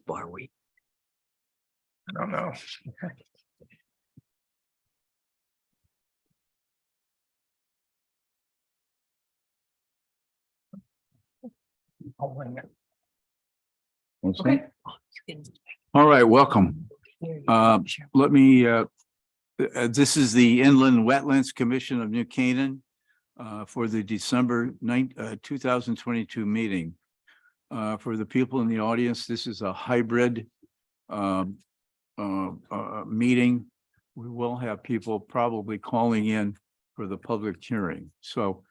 Are we? I don't know. Okay. All right, welcome. Let me, this is the Inland Wetlands Commission of New Canaan for the December 2022 meeting. For the people in the audience, this is a hybrid meeting. We will have people probably calling in for the public hearing. So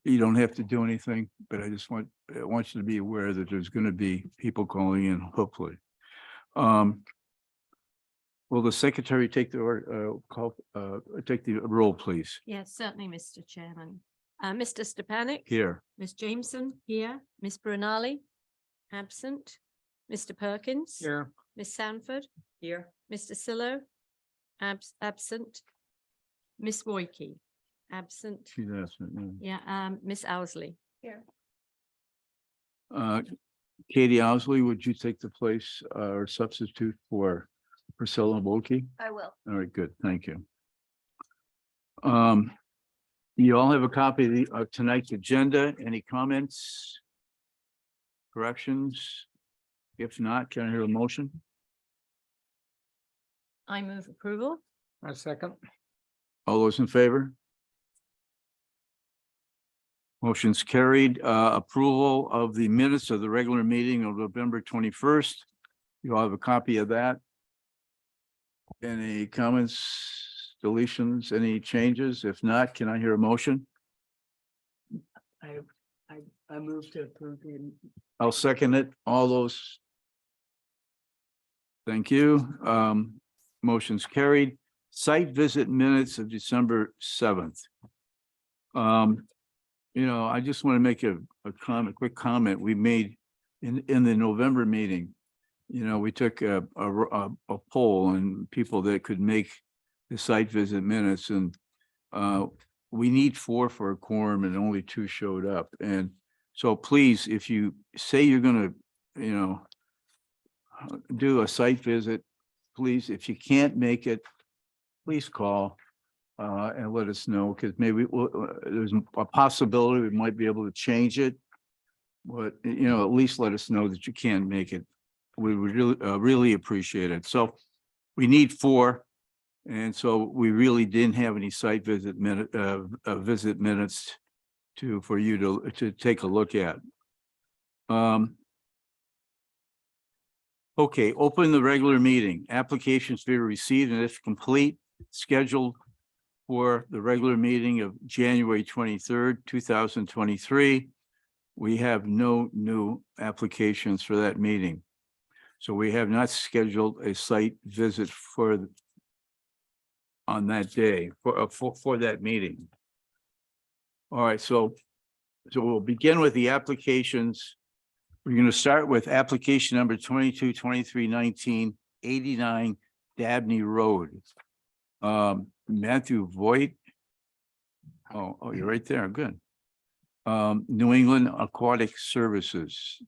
you don't have to do anything, but I just want you to be aware that there's going to be people calling in, hopefully. Will the secretary take the take the roll, please? Yes, certainly, Mr. Chairman. Mr. Stepanek? Here. Ms. Jameson here. Ms. Brunali? Absent. Mr. Perkins? Here. Ms. Sanford? Here. Mr. Sillo? Absent. Ms. Woike? Absent. She's asking. Yeah, Ms. Owsley? Here. Katie Owsley, would you take the place or substitute for Priscilla Wilkie? I will. All right, good. Thank you. You all have a copy of tonight's agenda. Any comments? Corrections? If not, can I hear a motion? I move approval. A second. All those in favor? Motion's carried. Approval of the minutes of the regular meeting of November 21st. You all have a copy of that. Any comments, deletions, any changes? If not, can I hear a motion? I move to approve the. I'll second it. All those. Thank you. Motion's carried. Site visit minutes of December 7th. You know, I just want to make a quick comment we made in the November meeting. You know, we took a poll and people that could make the site visit minutes, and we need 4 for a quorum and only 2 showed up. And so please, if you say you're going to, you know, do a site visit, please, if you can't make it, please call and let us know, because maybe there's a possibility we might be able to change it. But, you know, at least let us know that you can't make it. We would really appreciate it. So we need 4. And so we really didn't have any site visit minutes for you to take a look at. Okay, open the regular meeting. Applications to be received and if complete, scheduled for the regular meeting of January 23rd, 2023. We have no new applications for that meeting. So we have not scheduled a site visit on that day for that meeting. All right, so we'll begin with the applications. We're going to start with application number 22-23-19, 89 Dabney Road. Matthew Voigt. Oh, you're right there. Good. New England Aquatic Services.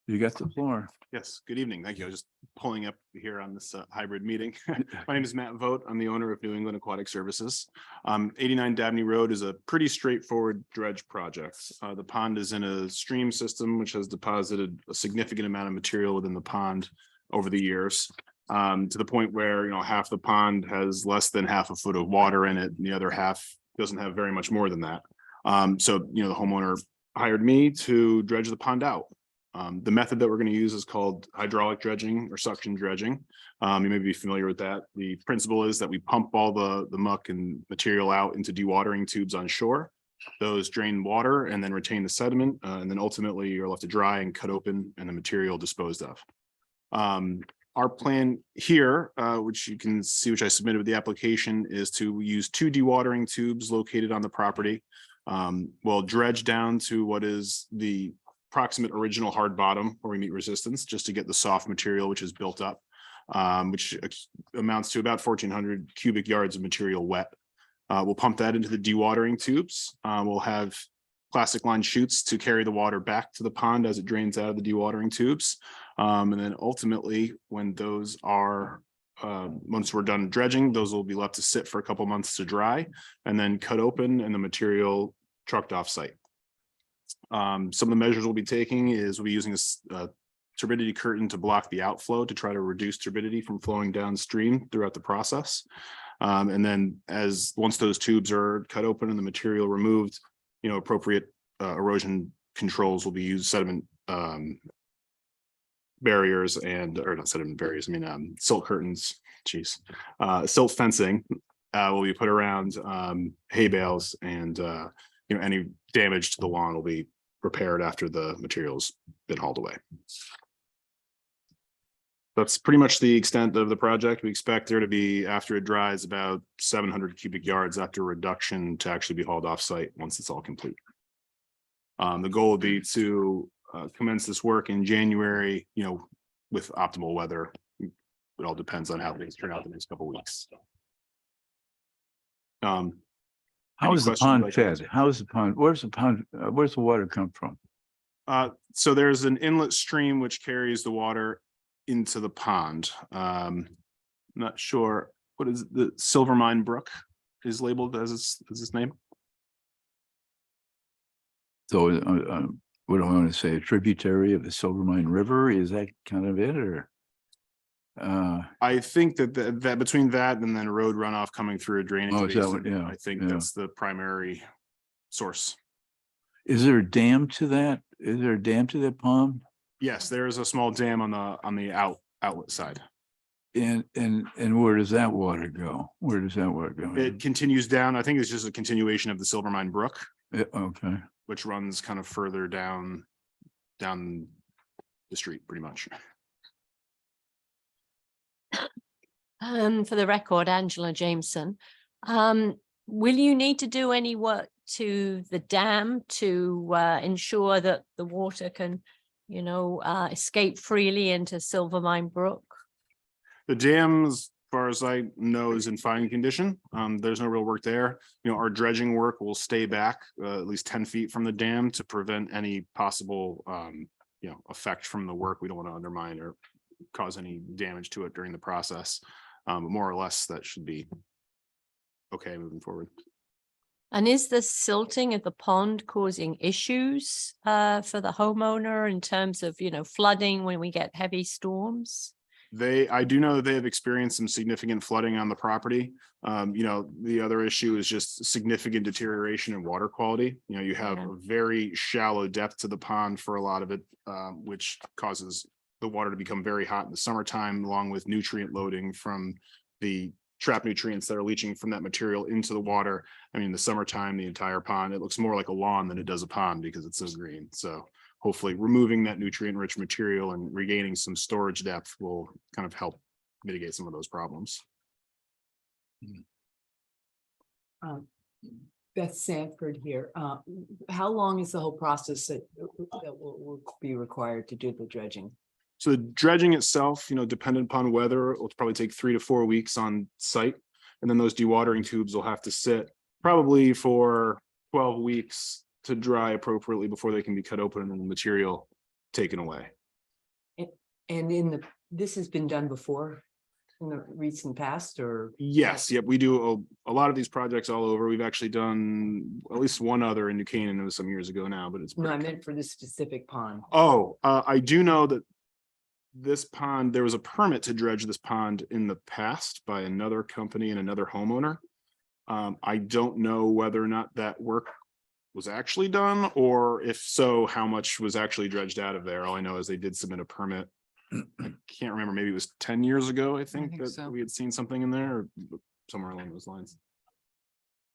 You got the floor. Yes, good evening. Thank you. I was just pulling up here on this hybrid meeting. My name is Matt Vogt. I'm the owner of New England Aquatic Services. 89 Dabney Road is a pretty straightforward dredge project. The pond is in a stream system which has deposited a significant amount of material within the pond over the years, to the point where, you know, half the pond has less than half a foot of water in it, and the other half doesn't have very much more than that. So, you know, the homeowner hired me to dredge the pond out. The method that we're going to use is called hydraulic dredging or suction dredging. You may be familiar with that. The principle is that we pump all the muck and material out into dewatering tubes on shore. Those drain water and then retain the sediment, and then ultimately you're left to dry and cut open and the material disposed of. Our plan here, which you can see, which I submitted with the application, is to use 2 dewatering tubes located on the property. We'll dredge down to what is the approximate original hard bottom where we meet resistance, just to get the soft material which is built up, which amounts to about 1,400 cubic yards of material wet. We'll pump that into the dewatering tubes. We'll have plastic lined chutes to carry the water back to the pond as it drains out of the dewatering tubes. And then ultimately, when those are once we're done dredging, those will be left to sit for a couple months to dry and then cut open and the material trucked off site. Some of the measures we'll be taking is we'll be using a turbidity curtain to block the outflow to try to reduce turbidity from flowing downstream throughout the process. And then once those tubes are cut open and the material removed, appropriate erosion controls will be used, sediment barriers or not sediment barriers, silt curtains, silt fencing will be put around hay bales, and any damage to the lawn will be repaired after the material's been hauled away. That's pretty much the extent of the project. We expect there to be, after it dries, about 700 cubic yards after reduction to actually be hauled off site once it's all complete. The goal would be to commence this work in January, with optimal weather. It all depends on how things turn out the next couple of weeks. How Any is the questions pond I can answer? fed? How is the pond? Where's the pond? Where's the water come from? So there's an inlet stream which carries the water into the pond. Not sure what is the Silvermine Brook is labeled as its name. So what do I want to say? A tributary of the Silvermine River? Is that kind of it, or? I think that between that and then road runoff coming through a drainage Oh, is that basin, what- yeah, I think yeah. that's the primary source. Is there a dam to that? Is there a dam to that pond? Yes, there is a small dam on the outlet side. And where does that water go? Where does that water go? It continues down. I think it's just a continuation of the Silvermine Brook, Okay. which runs kind of further down the street, pretty much. For the record, Angela Jameson, will you need to do any work to the dam to ensure that the water can, escape freely into Silvermine Brook? The dam, as far as I know, is in fine condition. There's no real work there. Our dredging work will stay back at least 10 feet from the dam to prevent any possible, effect from the work. We don't want to undermine or cause any damage to it during the process. But more or less, that should be okay moving forward. And is the silting of the pond causing issues for the homeowner in terms of, flooding when we get heavy storms? I do know that they have experienced some significant flooding on the property. The other issue is just significant deterioration in water quality. You have Yeah. a very shallow depth to the pond for a lot of it, which causes the water to become very hot in the summertime, along with nutrient loading from the trap nutrients that are leaching from that material into the water. In the summertime, the entire pond, it looks more like a lawn than it does a pond because it's so green. So hopefully removing that nutrient rich material and regaining some storage depth will kind of help mitigate some of those problems. Beth Sanford here. How long is the whole process that will be required to do the dredging? So the dredging itself, dependent upon weather, will probably take 3 to 4 weeks on site. And then those dewatering tubes will have to sit probably for 12 weeks to dry appropriately before they can be cut open and the material taken away. And this has been done before in the recent past, or? Yes, yep, we do a lot of these projects all over. We've actually done at least one other in New Canaan. It was some years ago now, but it's. No, I meant for this specific pond. Oh, I do know that this pond, there was a permit to dredge this pond in the past by another company and another homeowner. I don't know whether or not that work was actually done, or if so, how much was actually dredged out of there. All I know is they did submit a permit. I can't remember, maybe it was 10 years ago, I think that so. we had seen something in there or somewhere along those lines.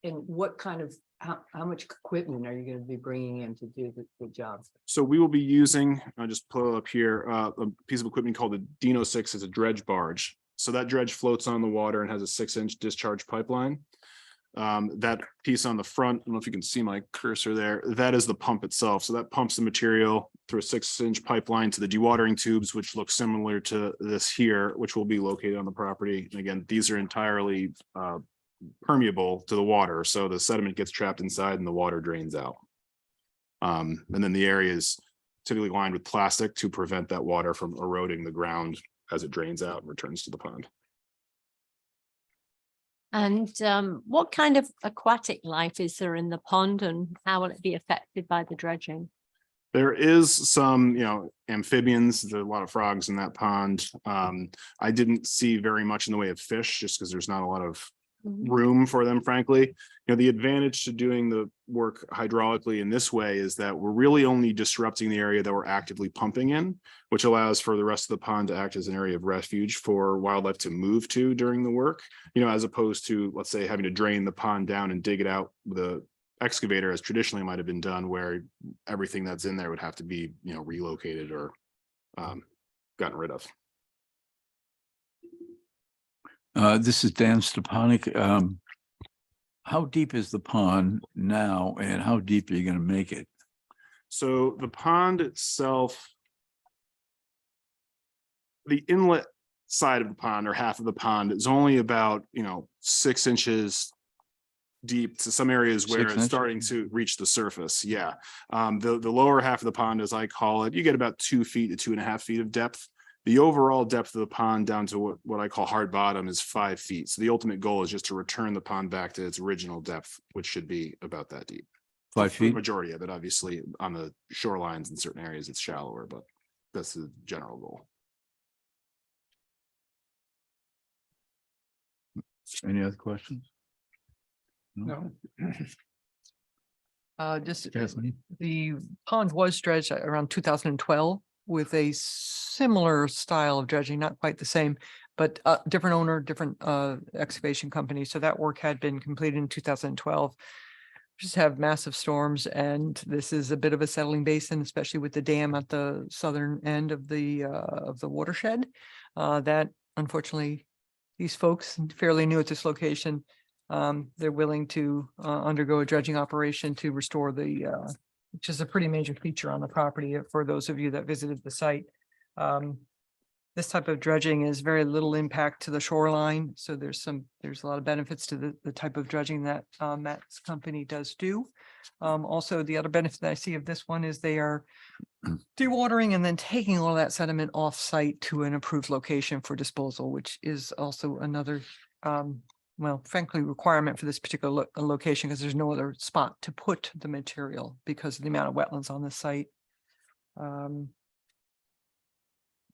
And what kind of, how much equipment are you going to be bringing in to do the job? So we will be using, I'll just pull it up here, a piece of equipment called the Dino 6 is a dredge barge. So that dredge floats on the water and has a 6-inch discharge pipeline. That piece on the front, I don't know if you can see my cursor there, that is the pump itself. So that pumps the material through a 6-inch pipeline to the dewatering tubes, which look similar to this here, which will be located on the property. And again, these are entirely permeable to the water. So the sediment gets trapped inside and the water drains out. And then the area is typically lined with plastic to prevent that water from eroding the ground as it drains out and returns to the pond. And what kind of aquatic life is there in the pond, and how will it be affected by the dredging? There is some, amphibians, there are a lot of frogs in that pond. I didn't see very much in the way of fish, just because there's not a lot of room for them, frankly. The advantage to doing the work hydraulically in this way is that we're really only disrupting the area that we're actively pumping in, which allows for the rest of the pond to act as an area of refuge for wildlife to move to during the work, as opposed to, let's say, having to drain the pond down and dig it out with a excavator, as traditionally might have been done, where everything that's in there would have to be, relocated or gotten rid of. This is Dan Stepanek. How deep is the pond now, and how deep are you going to make it? So the pond itself, the inlet side of the pond, or half of the pond, is only about 6 inches deep, to some areas where 6 it's inches? starting to reach the surface. Yeah. The lower half of the pond, as I call it, you get about 2 feet to 2.5 feet of depth. The overall depth of the pond down to what I call hard bottom is 5 feet. So the ultimate goal is just to return the pond back to its original depth, which should be about that deep. 5 For the feet? majority of it, obviously, on the shorelines in certain areas, it's shallower, but that's the general goal. Any other questions? No. Just Kathleen? the pond was dredged around 2012 with a similar style of dredging, not quite the same, but different owner, different excavation company. So that work had been completed in 2012. Just have massive storms, and this is a bit of a settling basin, especially with the dam at the southern end of the watershed. That unfortunately, these folks fairly new at this location, they're willing to undergo a dredging operation to restore the, which is a pretty major feature on the property for those of you that visited the site. This type of dredging is very little impact to the shoreline, so there's a lot of benefits to the type of dredging that Matt's company does do. Also, the other benefit that I see of this one is they are dewatering and then taking all that sediment off site to an approved location for disposal, which is also another well, frankly, requirement for this particular location, because there's no other spot to put the material because of the amount of wetlands on the site.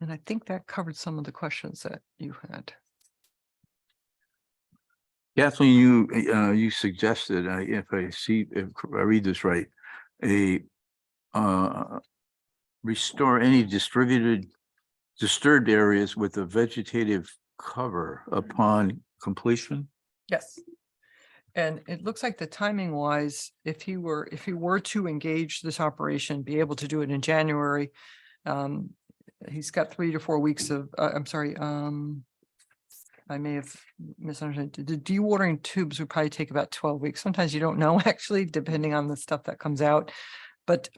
And I think that covered some of the questions that you had. Kathleen, you suggested, if I read this right, restore any disturbed areas with a vegetative cover upon completion. Yes. And it looks like the timing wise, if you were to engage this operation, be able to do it in January, he's got 3 to 4 weeks of, I'm sorry, I may have misunderstood. The dewatering tubes would probably take about 12 weeks. Sometimes you don't know, actually, depending on the stuff that comes out. But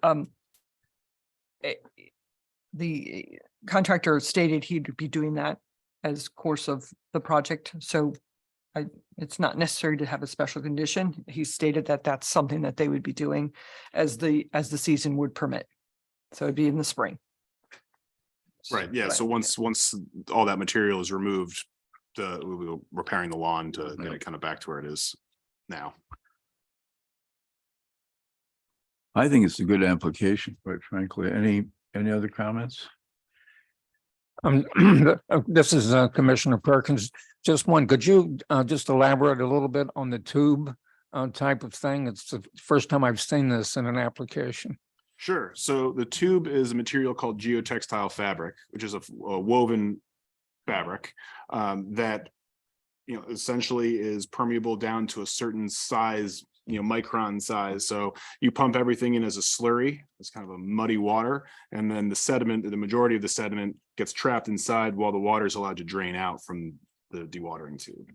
the contractor stated he'd be doing that as course of the project. So it's not necessary to have a special condition. He stated that that's something that they would be doing as the season would permit. So it'd be in the spring. Right, yeah, so once all that material is removed, we'll be repairing the lawn to get it kind of back to where it is now. I think it's a good application, quite frankly. Any other comments? This is Commissioner Perkins. Just one, could you just elaborate a little bit on the tube type of thing? It's the first time I've seen this in an application. Sure. So the tube is a material called geotextile fabric, which is a woven fabric that essentially is permeable down to a certain size, micron size. So you pump everything in as a slurry. It's kind of a muddy water, and then the majority of the sediment gets trapped inside while the water is allowed to drain out from the dewatering tube.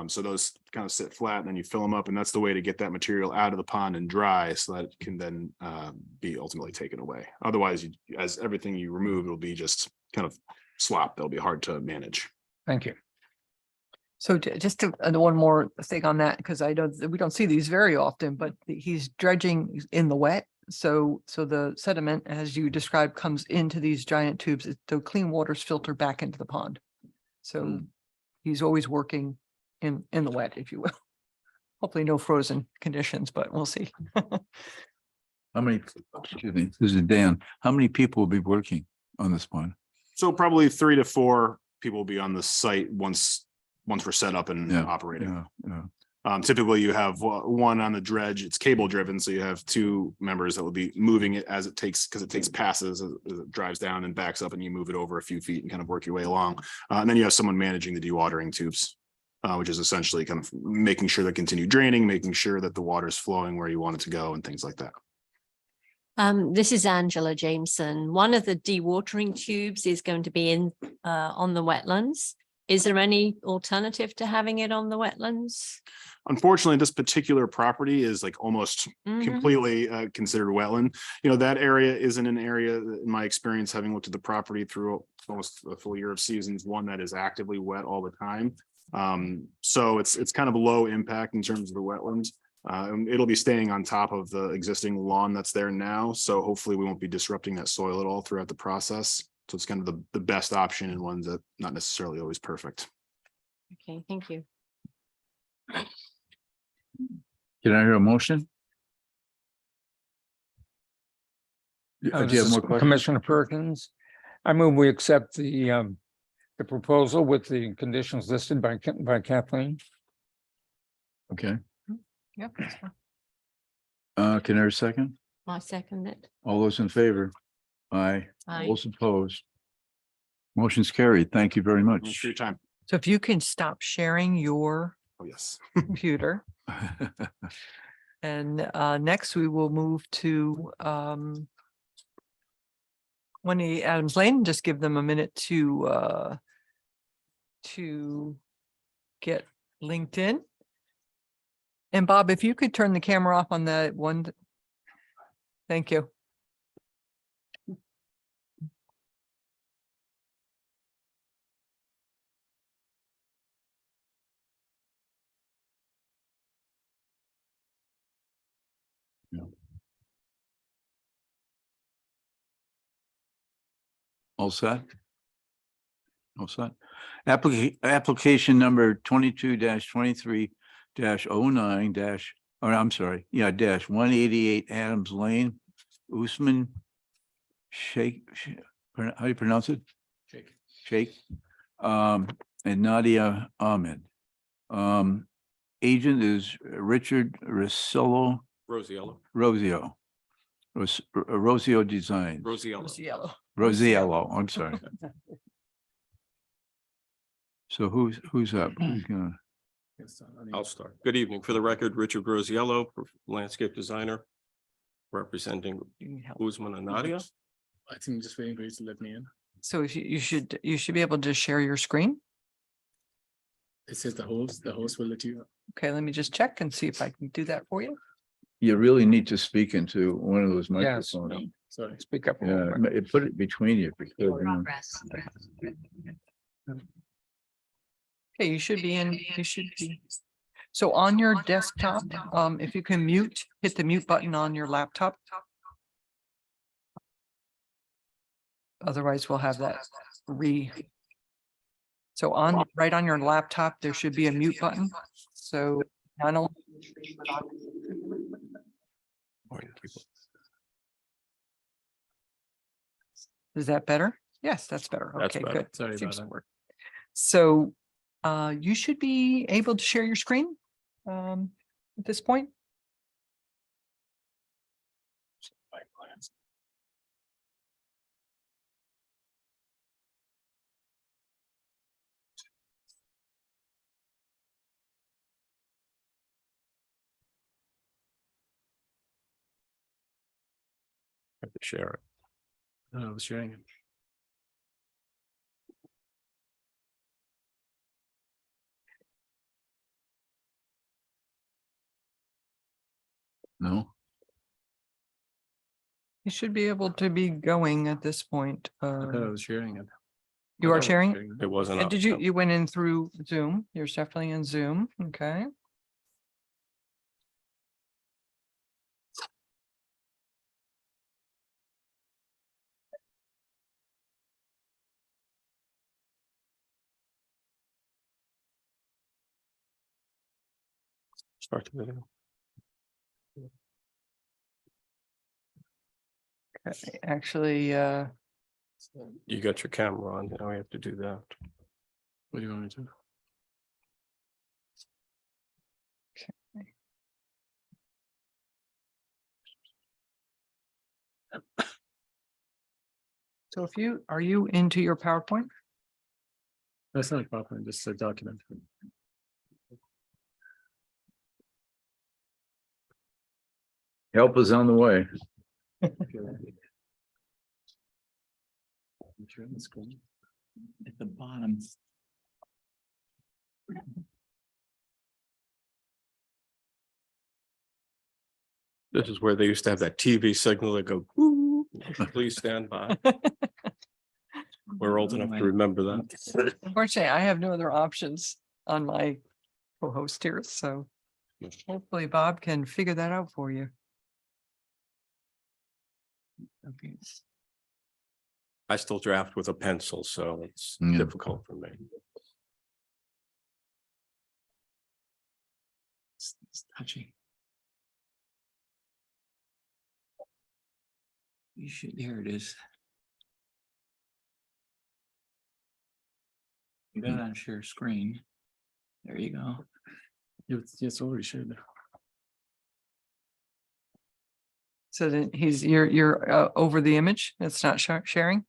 So those kind of sit flat, and then you fill them up, and that's the way to get that material out of the pond and dry, so that it can then be ultimately taken away. Otherwise, as everything you remove, it'll be just kind of slop. That'll be hard to manage. Thank you. So just to one more thing on that, because I know that we don't see these very often, but he's dredging in the wet. So the sediment, as you described, comes into these giant tubes. The clean waters filter back into the pond. So he's always working in the wet, if you will. Hopefully no frozen conditions, but we'll see. How many, excuse me, this is Dan. How many people will be working on this pond? So probably 3 to 4 people will be on the site once we're set up and Yeah, operating. Yeah. Typically you have one on the dredge, it's cable driven, so you have 2 members that will be moving it as it takes, because it takes passes as it drives down and backs up, and you move it over a few feet and kind of work your way along. And then you have someone managing the dewatering tubes, which is essentially kind of making sure they continue draining, making sure that the water is flowing where you want it to go and things like that. This is Angela Jameson. One of the dewatering tubes is going to be in on the wetlands. Is there any alternative to having it on the wetlands? Unfortunately, this particular property is like almost completely considered wetland. You know, that area isn't an area, that, in my experience, having looked at the property through almost a full year of seasons, one that is actively wet all the time. So it's kind of low impact in terms of the wetlands. It'll be staying on top of the existing lawn that's there now. So hopefully we won't be disrupting that soil at all throughout the process. So it's kind of the best option, and ones that not necessarily always perfect. Okay, thank you. Can I hear a motion? Do This you have is more questions? Commissioner Perkins, I move we accept the proposal with the conditions listed by Kathleen. Okay, Yeah. can I hear a second? I second it. All those in favor? Aye. Aye. Those opposed? Motion's carried. Thank you very Thanks much. for your time. So if you can stop sharing your Oh, yes. computer. And next we will move to 180 Adams Lane. Just give them a minute to get linked in. And Bob, if you could turn the camera off on that one. Thank you. All set? All set. Application number 22-23-09- or I'm sorry, yeah, -188 Adams Lane, Usman how do you pronounce it? Sheikh. And Nadia Ahmed. Agent is Richard Rosio Designs. It's yellow. Rosiello, I'm sorry. So who's up? Who's gonna- I'll start. Good evening. For the record, Richard Groziello, landscape designer, representing You need help. Usman and Nadia. I think just waiting for you to let me in. So if you should be able to share your screen. It says the host will let you. Okay, let me just check and see if I can do that for you. You really need to speak into one of those Yes. microphones. Sorry. Speak up. a little Yeah, bit. put it between you. if you could, you know. Okay, you should be in, you should be. So on your desktop, if you can mute, hit the mute button on your laptop. Otherwise, we'll have that So right on your laptop, there should be a mute button. So not only. Is that better? Yes, that's better. That's Okay, better. good. Sorry Seems about to that. work. So you should be able to share your screen at this point. Have to share it. I was sharing it. No, You should be able to be going at this point. I thought I was sharing it. You are sharing it? It wasn't. And up, did you, no. you went in through Zoom? You're definitely in Zoom, okay? Start the video. Okay, actually, You got your camera on, now we have to do that. What do you want me to do? so if you, are you into your PowerPoint? That's not a problem, just a document. Help is on the way. At the bottom. This is where they used to have that TV signal that go, "Woo, please stand by." We're old enough to remember that. Unfortunately, I have no other options on my co-host here, so hopefully Bob can figure that out for you. Okay. I still draft with a pencil, so it's Yeah. difficult for me. It's touchy. You should, there it is. You got it on share screen. There you go. It's already shared. So then you're over the image. It's not sharing.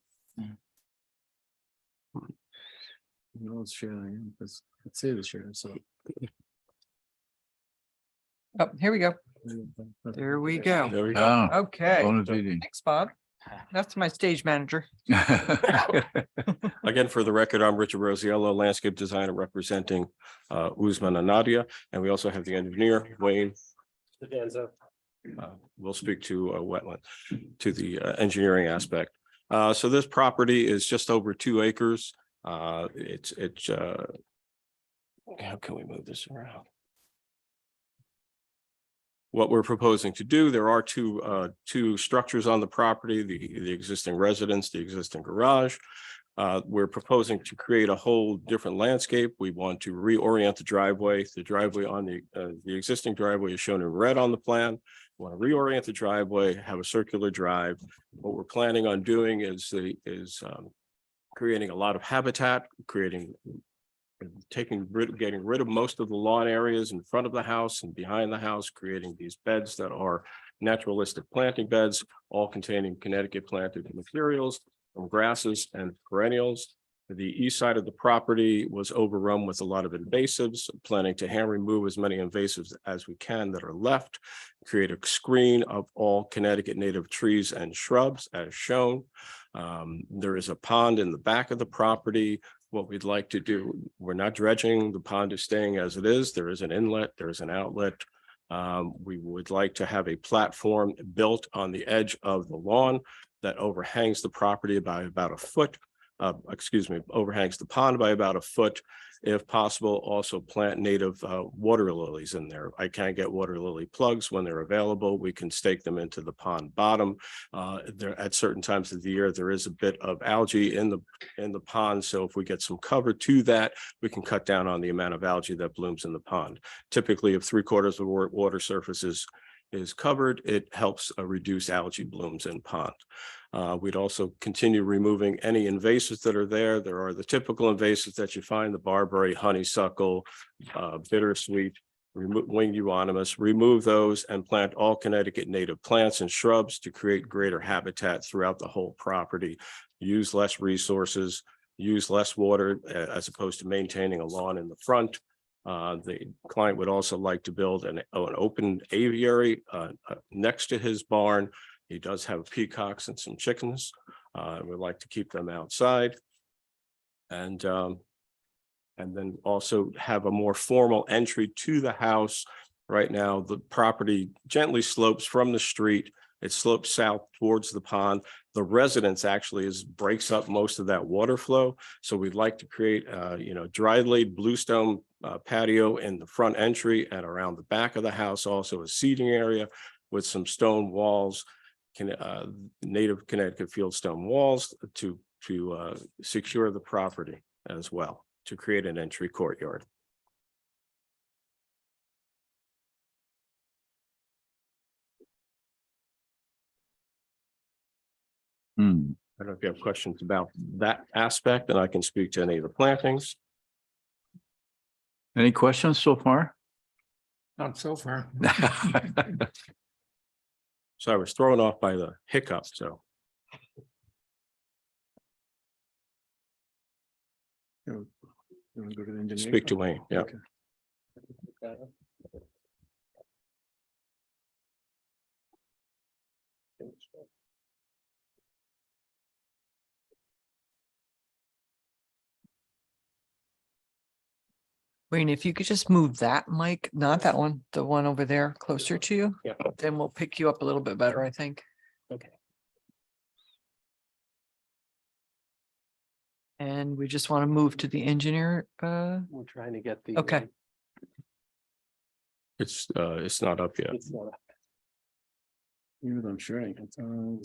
No, it's sharing, because it says share, so. Oh, here we go. There we go. There we go. Okay. Meeting. Thanks, Bob. That's my stage manager. Again, for the record, I'm Richard Rosiello, landscape designer representing Uzman and Nadia, and we also have the engineer, Wayne. We'll speak to wetland, to the engineering aspect. So this property is just over 2 acres. How can we move this around? What we're proposing to do, there are two structures on the property, the existing residence, the existing garage. We're proposing to create a whole different landscape. We want to reorient the driveway. The driveway on the existing driveway is shown in red on the plan. We want to reorient the driveway, have a circular drive. What we're planning on doing is creating a lot of habitat, getting rid of most of the lawn areas in front of the house and behind the house, creating these beds that are naturalistic planting beds, all containing Connecticut planted materials from grasses and perennials. The east side of the property was overrun with a lot of invasives, planning to hand remove as many invasives as we can that are left, create a screen of all Connecticut native trees and shrubs as shown. There is a pond in the back of the property. What we'd like to do, we're not dredging, the pond is staying as it is. There is an inlet, there is an outlet. We would like to have a platform built on the edge of the lawn that overhangs the property by about a foot. Overhangs the pond by about a foot. If possible, also plant native water lilies in there. I can't get water lily plugs when they're available. We can stake them into the pond bottom. There at certain times of the year, there is a bit of algae in the pond. So if we get some cover to that, we can cut down on the amount of algae that blooms in the pond. Typically, if 3/4 of the water surface is covered, it helps reduce algae blooms in pond. We'd also continue removing any invasives that are there. There are the typical invasives that you find, the barberry, honeysuckle, bittersweet, winged euonymus. Remove those and plant all Connecticut native plants and shrubs to create greater habitat throughout the whole property. Use less resources, use less water as opposed to maintaining a lawn in the front. The client would also like to build an open aviary next to his barn. He does have peacocks and some chickens. We'd like to keep them outside. And then also have a more formal entry to the house. Right now, the property gently slopes from the street. It slopes south towards the pond. The residence actually breaks up most of that water flow. So we'd like to create dry laid bluestone patio in the front entry and around the back of the house, also a seating area with some stone walls, native Connecticut fieldstone walls to secure the property as well, to create an entry courtyard. Hmm. I don't know if you have questions about that aspect, and I can speak to any of the plantings. Any questions so far? Not so far. So I was thrown off by the hiccup, so. Speak to Wayne, yeah. Wayne, if you could just move that mic, not that one, the one over there closer to you, Yeah. then we'll pick you up a little bit better, I think. Okay. And we just want to move to the engineer. We're trying to get the. Okay. It's not up yet. I'm sure I can tell.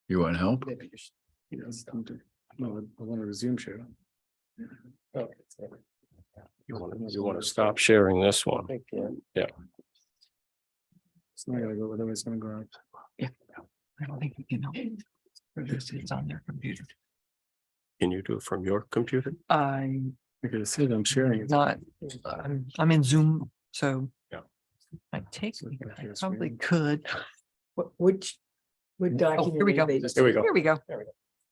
You want help? No, I want to resume share. You want to stop sharing this one? Yeah. It's not gonna go, otherwise it's gonna go out. I don't think we can help. It's on their computer. Can you do it from your computer? I'm Like I said, I'm sharing it. not, I'm in Zoom, so. Yeah. I take, So I can I share probably screen. could. What Oh, document? here we go. are they- Here we go. Here we go. There we go.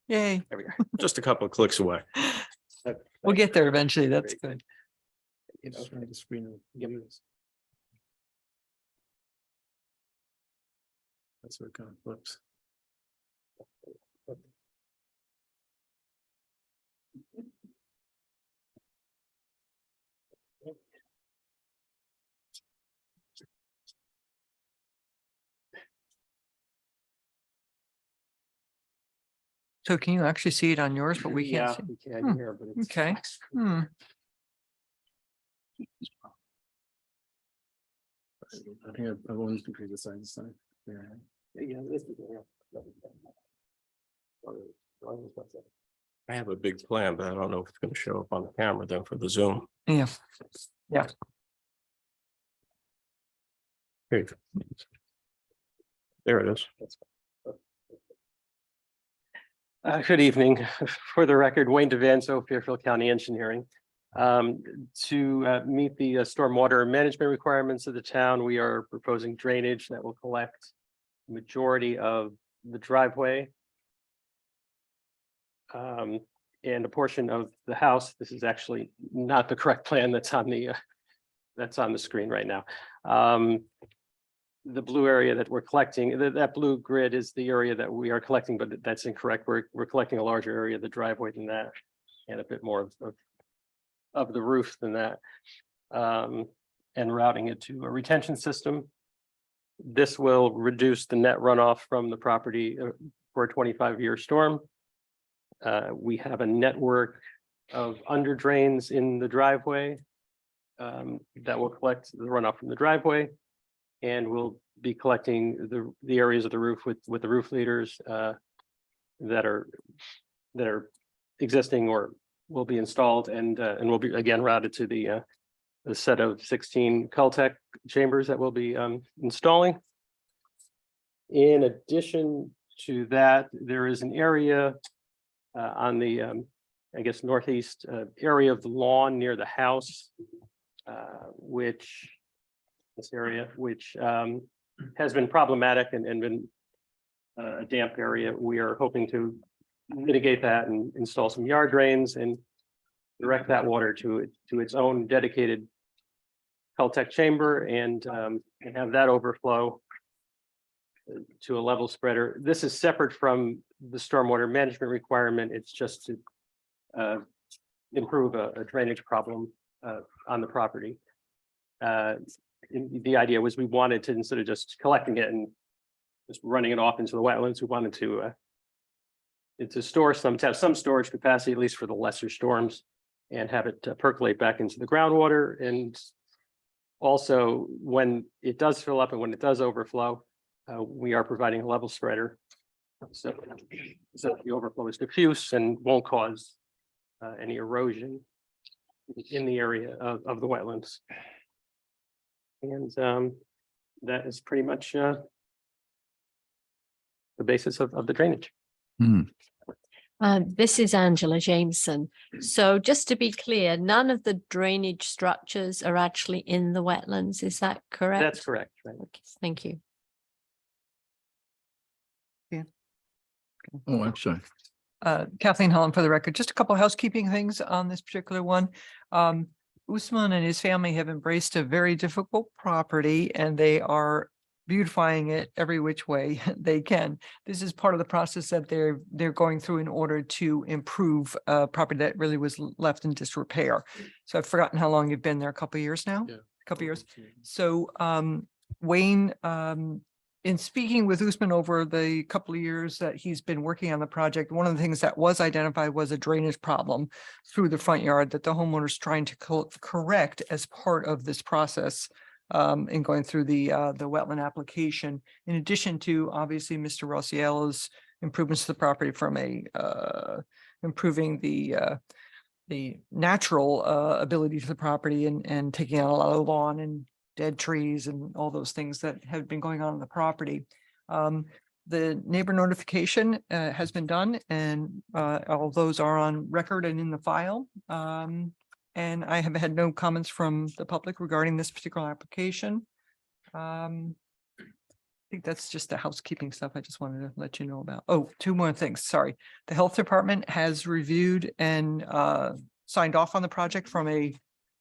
Yay. There we go. Just a couple of clicks away. We'll get there eventually. That's good. Share the screen. Give me this. That's where it kind of flips. So can you actually see it on yours, but we can't see? We Hmm, can hear, but it's. Okay. Hmm. I think I've always increased the size this time. Yeah. Yeah, this is. I have a big plan, but I don't know if it's going to show up on the camera then for the Zoom. Yeah. Here you go. There it is. Good evening. For the record, Wayne DeVanzo, Fairfield County Engineering. To meet the stormwater management requirements of the town, we are proposing drainage that will collect the majority of the driveway. And a portion of the house. This is actually not the correct plan that's on the screen right now. The blue area that we're collecting, that blue grid is the area that we are collecting, but that's incorrect. We're collecting a larger area of the driveway than that, and a bit more of the roof than that. And routing it to a retention system. This will reduce the net runoff from the property for a 25-year storm. We have a network of under drains in the driveway that will collect the runoff from the driveway. And we'll be collecting the areas of the roof with the roof leaders that are existing or will be installed and will be again routed to the set of 16 Caltech chambers that we'll be installing. In addition to that, there is an area on the I guess northeast area of the lawn near the house, which has been problematic and been a damp area. We are hoping to mitigate that and install some yard drains and direct that water to its own dedicated Caltech chamber and have that overflow to a level spreader. This is separate from the stormwater management requirement. It's just to improve a drainage problem on the property. The idea was we wanted to, instead of just collecting it and just running it off into the wetlands, we wanted to store to have some storage capacity, at least for the lesser storms, and have it percolate back into the groundwater and Also, when it does fill up and when it does overflow, we are providing a level spreader. So the overflow is diffuse and won't cause any erosion in the area of the wetlands. And that is pretty much the basis of the drainage. This is Angela Jameson. So just to be clear, none of the drainage structures are actually in the wetlands. Is that correct? That's correct. Right. Okay, thank you. Oh, I'm sorry. Kathleen Holland for the record, just a couple housekeeping things on this particular one. Usman and his family have embraced a very difficult property and they are beautifying it every which way they can. This is part of the process that they're going through in order to improve property that really was left in disrepair. So I've forgotten how long you've been there, a couple of years now? Yeah. A couple of years. So Wayne, in speaking with Usman over the couple of years that he's been working on the project, one of the things that was identified was a drainage problem through the front yard that the homeowner's trying to correct as part of this process in going through the wetland application. In addition to obviously Mr. Rossiello's improvements to the property from improving the natural ability to the property and taking out a lot of lawn and dead trees and all those things that have been going on in the property. The neighbor notification has been done and all those are on record and in the file. And I have had no comments from the public regarding this particular application. I think that's just the housekeeping stuff I just wanted to let you know about. Oh, two more things, sorry. The health department has reviewed and signed off on the project from a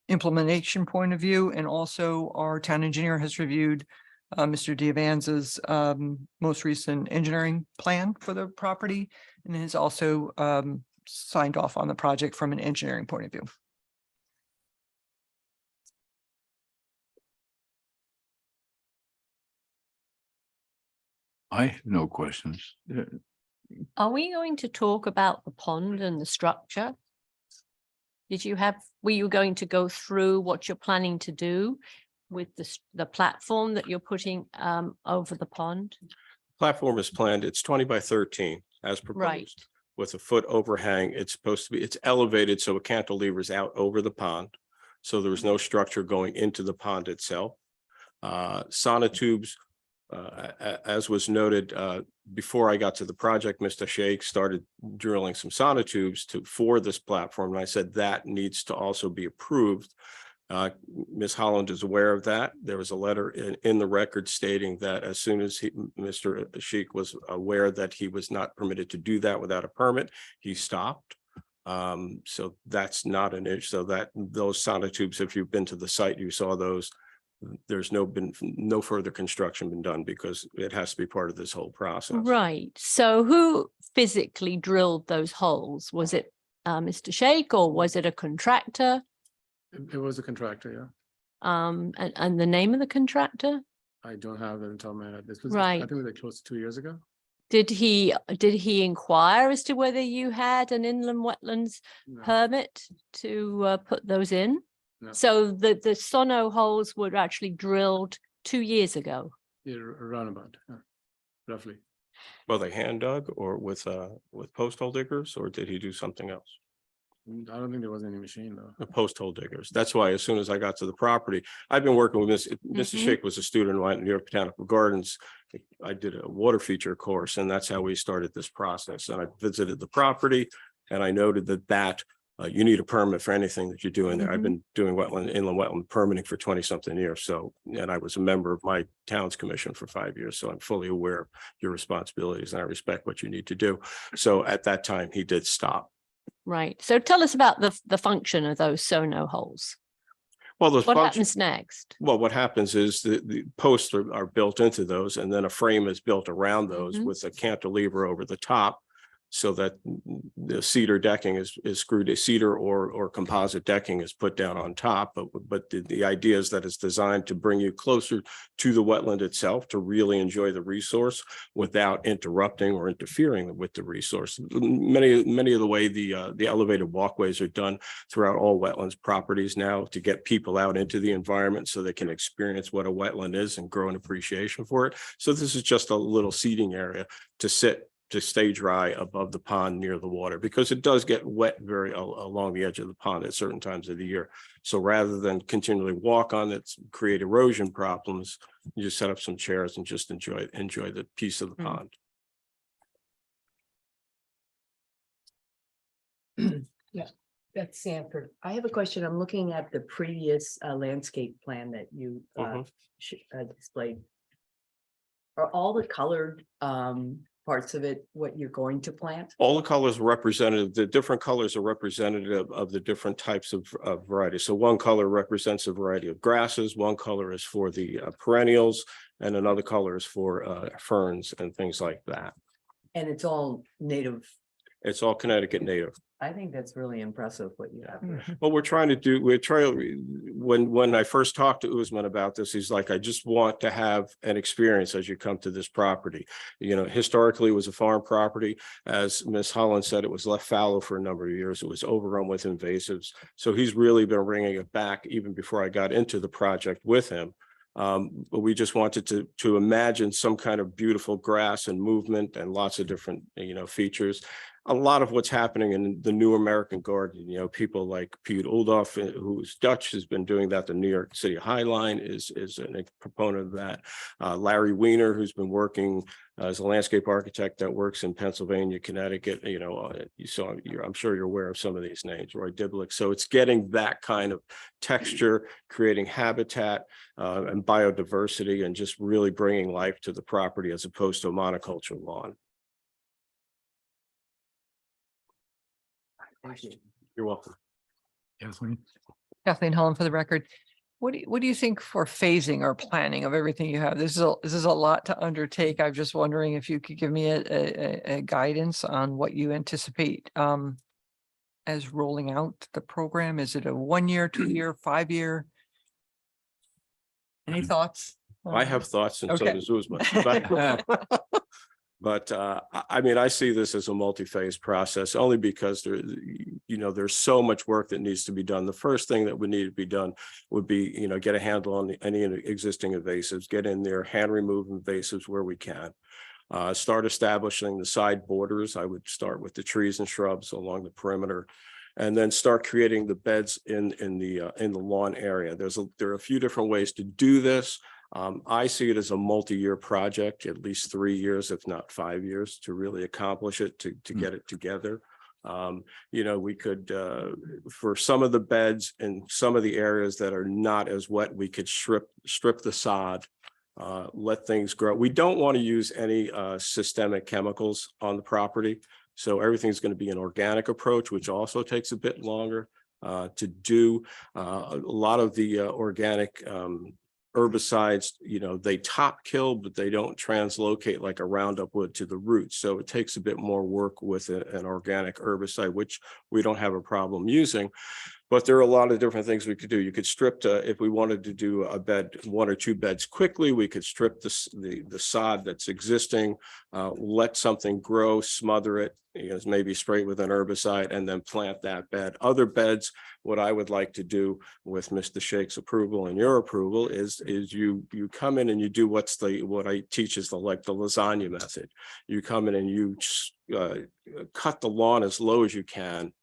implementation point of view, and also our town engineer has reviewed Mr. Diavanza's most recent engineering plan for the property, and has also signed off on the project from an engineering point of view. I have no questions. Are we going to talk about the pond and the structure? Were you going to go through what you're planning to do with the platform that you're putting over the pond? Platform is planned, it's 20 by 13 as Right. proposed. With a foot overhang, it's elevated so it cantilevers out over the pond. So there was no structure going into the pond itself. Sonotubes, as was noted, before I got to the project, Mr. Sheikh started drilling some sonotubes for this platform. And I said that needs to also be approved. Ms. Holland is aware of that. There was a letter in the record stating that as soon as Mr. Sheikh was aware that he was not permitted to do that without a permit, he stopped. So that's not an issue. So that those sonotubes, if you've been to the site, you saw those. There's been no further construction been done because it has to be part of this whole process. Right. So who physically drilled those holes? Was it Mr. Sheikh or was it a contractor? It was a contractor, yeah. And the name of the contractor? I don't have that on top of my head. This was, Right. I think it was like close to 2 years ago. Did he inquire as to whether you had an inland wetlands No, permit to put those in? No. So the sono holes were actually drilled 2 years ago. yeah, around about, yeah, roughly. Well, they hand dug or with post hole diggers, or did he do something else? I don't think there was any machine though. The post hole diggers. That's why as soon as I got to the property, I've been working with Mr. Mhm. Sheikh was a student at New York Botanical Gardens. I did a water feature course and that's how we started this process. And I visited the property and I noted that you need a permit for anything that you're doing there. I've been doing inland wetland permitting for 20 something years. So, and I was a member of my town's commission for 5 years. So I'm fully aware of your responsibilities and I respect what you need to do. So at that time, he did stop. Right. So tell us about the function of those sono holes. Well, the What function, happens next? well, what happens is the posts are built into those and then a frame is built around those Mhm. with a cantilever over the top. so that the cedar decking is screwed, a cedar or composite decking is put down on top. But the idea is that it's designed to bring you closer to the wetland itself, to really enjoy the resource without interrupting or interfering with the resource. Many of the way the elevated walkways are done throughout all wetlands properties now, to get people out into the environment so they can experience what a wetland is and grow an appreciation for it. So this is just a little seating area to stay dry above the pond near the water, because it does get wet along the edge of the pond at certain times of the year. So rather than continually walk on it, create erosion problems, you just set up some chairs and just enjoy the piece of the pond. Yeah, that's Sanford. I have a question. I'm looking at the previous landscape plan that you displayed. Are all the colored parts of it what you're going to plant? All the colors are representative, the different colors are representative of the different types of varieties. So one color represents a variety of grasses, one color is for the perennials, and another color is for ferns and things like that. And it's all native. It's all Connecticut native. I think that's really impressive what you have there. What we're trying to do, when I first talked to Usman about this, he's like, I just want to have an experience as you come to this property. You know, historically it was a farm property. As Ms. Holland said, it was left fallow for a number of years. It was overrun with invasives. So he's really been bringing it back even before I got into the project with him. But we just wanted to imagine some kind of beautiful grass and movement and lots of different, features. A lot of what's happening in the new American garden, people like Piet Oldhoff, who's Dutch, has been doing that. The New York City High Line is a proponent of that. Larry Weiner, who's been working as a landscape architect that works in Pennsylvania, Connecticut, I'm sure you're aware of some of these names, Roy Diblick. So it's getting that kind of texture, creating habitat and biodiversity, and just really bringing life to the property as opposed to a monoculture lawn. Thank you. You're welcome. Kathleen Holland for the record. What do you think for phasing or planning of everything you have? This is a lot to undertake. I'm just wondering if you could give me a guidance on what you anticipate as rolling out the program. Is it a 1 year, 2 year, 5 year? Any thoughts? I have thoughts, and so Okay. does Usman. But I see this as a multi-phase process, only because there's so much work that needs to be done. The first thing that would need to be done would be, get a handle on any existing invasives, get in there, hand remove invasives where we can. Start establishing the side borders. I would start with the trees and shrubs along the perimeter, and then start creating the beds in the lawn area. There are a few different ways to do this. I see it as a multi-year project, at least 3 years, if not 5 years, to really accomplish it, to get it together. We could, for some of the beds and some of the areas that are not as wet, we could strip the sod, let things grow. We don't want to use any systemic chemicals on the property. So everything's going to be an organic approach, which also takes a bit longer to do. A lot of the organic herbicides, they top kill, but they don't translocate like a Roundup would to the roots. So it takes a bit more work with an organic herbicide, which we don't have a problem using. But there are a lot of different things we could do. You could strip, if we wanted to do a bed, 1 or 2 beds quickly, we could strip the sod that's existing, let something grow, smother it, maybe spray it with an herbicide, and then plant that bed. Other beds, what I would like to do with Mr. Shake's approval and your approval is you come in and you do what I teach is the lasagna method. You come in and you cut the lawn as low as you can,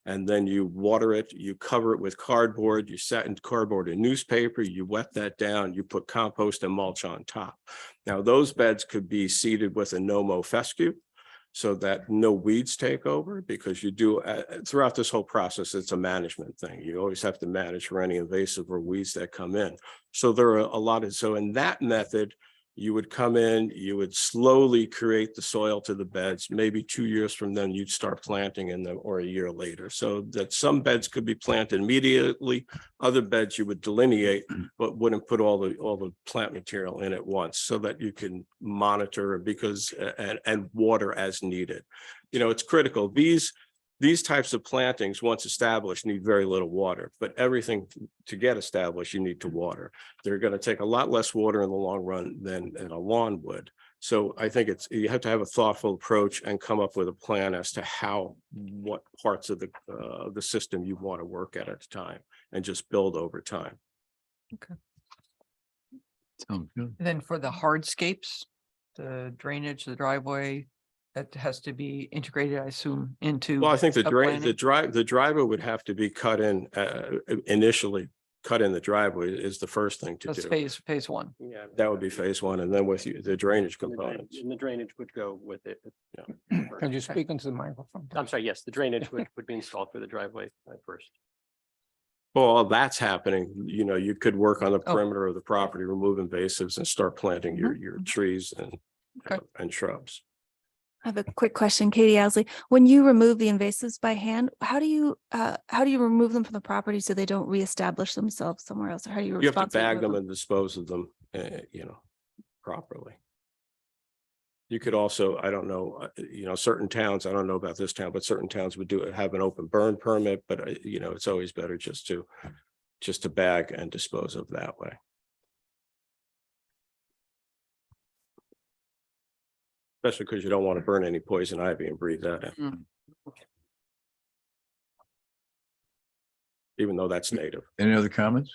and then you water it, you cover it with cardboard, you set in cardboard and newspaper, you wet that down, you put compost and mulch on top. Now those beds could be seeded with a no-mow fescue so that no weeds take over, because you do, throughout this whole process, it's a management thing. You always have to manage for any invasive or weeds that come in. So there are a lot of, so in that method, You would come in, you would slowly create the soil to the beds. Maybe 2 years from then, you'd start planting in them, or a year later. So that some beds could be planted immediately, other beds you would delineate, but wouldn't put all the plant material in at once, so that you can monitor because and water as needed. You know, it's critical. These types of plantings, once established, need very little water, but everything to get established, you need to water. They're going to take a lot less water in the long run than a lawn would. So I think you have to have a thoughtful approach and come up with a plan as to what parts of the system you want to work at a time, and just build over time. Sounds good. And then for the hardscapes, the drainage, the driveway, that has to be integrated, I assume, into. Well, I think the a drain, planning? the driveway would have to be cut in, initially cut in the driveway is the first thing to That's do. phase one. Yeah. That would be phase one, and then with the drainage And the drain- components. and the drainage would go with it. Can you speak into the microphone? I'm sorry, yes, the drainage would be installed for the driveway first. Well, all that's happening, you know, you could work on the Oh. perimeter of the property, remove invasives and start planting your trees Okay. and shrubs. I have a quick question, Katie Owsley. When you remove the invasives by hand, how do you remove them from the property so they don't reestablish themselves somewhere else? Or how do you You have to responsibly bag remove them and dispose of them, you know, properly. You could also, I don't know, you know, certain towns, I don't know about this town, but certain towns would have an open burn permit, but you know, it's always better just to bag and dispose of that way. Especially because you don't want to burn any poison ivy and breathe that in. Even though that's native. Any other comments?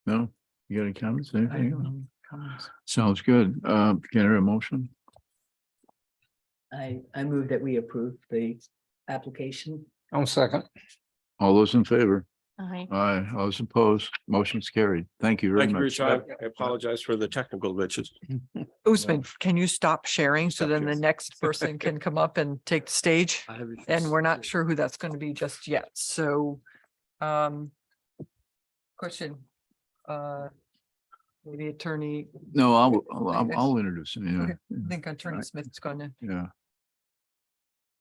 No? You got any comments? I have Anything? no comments. Sounds good. Can I hear a motion? I move that we approve the application. I'll second. All those in favor? Aye. Aye. All those opposed? Motion's carried. Thank you very Thank you for your much. time. I apologize for the technical glitches. Usman, can you stop sharing so Stop then the sharing. next person can come up and take the stage? And we're not sure who that's going to be just yet. So, question, maybe Attorney, No, I'll introduce him. Okay. Yeah. I think Attorney Smith's going to. Yeah.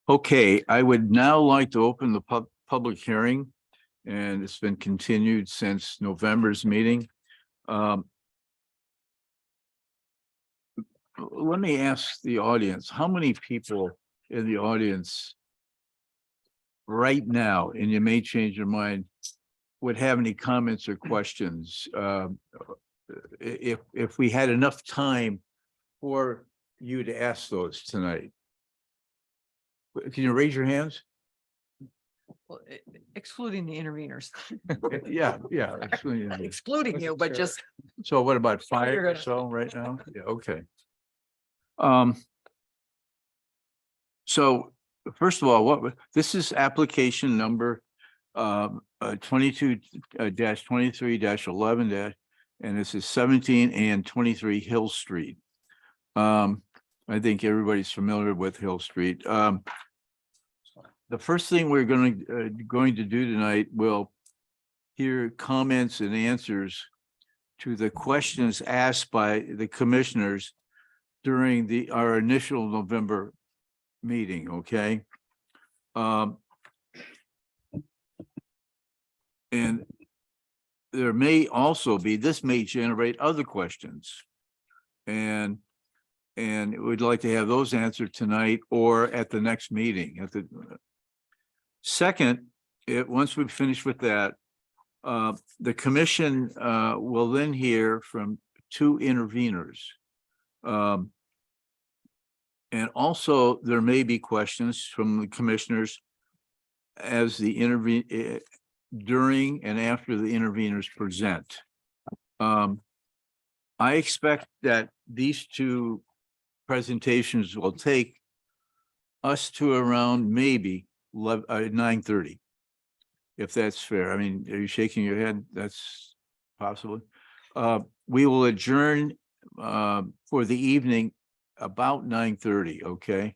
Okay, I would now like to open the public hearing, and it's been continued since November's meeting. Let me ask the audience, how many people in the audience right now, and you may change your mind, would have any comments or questions? If we had enough time for you to ask those tonight. Can you raise your hands? Well, excluding the interveners. Yeah. Excellent. Excluding you, but just, So what about 5 You're or gonna- so right now? Yeah, okay. So first of all, this is application number 22-23-11 and this is 17 and 23 Hill Street. I think everybody's familiar with Hill Street. The first thing we're going to do tonight will hear comments and answers to the questions asked by the commissioners during our initial November meeting, okay? And there may also be, this may generate other questions. And we'd like to have those answered tonight or at the next meeting. Second, once we've finished with that, the commission will then hear from 2 interveners. And also there may be questions from the commissioners as the during and after the interveners present. I expect that these 2 presentations will take us to around maybe 9:30. If that's fair. I mean, are you shaking your head? That's possible. We will adjourn for the evening about 9:30, okay?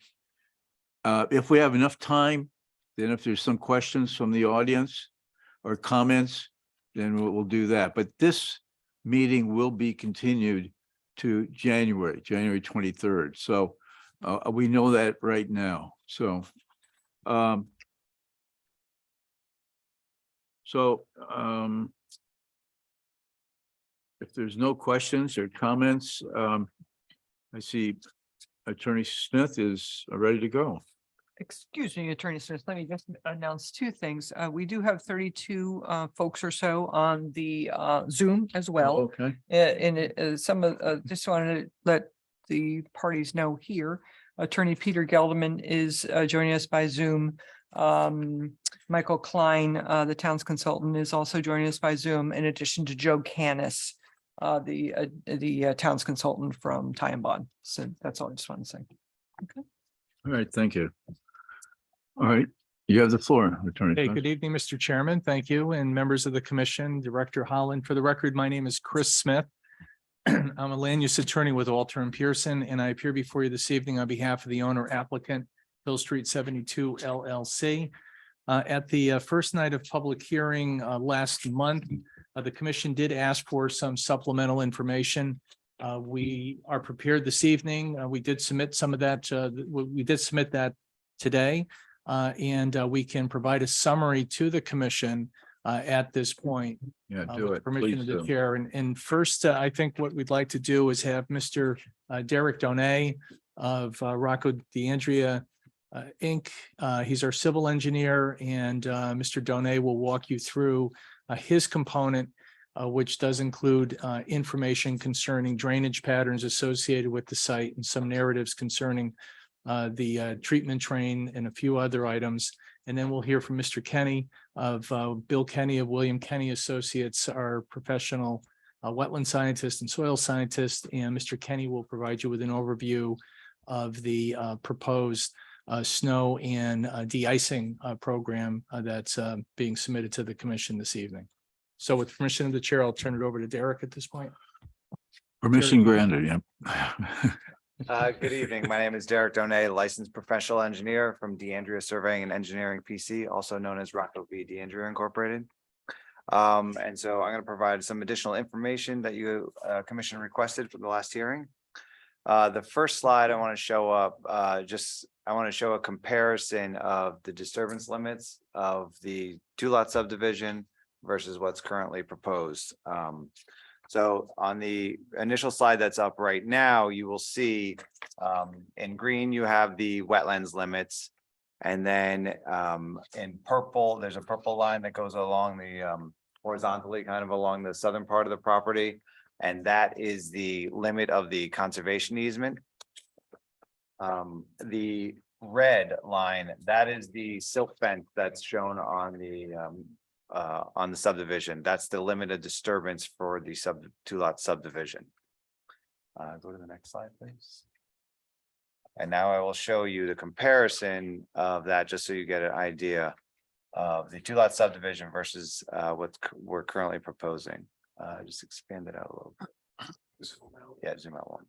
If we have enough time, then if there's some questions from the audience or comments, then we'll do that. But this meeting will be continued to January 23rd. So we know that right now. So if there's no questions or comments, I see Attorney Smith is ready to go. Excuse me, Attorney Smith, let me just announce two things. We do have 32 folks or so on the Zoom as well. Okay. And some of, just wanted to let the parties know here. Attorney Peter Gelderman is joining us by Zoom. Michael Klein, the town's consultant, is also joining us by Zoom, in addition to Joe Canis, the town's consultant from Ty and Bond. So that's all I just wanted to say. Okay. All right, thank you. All right, you have the floor, Attorney. Hey, Smith. good evening, Mr. Chairman. Thank you, and members of the commission, Director Holland. For the record, my name is Chris Smith. I'm a land use attorney with Alter and Pearson, and I appear before you this evening on behalf of the owner applicant, Hill Street 72 LLC. At the first night of public hearing last month, the commission did ask for some supplemental information. We are prepared this evening. We did submit some of that. We did submit that today. And we can provide a summary to the commission at this point. Yeah, with do it. Permission Please of the do. chair. And first, I think what we'd like to do is have Mr. Derek Donay of Rocco DeAndrea Inc. He's our civil engineer, and Mr. Donay will walk you through his component, which does include information concerning drainage patterns associated with the site and some narratives concerning the treatment train and a few other items. And then we'll hear from Mr. Kenny of Bill Kenny of William Kenny Associates, our professional wetland scientist and soil scientist. And Mr. Kenny will provide you with an overview of the proposed snow and de-icing program that's being submitted to the commission this evening. So with permission of the chair, I'll turn it over to Derek at this point. Permission granted, yeah. Good evening. My name is Derek Donay, licensed professional engineer from DeAndrea Surveying and Engineering PC, also known as Rocco V DeAndrea Incorporated. And so I'm going to provide some additional information that you commission requested for the last hearing. The first slide I want to show up, I want to show a comparison of the disturbance limits of the 2-lot subdivision versus what's currently proposed. So on the initial slide that's up right now, you will see in green, you have the wetlands limits. And then in purple, there's a purple line that goes along the horizontally kind of along the southern part of the property. And that is the limit of the conservation easement. The red line, that is the silk fence that's shown on the subdivision. That's the limited disturbance for the 2-lot subdivision. Go to the next slide, please. And now I will show you the comparison of that, just so you get an idea of the 2-lot subdivision versus what we're currently proposing. Just expand it out a little bit. Yeah, zoom out one.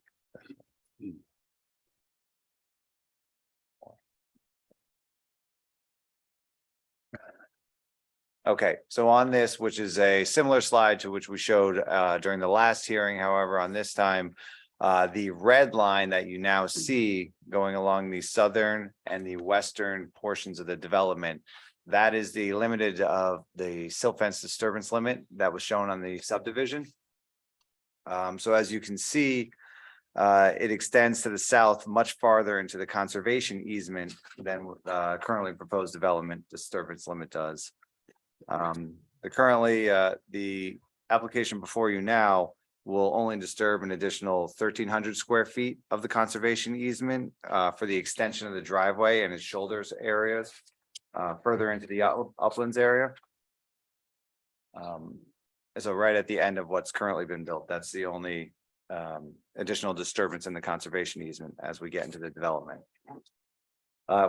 Okay, so on this, which is a similar slide to which we showed during the last hearing, however, on this time, the red line that you now see going along the southern and the western portions of the development, that is the limited of the silt fence disturbance limit that was shown on the subdivision. So as you can see, it extends to the south much farther into the conservation easement than currently proposed development disturbance limit does. Currently, the application before you now will only disturb an additional 1,300 square feet of the conservation easement for the extension of the driveway and its shoulders areas further into the uplands area. So right at the end of what's currently been built, that's the only additional disturbance in the conservation easement as we get into the development.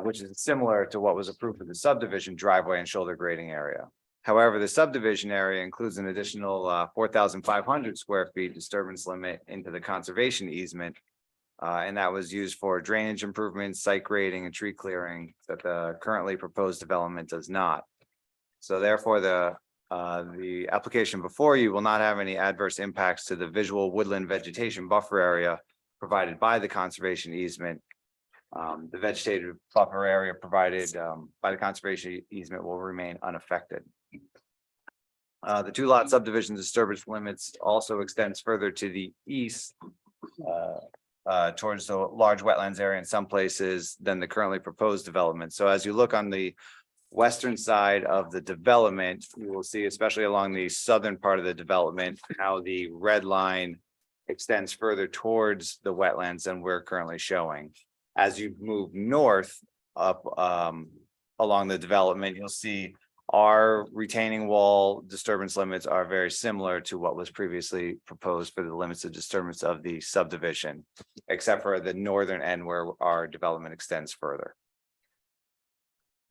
Which is similar to what was approved for the subdivision driveway and shoulder grading area. However, the subdivision area includes an additional 4,500 square feet disturbance limit into the conservation easement. And that was used for drainage improvements, site grading, and tree clearing that the currently proposed development does not. So therefore, the the application before you will not have any adverse impacts to the visual woodland vegetation buffer area provided by the conservation easement. The vegetative buffer area provided by the conservation easement will remain unaffected. The two lot subdivision disturbance limits also extends further to the east towards the large wetlands area in some places than the currently proposed development. So as you look on the western side of the development, you will see, especially along the southern part of the development, how the red line extends further towards the wetlands than we're currently showing. As you move north up along the development, you'll see our retaining wall disturbance limits are very similar to what was previously proposed for the limits of disturbance of the subdivision, except for the northern end where our development extends further.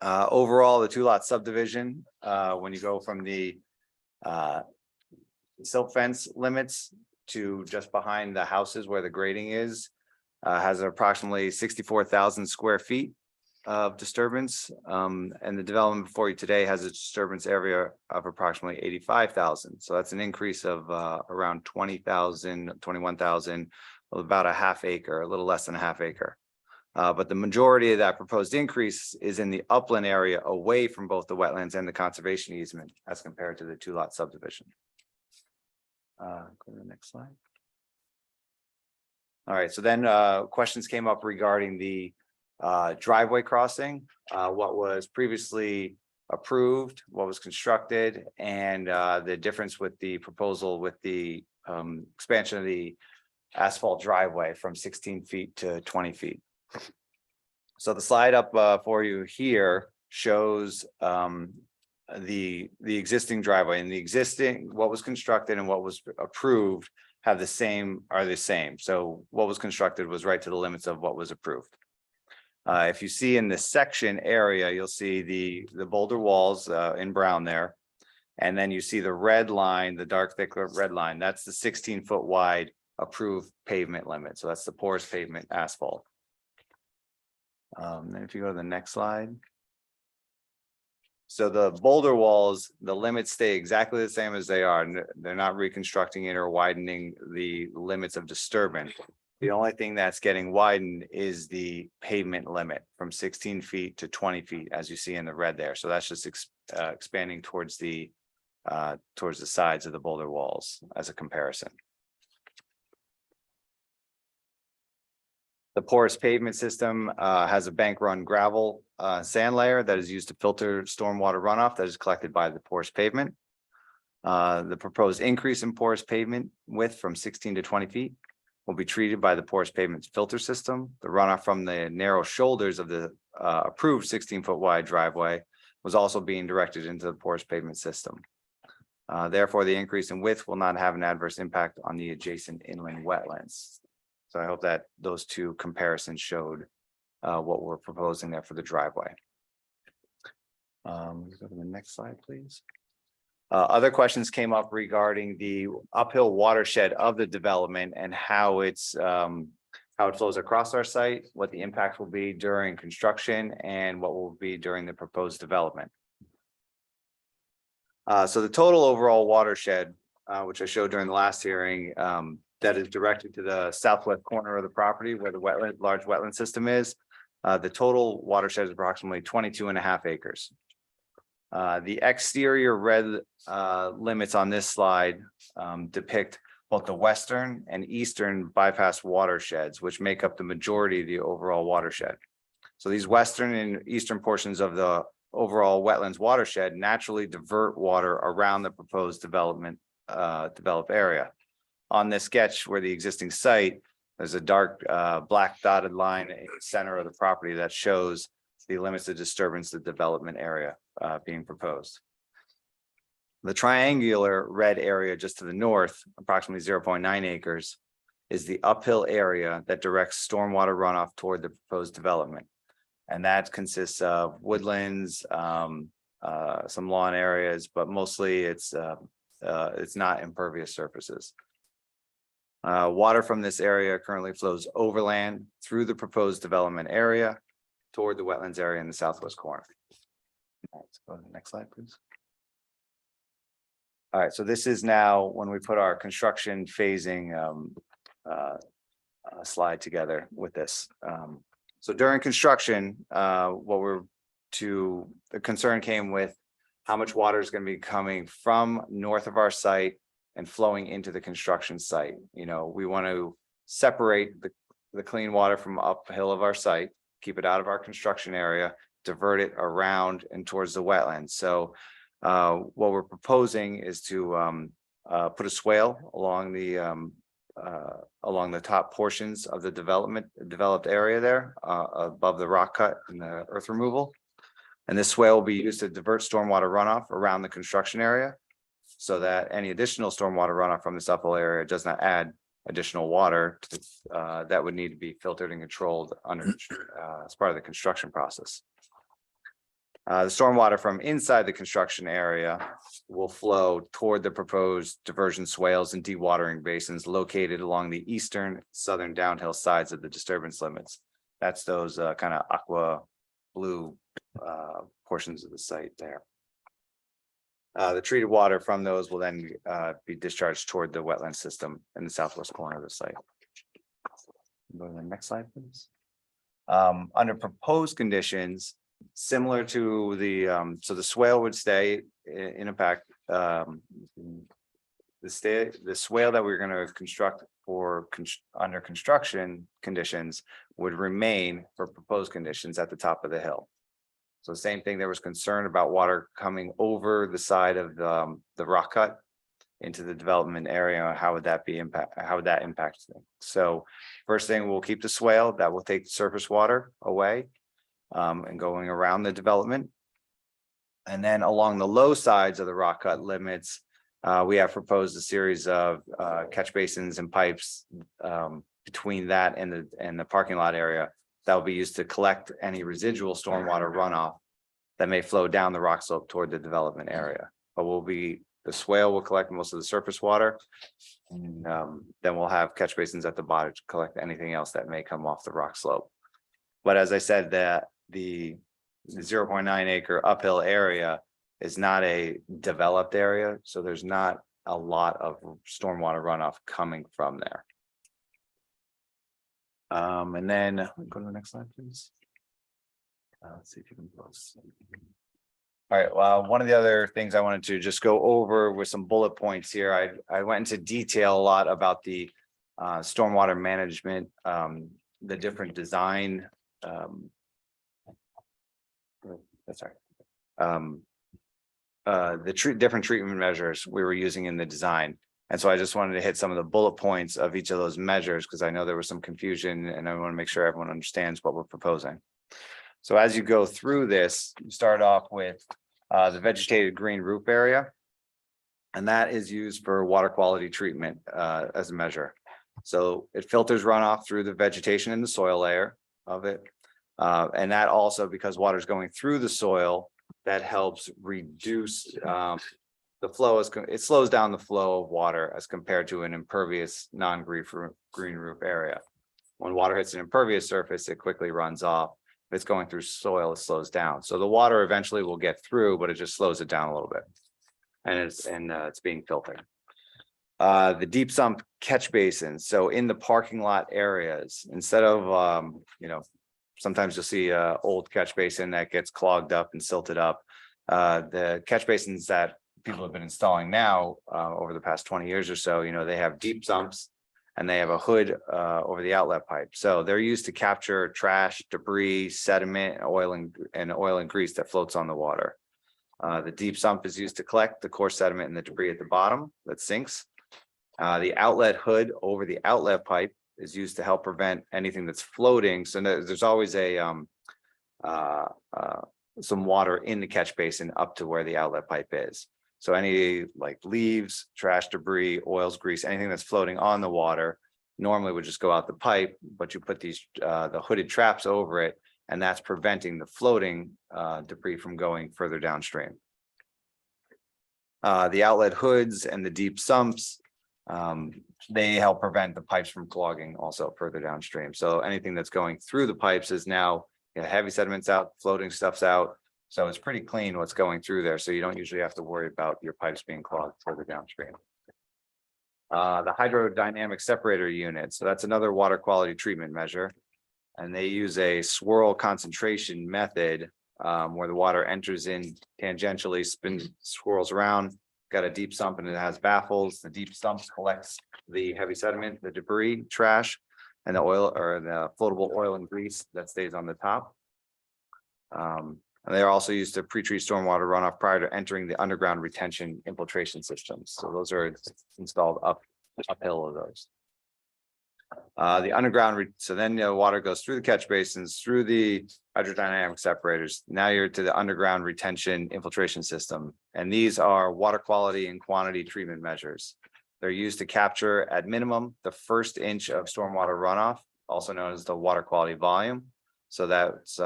Overall, the two lot subdivision, when you go from the silt fence limits to just behind the houses where the grading is, has approximately 64,000 square feet of disturbance. And the development before you today has a disturbance area of approximately 85,000. So that's an increase of around 20,000, 21,000, about a half acre, a little less than a half acre. But the majority of that proposed increase is in the upland area away from both the wetlands and the conservation easement as compared to the two lot subdivision. Go to the next slide. All right, so then questions came up regarding the driveway crossing, what was previously approved, what was constructed, and the difference with the proposal with the expansion of the asphalt driveway from 16 feet to 20 feet. So the slide up for you here shows the existing driveway, and the existing, what was constructed and what was approved have the same, are the same. So what was constructed was right to the limits of what was approved. If you see in this section area, you'll see the boulder walls in brown there. And then you see the red line, the dark thick red line, that's the 16-foot wide approved pavement limit. So that's the porous pavement asphalt. Then if you go to the next slide. So the boulder walls, the limits stay exactly the same as they are. They're not reconstructing it or widening the limits of disturbance. The only thing that's getting widened is the pavement limit from 16 feet to 20 feet, as you see in the red there. So that's just expanding towards the sides of the boulder walls as a comparison. The porous pavement system has a bank run gravel sand layer that is used to filter stormwater runoff that is collected by the porous pavement. The proposed increase in porous pavement width from 16 to 20 feet will be treated by the porous pavement filter system. The runoff from the narrow shoulders of the approved 16-foot wide driveway was also being directed into the porous pavement system. Therefore, the increase in width will not have an adverse impact on the adjacent inland wetlands. So I hope that those two comparisons showed what we're proposing there for the driveway. Go to the next slide, please. Other questions came up regarding the uphill watershed of the development and how it flows across our site, what the impact will be during construction, and what will be during the proposed development. So the total overall watershed, which I showed during the last hearing, that is directed to the southwest corner of the property where the large wetland system is. The total watershed is approximately 22.5 acres. The exterior red limits on this slide depict both the western and eastern bypass watersheds, which make up the majority of the overall watershed. So these western and eastern portions of the overall wetlands watershed naturally divert water around the proposed developed area. On this sketch where the existing site, there's a dark black dotted line in the center of the property that shows the limits of disturbance of the development area being proposed. The triangular red area just to the north, approximately 0.9 acres, is the uphill area that directs stormwater runoff toward the proposed development. And that consists of woodlands, some lawn areas, but mostly it's not impervious surfaces. Water from this area currently flows overland through the proposed development area toward the wetlands area in the southwest corner. Let's go to the next slide, please. All right, so this is now when we put our construction phasing slide together with this. So during construction, the concern came with how much water is going to be coming from north of our site and flowing into the construction site. You know, we want to separate the clean water from uphill of our site, keep it out of our construction area, divert it around and towards the wetlands. So what we're proposing is to put a swale along the top portions of the developed area there, above the rock cut and the earth removal. And this swale will be used to divert stormwater runoff around the construction area, so that any additional stormwater runoff from this uphill area does not add additional water that would need to be filtered and controlled as part of the construction process. The stormwater from inside the construction area will flow toward the proposed diversion swales and dewatering basins located along the eastern, southern downhill sides of the disturbance limits. That's those kind of aqua blue portions of the site there. The treated water from those will then be discharged toward the wetland system in the southwest corner of the site. Go to the next slide, please. Under proposed conditions, similar to the so the swale would stay in effect. The swale that we're going to construct under construction conditions would remain for proposed conditions at the top of the hill. So same thing, there was concern about water coming over the side of the rock cut into the development area. How would that impact things? So first thing, we'll keep the swale that will take the surface water away and going around the development. And then along the low sides of the rock cut limits, we have proposed a series of catch basins and pipes between that and the parking lot area that will be used to collect any residual stormwater runoff that may flow down the rock slope toward the development area. But the swale will collect most of the surface water, and then we'll have catch basins at the bottom to collect anything else that may come off the rock slope. But as I said, that the 0.9 acre uphill area is not a developed area, so there's not a lot of stormwater runoff coming from there. And then go to the next slide, please. Let's see if you can close. All right. Well, one of the other things I wanted to just go over with some bullet points here. I went into detail a lot about the stormwater management, the different design. That's right. Different treatment measures we were using in the design. And so I just wanted to hit some of the bullet points of each of those measures, because I know there was some confusion and I want to make sure everyone understands what we're proposing. So as you go through this, you start off with the vegetated green roof area. And that is used for water quality treatment as a measure. So it filters runoff through the vegetation in the soil layer of it. And that also, because water is going through the soil, that helps reduce the flow. It slows down the flow of water as compared to an impervious non-green roof area. When water hits an impervious surface, it quickly runs off. If it's going through soil, it slows down. So the water eventually will get through, but it just slows it down a little bit. And it's being filtered. The deep sump catch basins. So in the parking lot areas, instead of sometimes you'll see old catch basin that gets clogged up and silted up. The catch basins that people have been installing now over the past 20 years or so, they have deep sumps and they have a hood over the outlet pipe. So they're used to capture trash, debris, sediment, oil and grease that floats on the water. The deep sump is used to collect the coarse sediment and the debris at the bottom that sinks. The outlet hood over the outlet pipe is used to help prevent anything that's floating. So there's always some water in the catch basin up to where the outlet pipe is. So any like leaves, trash, debris, oils, grease, anything that's floating on the water normally would just go out the pipe, but you put these the hooded traps over it, and that's preventing the floating debris from going further downstream. The outlet hoods and the deep sumps, they help prevent the pipes from clogging also further downstream. So anything that's going through the pipes is now heavy sediments out, floating stuff's out. So it's pretty clean what's going through there. So you don't usually have to worry about your pipes being clogged further downstream. The hydrodynamic separator unit. So that's another water quality treatment measure. And they use a swirl concentration method where the water enters in tangentially, spins, swirls around, got a deep sump and it has baffles. The deep sump collects the heavy sediment, the debris, trash, and the oil or the floatable oil and grease that stays on the top. And they are also used to pre-treat stormwater runoff prior to entering the underground retention infiltration systems. So those are installed uphill of those. The underground, so then the water goes through the catch basins, through the hydrodynamic separators. Now you're to the underground retention infiltration system. And these are water quality and quantity treatment measures. They're used to capture at minimum the first inch of stormwater runoff, also known as the water quality volume. So that's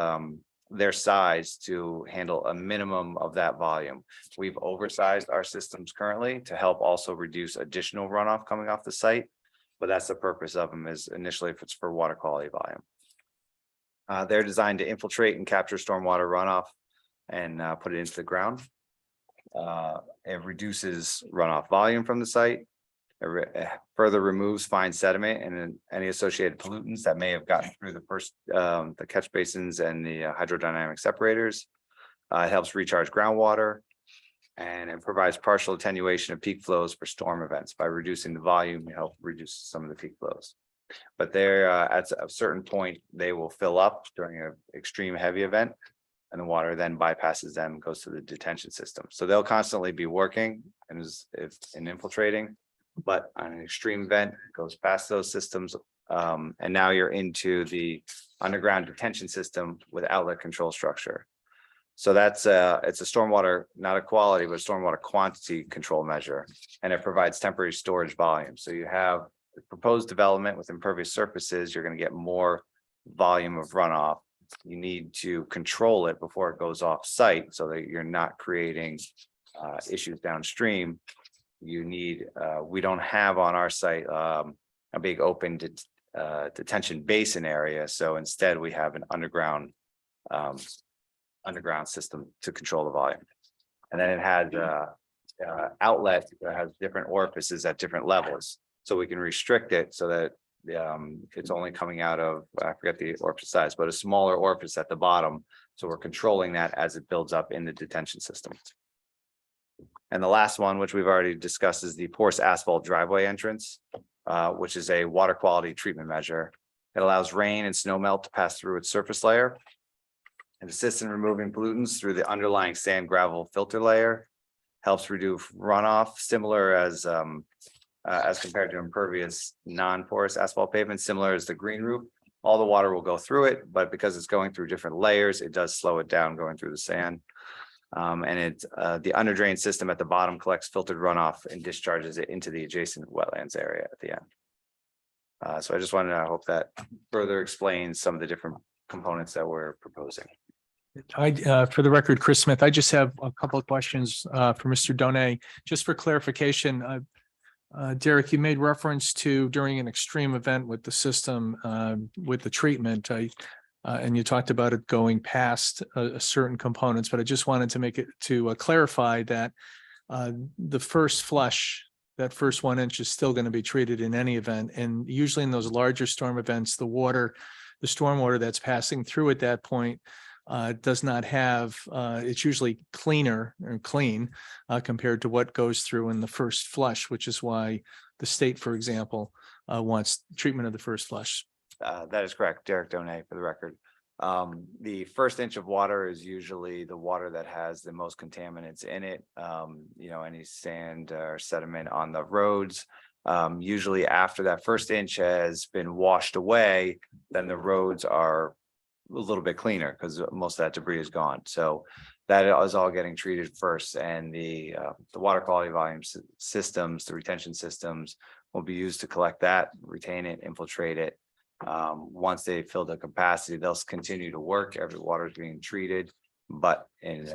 their size to handle a minimum of that volume. We've oversized our systems currently to help also reduce additional runoff coming off the site. But that's the purpose of them, is initially if it's for water quality volume. They're designed to infiltrate and capture stormwater runoff and put it into the ground. It reduces runoff volume from the site. It further removes fine sediment and then any associated pollutants that may have gotten through the catch basins and the hydrodynamic separators. It helps recharge groundwater. And it provides partial attenuation of peak flows for storm events by reducing the volume to help reduce some of the peak flows. But they're at a certain point, they will fill up during an extreme heavy event, and the water then bypasses them, goes to the detention system. So they'll constantly be working and infiltrating, but on an extreme event, it goes past those systems. And now you're into the underground detention system with outlet control structure. So that's it's a stormwater, not a quality, but a stormwater quantity control measure, and it provides temporary storage volume. So you have the proposed development with impervious surfaces, you're going to get more volume of runoff. You need to control it before it goes off site so that you're not creating issues downstream. You need, we don't have on our site a big open detention basin area. So instead we have an underground system to control the volume. And then it has outlet that has different orifices at different levels. So we can restrict it so that it's only coming out of, I forget the orifice size, but a smaller orifice at the bottom. So we're controlling that as it builds up in the detention system. And the last one, which we've already discussed, is the porous asphalt driveway entrance, which is a water quality treatment measure. It allows rain and snow melt to pass through its surface layer. It assists in removing pollutants through the underlying sand gravel filter layer, helps reduce runoff, similar as compared to impervious non-porous asphalt pavement, similar as the green roof. All the water will go through it, but because it's going through different layers, it does slow it down going through the sand. And it's the under drain system at the bottom collects filtered runoff and discharges it into the adjacent wetlands area at the end. So I just wanted to hope that further explains some of the different components that we're proposing. For the record, Chris Smith, I just have a couple of questions for Mr. Donay. Just for clarification, Derek, you made reference to during an extreme event with the system, with the treatment, and you talked about it going past certain components, but I just wanted to make it to clarify that the first flush, that first 1 inch is still going to be treated in any event. And usually in those larger storm events, the stormwater that's passing through at that point does not have, it's usually cleaner or clean compared to what goes through in the first flush, which is why the state, for example, wants treatment of the first flush. That is correct, Derek Donay, for the record. The first inch of water is usually the water that has the most contaminants in it. Any sand or sediment on the roads. Usually after that first inch has been washed away, then the roads are a little bit cleaner because most of that debris is gone. So that is all getting treated first, and the water quality volume systems, the retention systems, will be used to collect that, retain it, infiltrate it. Once they fill the capacity, they'll continue to work. Every water is being treated, but in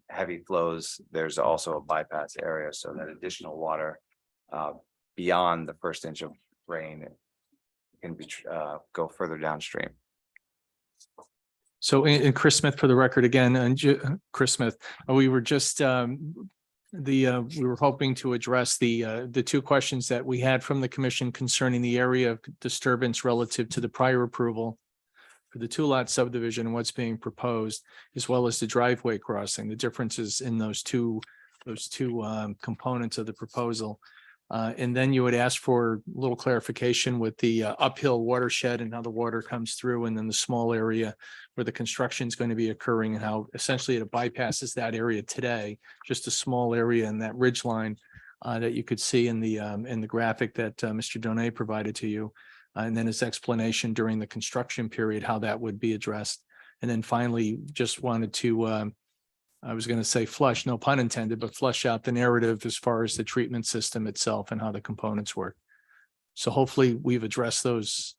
heavy flows, there's also a bypass area so that additional water beyond the first inch of rain can be go further downstream. So in Chris Smith, for the record again, and Chris Smith, we were just we were hoping to address the two questions that we had from the commission concerning the area of disturbance relative to the prior approval for the 2-lot subdivision and what's being proposed, as well as the driveway crossing, the differences in those two components of the proposal. And then you would ask for a little clarification with the uphill watershed and how the water comes through, and then the small area where the construction is going to be occurring and how essentially it bypasses that area today, just a small area in that ridge line that you could see in the graphic that Mr. Donay provided to you. And then his explanation during the construction period, how that would be addressed. And then finally, just wanted to I was going to say flush, no pun intended, but flush out the narrative as far as the treatment system itself and how the components work. So hopefully we've addressed those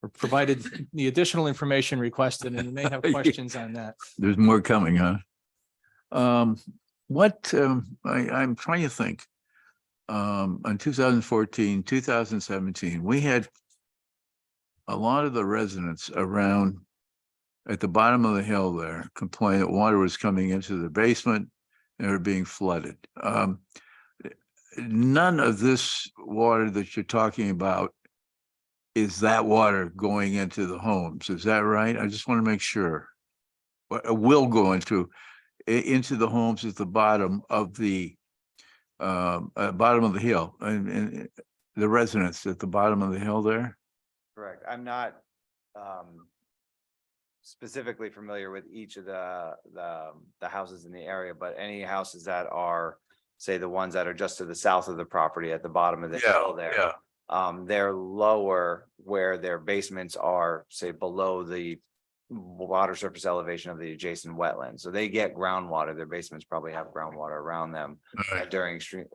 or provided the additional information requested, and you may have questions on that. There's more coming, huh? I'm trying to think. On 2014, 2017, we had a lot of the residents around at the bottom of the hill there complain that water was coming into the basement and they were being flooded. None of this water that you're talking about is that water going into the homes. Is that right? I just want to make sure. Will go into the homes at the bottom of the hill and the residents at the bottom of the hill there. Correct. I'm not specifically familiar with each of the houses in the area, but any houses that are, say, the ones that are just to the south of the property at the bottom of the hill there. Yeah. They're lower where their basements are, say, below the water surface elevation of the adjacent wetlands. So they get groundwater. Their basements probably have groundwater around them. Right. And during extreme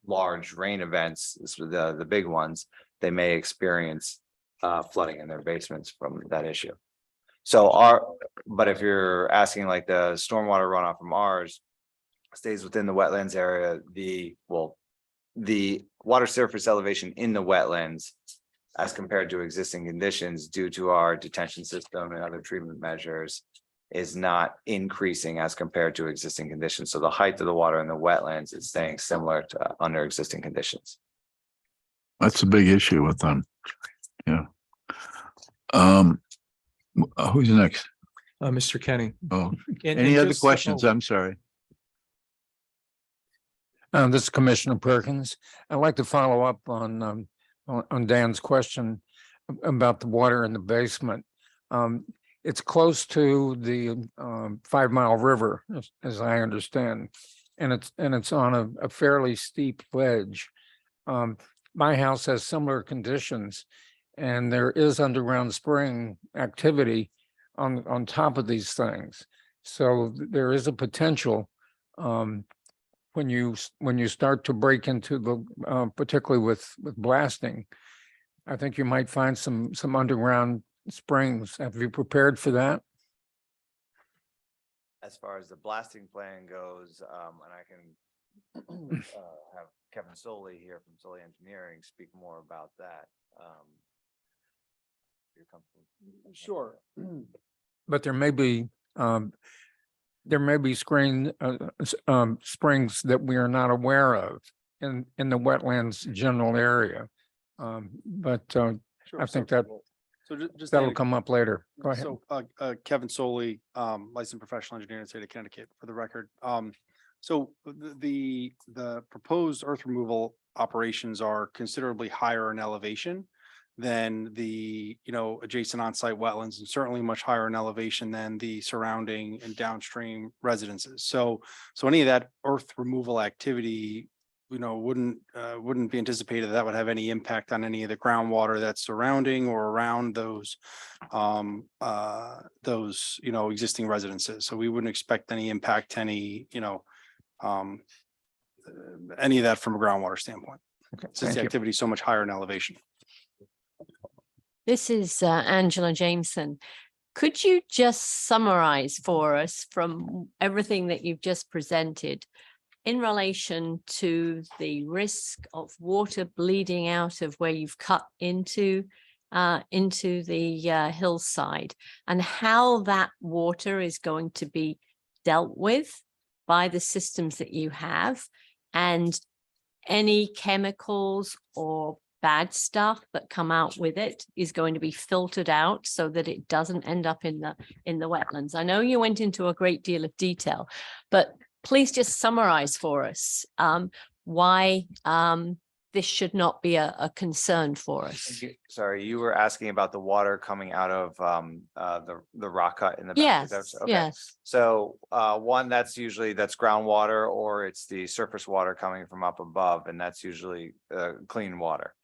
large rain events, the big ones, they may experience flooding in their basements from that issue. So but if you're asking like the stormwater runoff from ours stays within the wetlands area, the water surface elevation in the wetlands as compared to existing conditions due to our detention system and other treatment measures is not increasing as compared to existing conditions. So the height of the water in the wetlands is staying similar to under existing conditions. That's a big issue with them. Yeah. Who's next? Mr. Kenny. Oh, And any other just- questions? oh, I'm sorry. This is Commissioner Perkins. I'd like to follow up on Dan's question about the water in the basement. It's close to the 5 Mile River, as I understand, and it's on a fairly steep ledge. My house has similar conditions, and there is underground spring activity on top of these things. So there is a potential when you start to break into the particularly with blasting. I think you might find some underground springs. Have you prepared for that? As far as the blasting plan goes, and I can have Kevin Soley here from Soley Engineering speak more about that. If you're comfortable. Sure. But there may be springs that we are not aware of in the wetlands general area. I think that So just that'll come up later. Go ahead. So Kevin Soley, licensed professional engineer in the state of Connecticut, for the record. So the proposed earth removal operations are considerably higher in elevation than the, adjacent on-site wetlands, and certainly much higher in elevation than the surrounding and downstream residences. So any of that earth removal activity, wouldn't be anticipated that would have any impact on any of the groundwater that's surrounding or around those existing residences. So we wouldn't expect any impact to any of that from a groundwater standpoint, since Thank the you. activity is so much higher in elevation. This is Angela Jameson. Could you just summarize for us from everything that you've just presented in relation to the risk of water bleeding out of where you've cut into into the hillside, and how that water is going to be dealt with by the systems that you have, and any chemicals or bad stuff that come out with it is going to be filtered out so that it doesn't end up in the wetlands. I know you went into a great deal of detail, but please just summarize for us why this should not be a concern for us. Sorry, you were asking about the water coming out of the rock cut in the back. Is that- Yes, okay. yes. So one, that's groundwater, or it's the surface water coming from up above, and that's usually clean water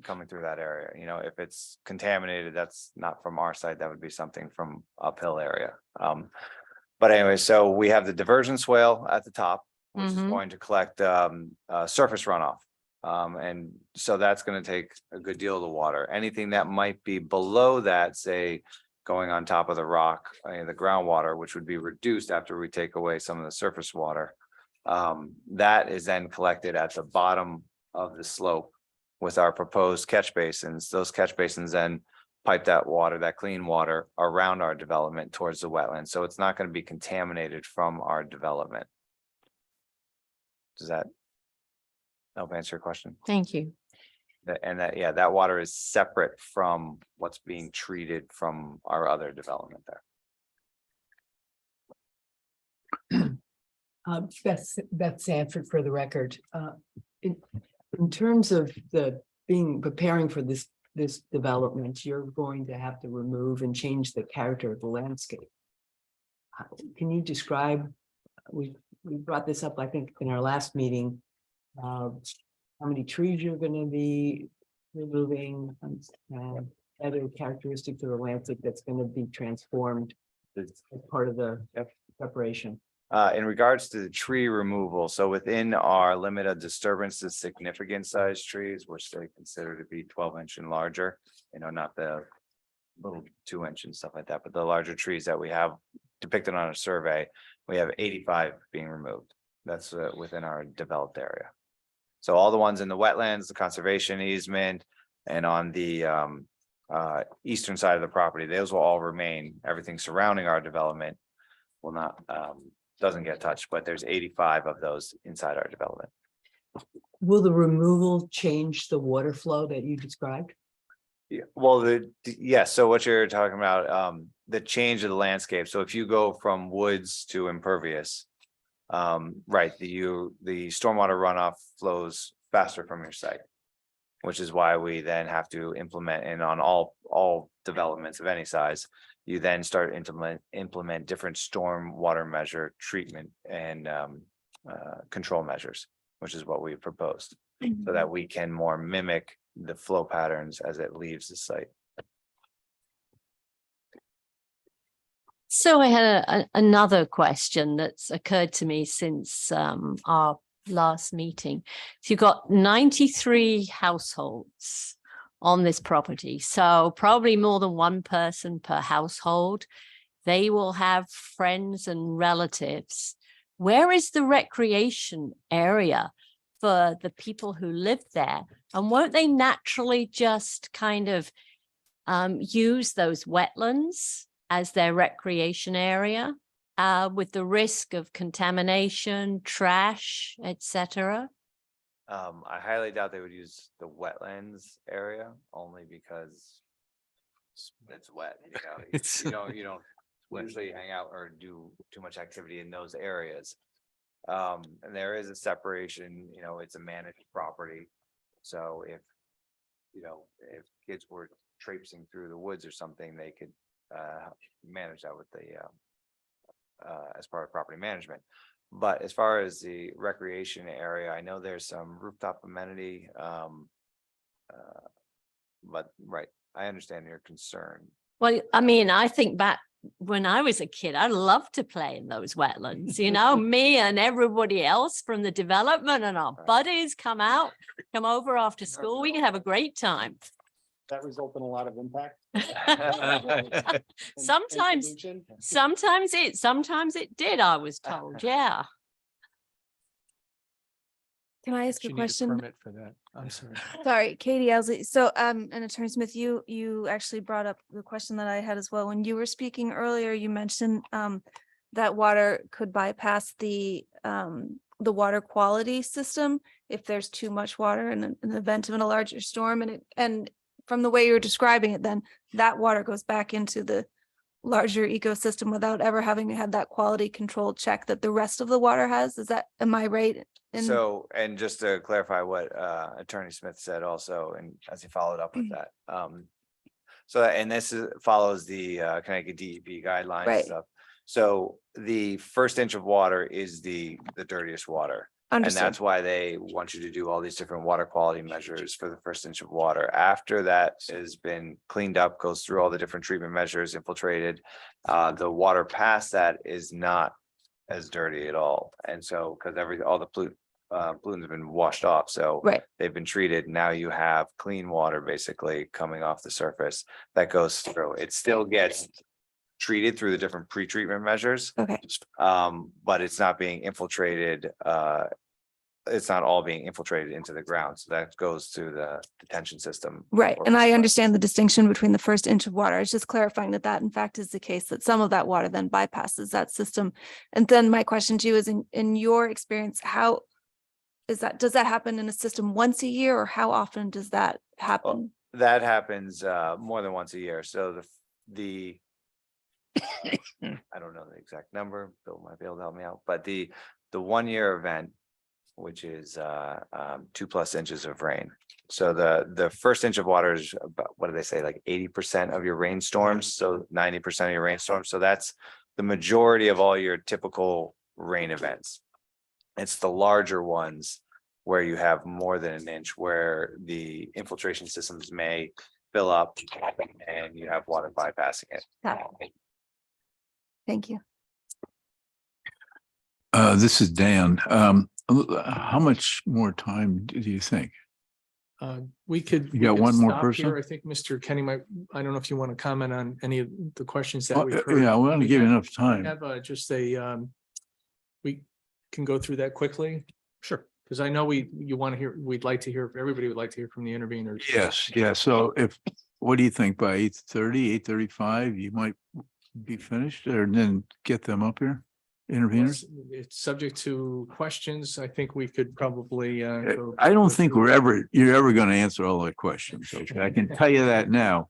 coming through that area. You know, if it's contaminated, that's not from our side, that would be something from uphill area. But anyway, so we have the diversion swale at the top, which is Mhm. going to collect surface runoff. And so that's going to take a good deal of the water. Anything that might be below that, say, going on top of the rock, the groundwater, which would be reduced after we take away some of the surface water. That is then collected at the bottom of the slope with our proposed catch basins. Those catch basins then pipe that water, that clean water, around our development towards the wetland. So it's not going to be contaminated from our development. Does that help answer your question? Thank you. That water is separate from what's being treated from our other development there. Beth Sanford for the record. In terms of preparing for this development, you're going to have to remove and change the character of the landscape. Can you describe, we brought this up, I think, in our last meeting, how many trees you're going to be removing, and other characteristics of the landscape that's going to be transformed as part of the preparation? In regards to the tree removal, so within our limit of disturbance to significant size trees, which they consider to be 12-inch and larger, not the little 2-inch and stuff like that, but the larger trees that we have depicted on a survey, we have 85 being removed. That's within our developed area. So all the ones in the wetlands, the conservation easement, and on the eastern side of the property, those will all remain. Everything surrounding our development will not doesn't get touched, but there's 85 of those inside our development. Will the removal change the water flow that you described? Yeah, well, yes. So what you're talking about, the change of the landscape. So if you go from woods to impervious, right, the stormwater runoff flows faster from your site, which is why we then have to implement, and on all developments of any size, you then start implement different storm water measure treatment and control measures, which is what we proposed, so that we can more mimic the flow patterns as it leaves the site. So I had another question that's occurred to me since our last meeting. So you've got 93 households on this property, so probably more than one person per household. They will have friends and relatives. Where is the recreation area for the people who live there? And won't they naturally just kind of use those wetlands as their recreation area, with the risk of contamination, trash, etc.? I highly doubt they would use the wetlands area, only because it's wet. You don't usually hang out or do too much activity in those areas. And there is a separation, it's a managed property. So if kids were traipsing through the woods or something, they could manage that with as part of property management. But as far as the recreation area, I know there's some rooftop amenity. But right, I understand your concern. Well, I mean, I think back when I was a kid, I loved to play in those wetlands, me and everybody else from the development and our buddies come over after school. We can have a great time. That result in a lot of impact. Sometimes it did, I was told. Yeah. Can I ask She a need question? Permit for that. I'm sorry. Sorry, Katie Owsley. So, and Attorney Smith, you actually brought up the question that I had as well. When you were speaking earlier, you mentioned, that water could bypass the water quality system if there's too much water in the event of a larger storm. And from the way you're describing it, then that water goes back into the larger ecosystem without ever having had that quality control check that the rest of the water has. Am I right? So, and just to clarify what Attorney Smith said also, and as he followed up with that. So, and follows the Connecticut DEP guidelines and Right. stuff. So the first inch of water is the dirtiest water. And Understood. that's why they want you to do all these different water quality measures for the first inch of water. After that has been cleaned up, goes through all the different treatment measures, infiltrated. The water past that is not as dirty at all. And so, because all the pollutants have been washed off, so Right. they've been treated. Now you have clean water basically coming off the surface that goes through. It still gets treated through the different pre-treatment measures. Okay. But it's not being infiltrated. It's not all being infiltrated into the ground. So that goes to the detention system. Right. or And I sludge. understand the distinction between the first inch of water. I was just clarifying that in fact is the case, that some of that water then bypasses that system. And then my question to you is, in your experience, how does that happen in a system once a year, or how often does that happen? That happens more than once a year. So the I don't know the exact number. Bill might be able to help me out, but the 1 year event, which is 2+ inches of rain. So the first inch of water is about, what do they say, like 80% of your rainstorms, so 90% of your rainstorms. So that's the majority of all your typical rain events. It's the larger ones where you have more than an inch, where the infiltration systems may fill up and you have water bypassing it. Got it. Thank you. This is Dan. How much more time do you think? We could. You we got could one more stop person? here. I think Mr. Kenny might, I don't know if you want to comment on any of the questions that we. Yeah, we want to give enough time. Have just we can go through that quickly. Sure. Because I know you want to hear, everybody would like to hear from the interveners. Yes, yeah. So what do you think, by 8:30, 8:35, you might be finished, or then get them up here, interveners? It's subject to questions. I think we could probably. Go I don't think through- you're ever going to answer all the questions. Okay, I can tell you that now,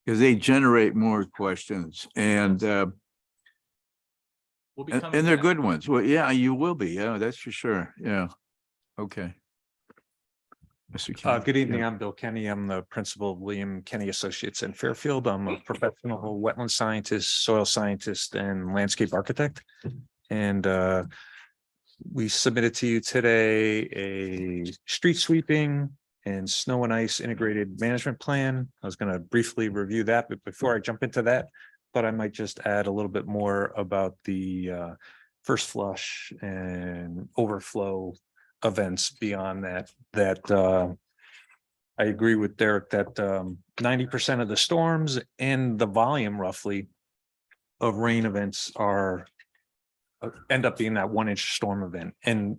because they generate more questions, and We'll be coming and they're back. good ones. Well, yeah, you will be. Yeah, that's for sure. Yeah. Okay. Mr. Kenny. Good evening. Yeah. I'm Bill Kenny. I'm the principal of William Kenny Associates in Fairfield. I'm a professional wetland scientist, soil scientist, and landscape architect. And we submitted to you today a street sweeping and snow and ice integrated management plan. I was going to briefly review that, but before I jump into that, but I might just add a little bit more about the first flush and overflow events beyond that. I agree with Derek that 90% of the storms and the volume roughly of rain events end up being that 1 inch storm event. And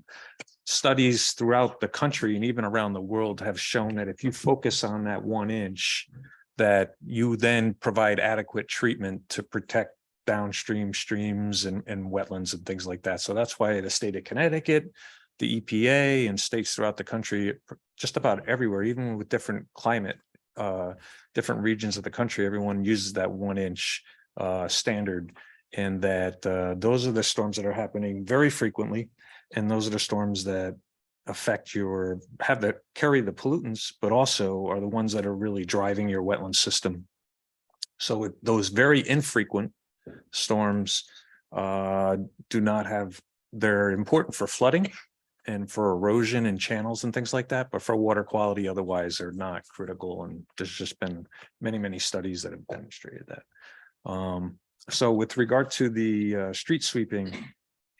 studies throughout the country and even around the world have shown that if you focus on that 1 inch, that you then provide adequate treatment to protect downstream streams and wetlands and things like that. So that's why the state of Connecticut, the EPA, and states throughout the country, just about everywhere, even with different climate, different regions of the country, everyone uses that 1 inch standard. And that those are the storms that are happening very frequently. And those are the storms that affect carry the pollutants, but also are the ones that are really driving your wetland system. So those very infrequent storms they're important for flooding and for erosion and channels and things like that, but for water quality, otherwise they're not critical. And there's just been many, many studies that have demonstrated that. So with regard to the street sweeping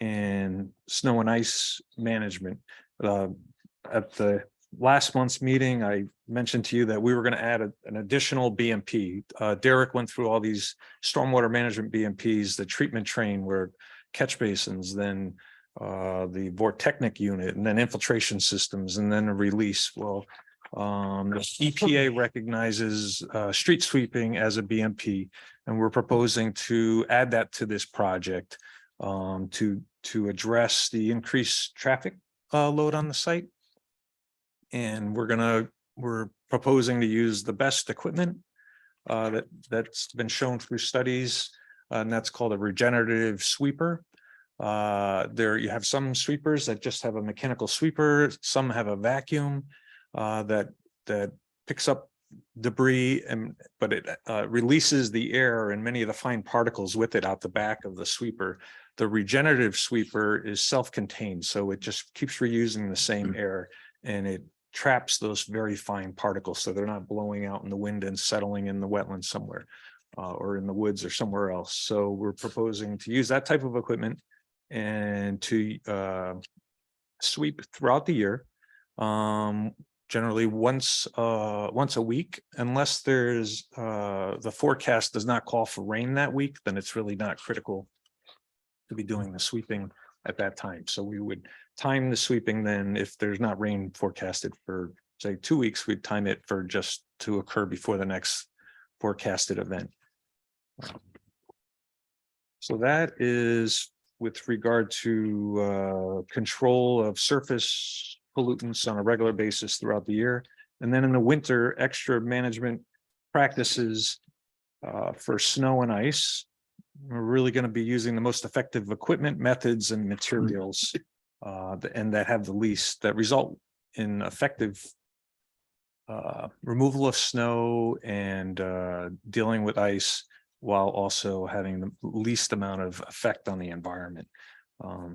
and snow and ice management, at the last month's meeting, I mentioned to you that we were going to add an additional BMP. Derek went through all these stormwater management BMPs, the treatment train where catch basins, then the vortechnic unit, and then infiltration systems, and then a release. Well, the EPA recognizes street sweeping as a BMP, and we're proposing to add that to this project to address the increased traffic load on the site. And we're proposing to use the best equipment that's been shown through studies, and that's called a regenerative sweeper. There you have some sweepers that just have a mechanical sweeper, some have a vacuum that picks up debris, but it releases the air and many of the fine particles with it out the back of the sweeper. The regenerative sweeper is self-contained, so it just keeps reusing the same air, and it traps those very fine particles, so they're not blowing out in the wind and settling in the wetlands somewhere or in the woods or somewhere else. So we're proposing to use that type of equipment and to sweep throughout the year, generally once a week, unless there's the forecast does not call for rain that week, then it's really not critical to be doing the sweeping at that time. So we would time the sweeping then, if there's not rain forecasted for say 2 weeks, we'd time it for just to occur before the next forecasted event. So that is with regard to control of surface pollutants on a regular basis throughout the year. And then in the winter, extra management practices for snow and ice. We're really going to be using the most effective equipment, methods, and materials, and that have the least, that result in effective removal of snow and dealing with ice, while also having the least amount of effect on the environment.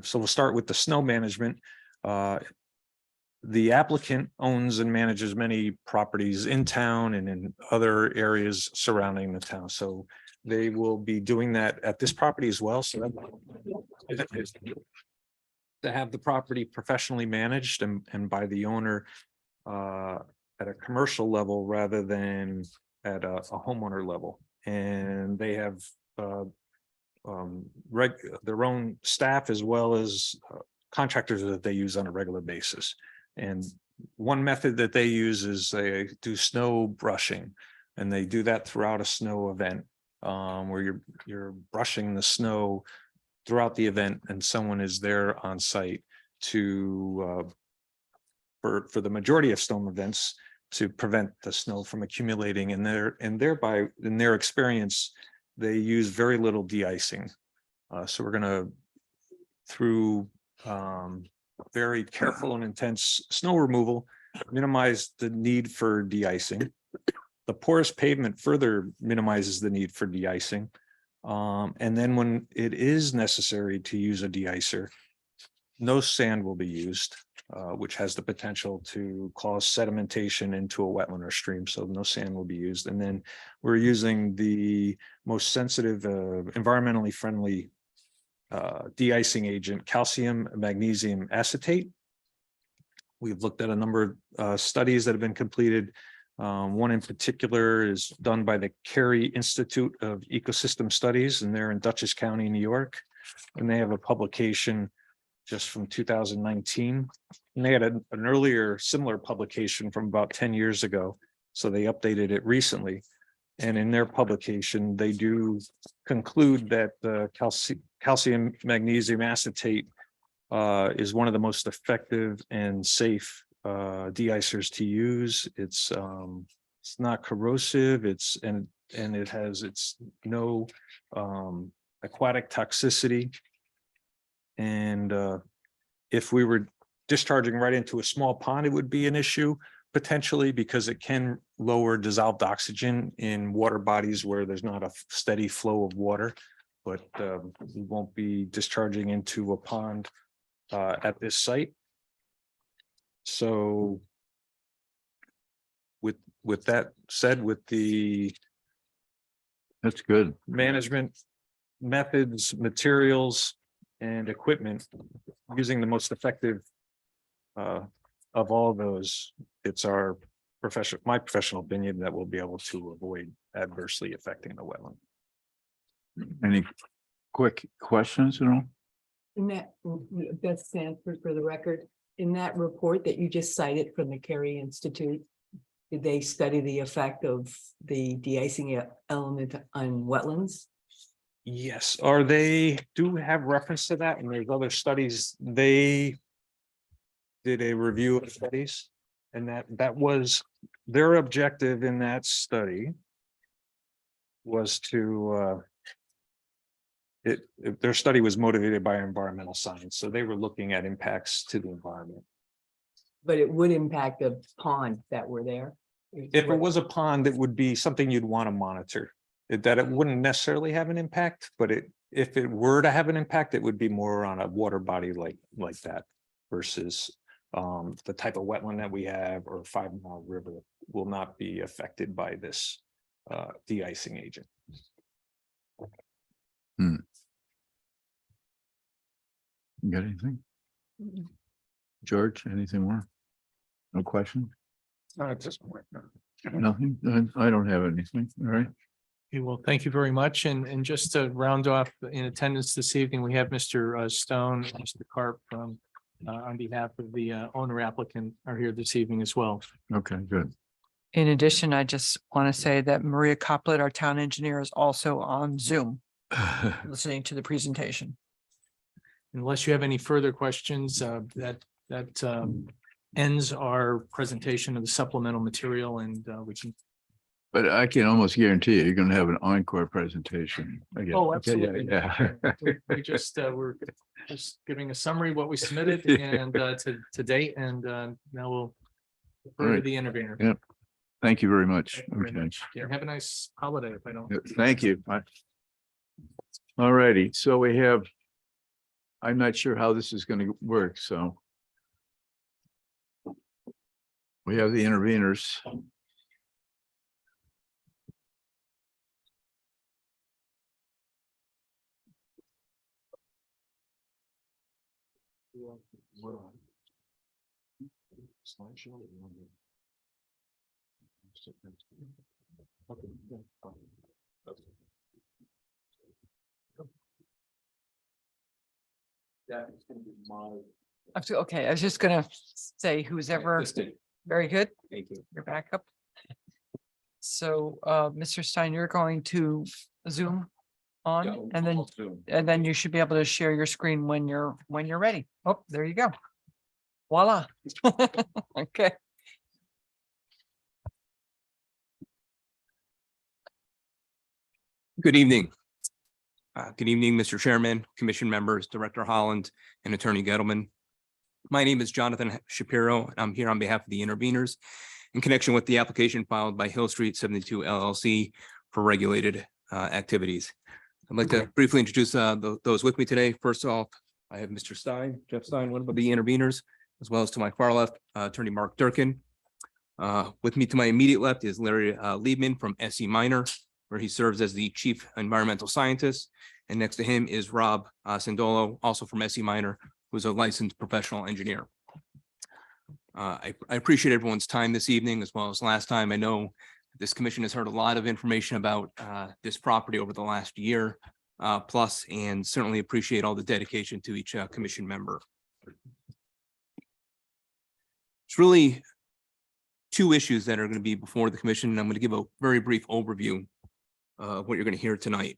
So we'll start with the snow management. The applicant owns and manages many properties in town and in other areas surrounding the town. So they will be doing that at this property as well. So that is to have the property professionally managed and by the owner at a commercial level rather than at a homeowner level. And they have their own staff as well as contractors that they use on a regular basis. And one method that they use is they do snow brushing, and they do that throughout a snow event where you're brushing the snow throughout the event, and someone is there on site to for the majority of storm events to prevent the snow from accumulating, and thereby in their experience they use very little de-icing. So we're going to, through very careful and intense snow removal, minimize the need for de-icing. The porous pavement further minimizes the need for de-icing. And then when it is necessary to use a de-icer, no sand will be used, which has the potential to cause sedimentation into a wetland or stream. So no sand will be used. And then we're using the most sensitive, environmentally friendly de-icing agent, calcium magnesium acetate. We've looked at a number of studies that have been completed. One in particular is done by the Carey Institute of Ecosystem Studies, and they're in Dutchess County, New York. And they have a publication just from 2019. And they had an earlier similar publication from about 10 years ago. So they updated it recently. And in their publication, they do conclude that the calcium magnesium acetate is one of the most effective and safe de-icers to use. It's not corrosive. And it has no aquatic toxicity. And if we were discharging right into a small pond, it would be an issue potentially, because it can lower dissolved oxygen in water bodies where there's not a steady flow of water. But we won't be discharging into a pond at this site. So with that said, with the That's good. management methods, materials, and equipment, using the most effective of all those, it's my professional opinion that we'll be able to avoid adversely affecting the wetland. Any quick questions at all? In that, Beth Sanford for the record, in that report that you just cited from the Carey Institute, did they study the effect of the de-icing element on wetlands? Yes, or they do have reference to that, and there's other studies. They did a review of studies, and that was their objective in that study was to their study was motivated by environmental science, so they were looking at impacts to the environment. But it would impact the pond that were there. If it was a pond, it would be something you'd want to monitor. That it wouldn't necessarily have an impact, but if it were to have an impact, it would be more on a water body like that versus the type of wetland that we have or 5 Mile River will not be affected by this de-icing agent. You got anything? George, anything more? No question? Not at this point, no. Nothing? I don't have anything. All right. Okay, well, thank you very much. And just to round off in attendance this evening, we have Mr. Stone, and Mr. Carp from on behalf of the owner applicant are here this evening as well. Okay, good. In addition, I just want to say that Maria Coplet, our town engineer, is also on Zoom listening to the presentation. Unless you have any further questions, that ends our presentation of the supplemental material, and we can. But I can almost guarantee you're going to have an encore presentation again. Oh, Okay, absolutely. Yeah. We just we're just giving a summary of what we submitted and to date, and now we'll refer to Right. the intervener. Yep. Thank you very much. Thank you very Okay. much. Yeah, have a nice holiday if I don't. Thank you. All righty, so we have, I'm not sure how this is going to work, so. We have the interveners. Okay, I was just gonna say who's ever, very good. Thank you. You're back up. So, Mr. Stein, you're going to Zoom on, and then you should be able to share your screen when you're ready. Oh, there you go. Voila. Okay. Good evening. Good evening, Mr. Chairman, Commission members, Director Holland, and Attorney Gettleman. My name is Jonathan Shapiro, and I'm here on behalf of the interveners in connection with the application filed by Hill Street 72 LLC for regulated activities. I'd like to briefly introduce those with me today. First off, I have Mr. Stein, Jeff Stein, one of the interveners, as well as to my far left, Attorney Mark Durkin. With me to my immediate left is Larry Liebman from SE Minor, where he serves as the Chief Environmental Scientist. And next to him is Rob Sandolo, also from SE Minor, who's a licensed professional engineer. I appreciate everyone's time this evening, as well as last time. I know this commission has heard a lot of information about this property over the last year plus, and certainly appreciate all the dedication to each commission member. It's really two issues that are going to be before the commission, and I'm going to give a very brief overview of what you're going to hear tonight.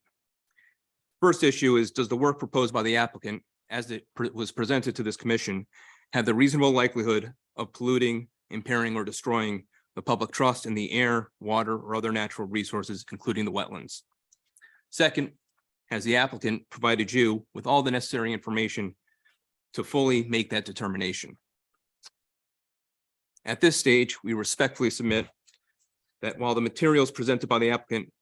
First issue is, does the work proposed by the applicant, as it was presented to this commission, have the reasonable likelihood of polluting, impairing, or destroying the public trust in the air, water, or other natural resources, including the wetlands? Second, has the applicant provided you with all the necessary information to fully make that determination? At this stage, we respectfully submit that while the materials presented by the applicant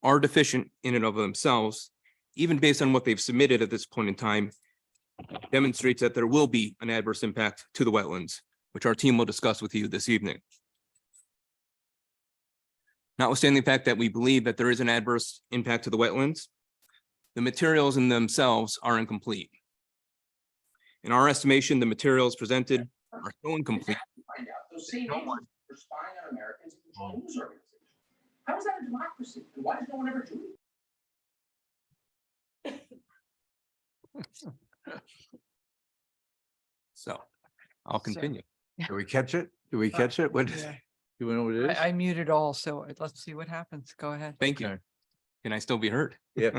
are deficient in and of themselves, even based on what they've submitted at this point in time, demonstrates that there will be an adverse impact to the wetlands, which our team will discuss with you this evening. Notwithstanding the fact that we believe that there is an adverse impact to the wetlands, the materials in themselves are incomplete. In our estimation, the materials presented are so incomplete. How is that a democracy? And why does no one ever do it? So I'll continue. Do we catch it? Do we catch it? What, Yeah. do we know what it is? I muted all, so let's see what happens. Go ahead. Thank you. Can I still be heard? Yeah.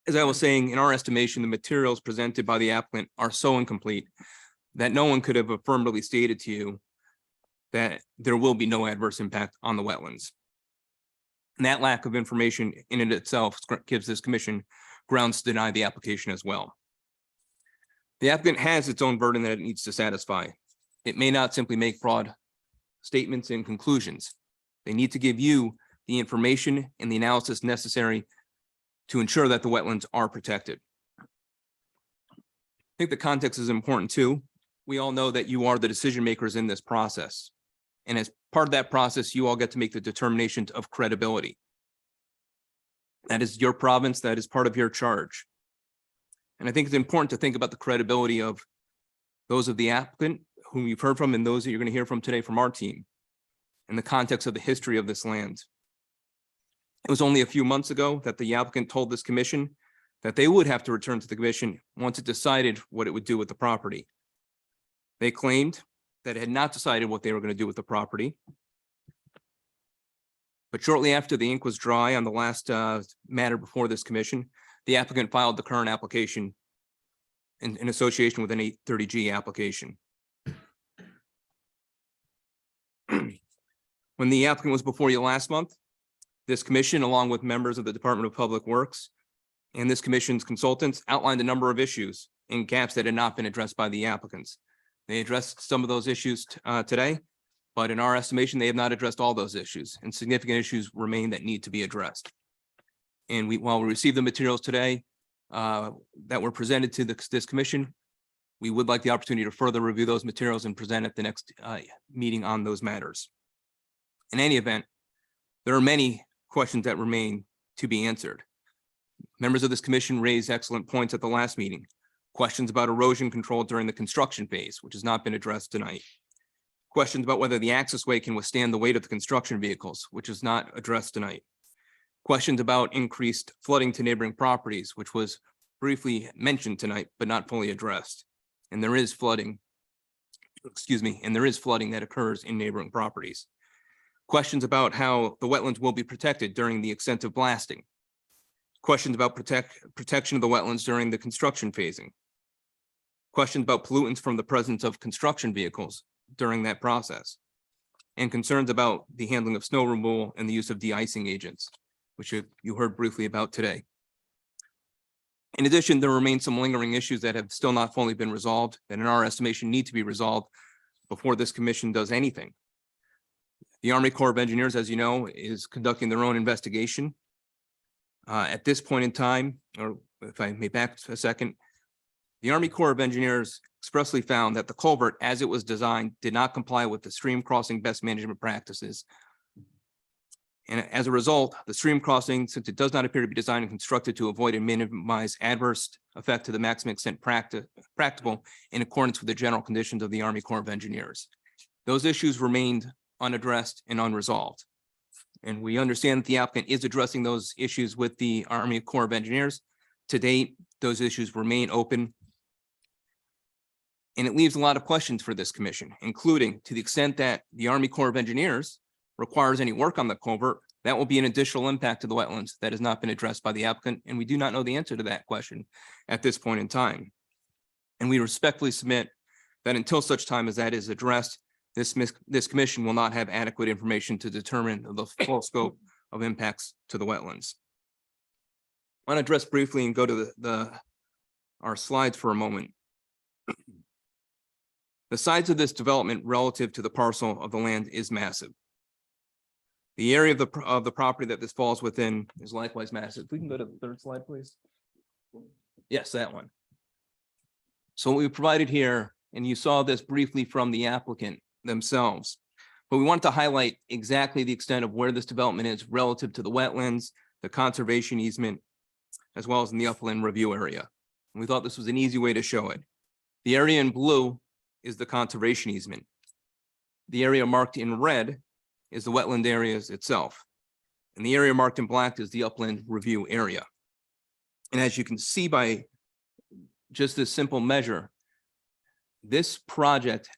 As I was saying, in our estimation, the materials presented by the applicant are so incomplete that no one could have affirmatively stated to you that there will be no adverse impact on the wetlands. And that lack of information in and itself gives this commission grounds to deny the application as well. The applicant has its own burden that it needs to satisfy. It may not simply make broad statements and conclusions. They need to give you the information and the analysis necessary to ensure that the wetlands are protected. I think the context is important too. We all know that you are the decision makers in this process. And as part of that process, you all get to make the determination of credibility. That is your province, that is part of your charge. And I think it's important to think about the credibility of those of the applicant whom you've heard from and those that you're going to hear from today from our team in the context of the history of this land. It was only a few months ago that the applicant told this commission that they would have to return to the commission once it decided what it would do with the property. They claimed that it had not decided what they were going to do with the property. But shortly after the ink was dry on the last matter before this commission, the applicant filed the current application in association with an 830G application. When the applicant was before you last month, this commission, along with members of the Department of Public Works and this commission's consultants, outlined a number of issues and gaps that had not been addressed by the applicants. They addressed some of those issues today, but in our estimation, they have not addressed all those issues, and significant issues remain that need to be addressed. And while we received the materials today that were presented to this commission, we would like the opportunity to further review those materials and present at the next meeting on those matters. In any event, there are many questions that remain to be answered. Members of this commission raised excellent points at the last meeting. Questions about erosion control during the construction phase, which has not been addressed tonight. Questions about whether the accessway can withstand the weight of the construction vehicles, which is not addressed tonight. Questions about increased flooding to neighboring properties, which was briefly mentioned tonight, but not fully addressed. And there is flooding, and there is flooding that occurs in neighboring properties. Questions about how the wetlands will be protected during the extensive blasting. Questions about protection of the wetlands during the construction phasing. Questions about pollutants from the presence of construction vehicles during that process. And concerns about the handling of snow removal and the use of de-icing agents, which you heard briefly about today. In addition, there remain some lingering issues that have still not fully been resolved, that in our estimation need to be resolved before this commission does anything. The Army Corps of Engineers, as you know, is conducting their own investigation. At this point in time, or if I may back a second, the Army Corps of Engineers expressly found that the culvert, as it was designed, did not comply with the stream crossing best management practices. And as a result, the stream crossing, since it does not appear to be designed and constructed to avoid and minimize adverse effect to the maximum extent practicable in accordance with the general conditions of the Army Corps of Engineers. Those issues remained unaddressed and unresolved. And we understand that the applicant is addressing those issues with the Army Corps of Engineers. To date, those issues remain open. And it leaves a lot of questions for this commission, including to the extent that the Army Corps of Engineers requires any work on the culvert, that will be an additional impact to the wetlands that has not been addressed by the applicant. And we do not know the answer to that question at this point in time. And we respectfully submit that until such time as that is addressed, this commission will not have adequate information to determine the full scope of impacts to the wetlands. I want to address briefly and go to our slides for a moment. The size of this development relative to the parcel of the land is massive. The area of the property that this falls within is likewise massive. If we can go to the third slide, please. Yes, that one. So what we provided here, and you saw this briefly from the applicant themselves, but we wanted to highlight exactly the extent of where this development is relative to the wetlands, the conservation easement, as well as in the upland review area. And we thought this was an easy way to show it. The area in blue is the conservation easement. The area marked in red is the wetland areas itself. And the area marked in black is the upland review area. And as you can see by just this simple measure, this project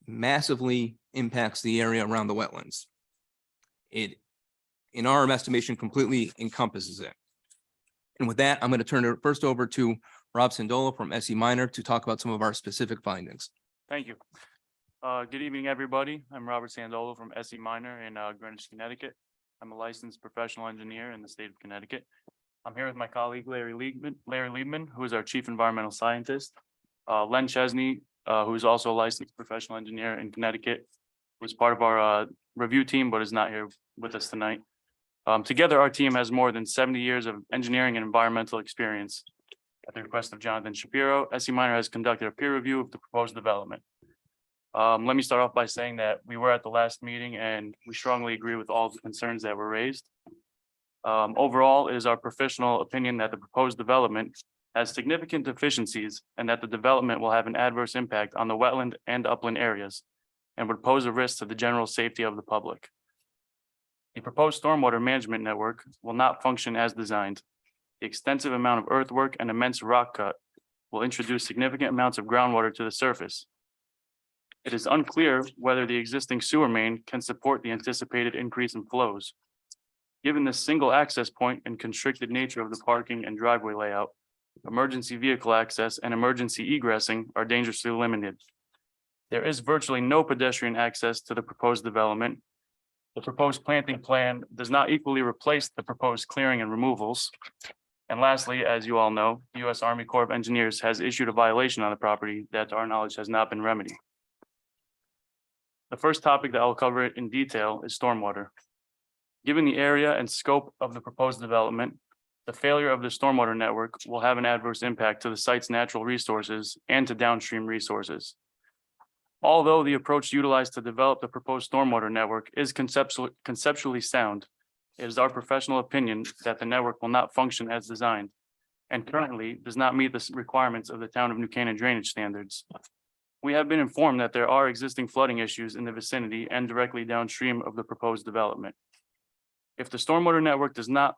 massively impacts the area around the wetlands. It, in our estimation, completely encompasses it. And with that, I'm going to turn it first over to Rob Sandola from SE Minor to talk about some of our specific findings. Thank you. Good evening, everybody. I'm Robert Sandola from SE Minor in Greenwich, Connecticut. I'm a licensed professional engineer in the state of Connecticut. I'm here with my colleague Larry Liebman, who is our chief environmental scientist. Len Chesney, who is also a licensed professional engineer in Connecticut, was part of our review team, but is not here with us tonight. Together, our team has more than 70 years of engineering and environmental experience. At the request of Jonathan Shapiro, SE Minor has conducted a peer review of the proposed development. Let me start off by saying that we were at the last meeting and we strongly agree with all the concerns that were raised. Overall, it is our professional opinion that the proposed development has significant deficiencies and that the development will have an adverse impact on the wetland and upland areas and would pose a risk to the general safety of the public. The proposed stormwater management network will not function as designed. The extensive amount of earthwork and immense rock cut will introduce significant amounts of groundwater to the surface. It is unclear whether the existing sewer main can support the anticipated increase in flows. Given the single access point and constricted nature of the parking and driveway layout, emergency vehicle access and emergency egressing are dangerously limited. There is virtually no pedestrian access to the proposed development. The proposed planting plan does not equally replace the proposed clearing and removals. And lastly, as you all know, the U.S. Army Corps of Engineers has issued a violation on the property that, to our knowledge, has not been remedied. The first topic that I'll cover in detail is stormwater. Given the area and scope of the proposed development, the failure of the stormwater network will have an adverse impact to the site's natural resources and to downstream resources. Although the approach utilized to develop the proposed stormwater network is conceptually sound, it is our professional opinion that the network will not function as designed and currently does not meet the requirements of the town of New Canaan drainage standards. We have been informed that there are existing flooding issues in the vicinity and directly downstream of the proposed development. If the stormwater network does not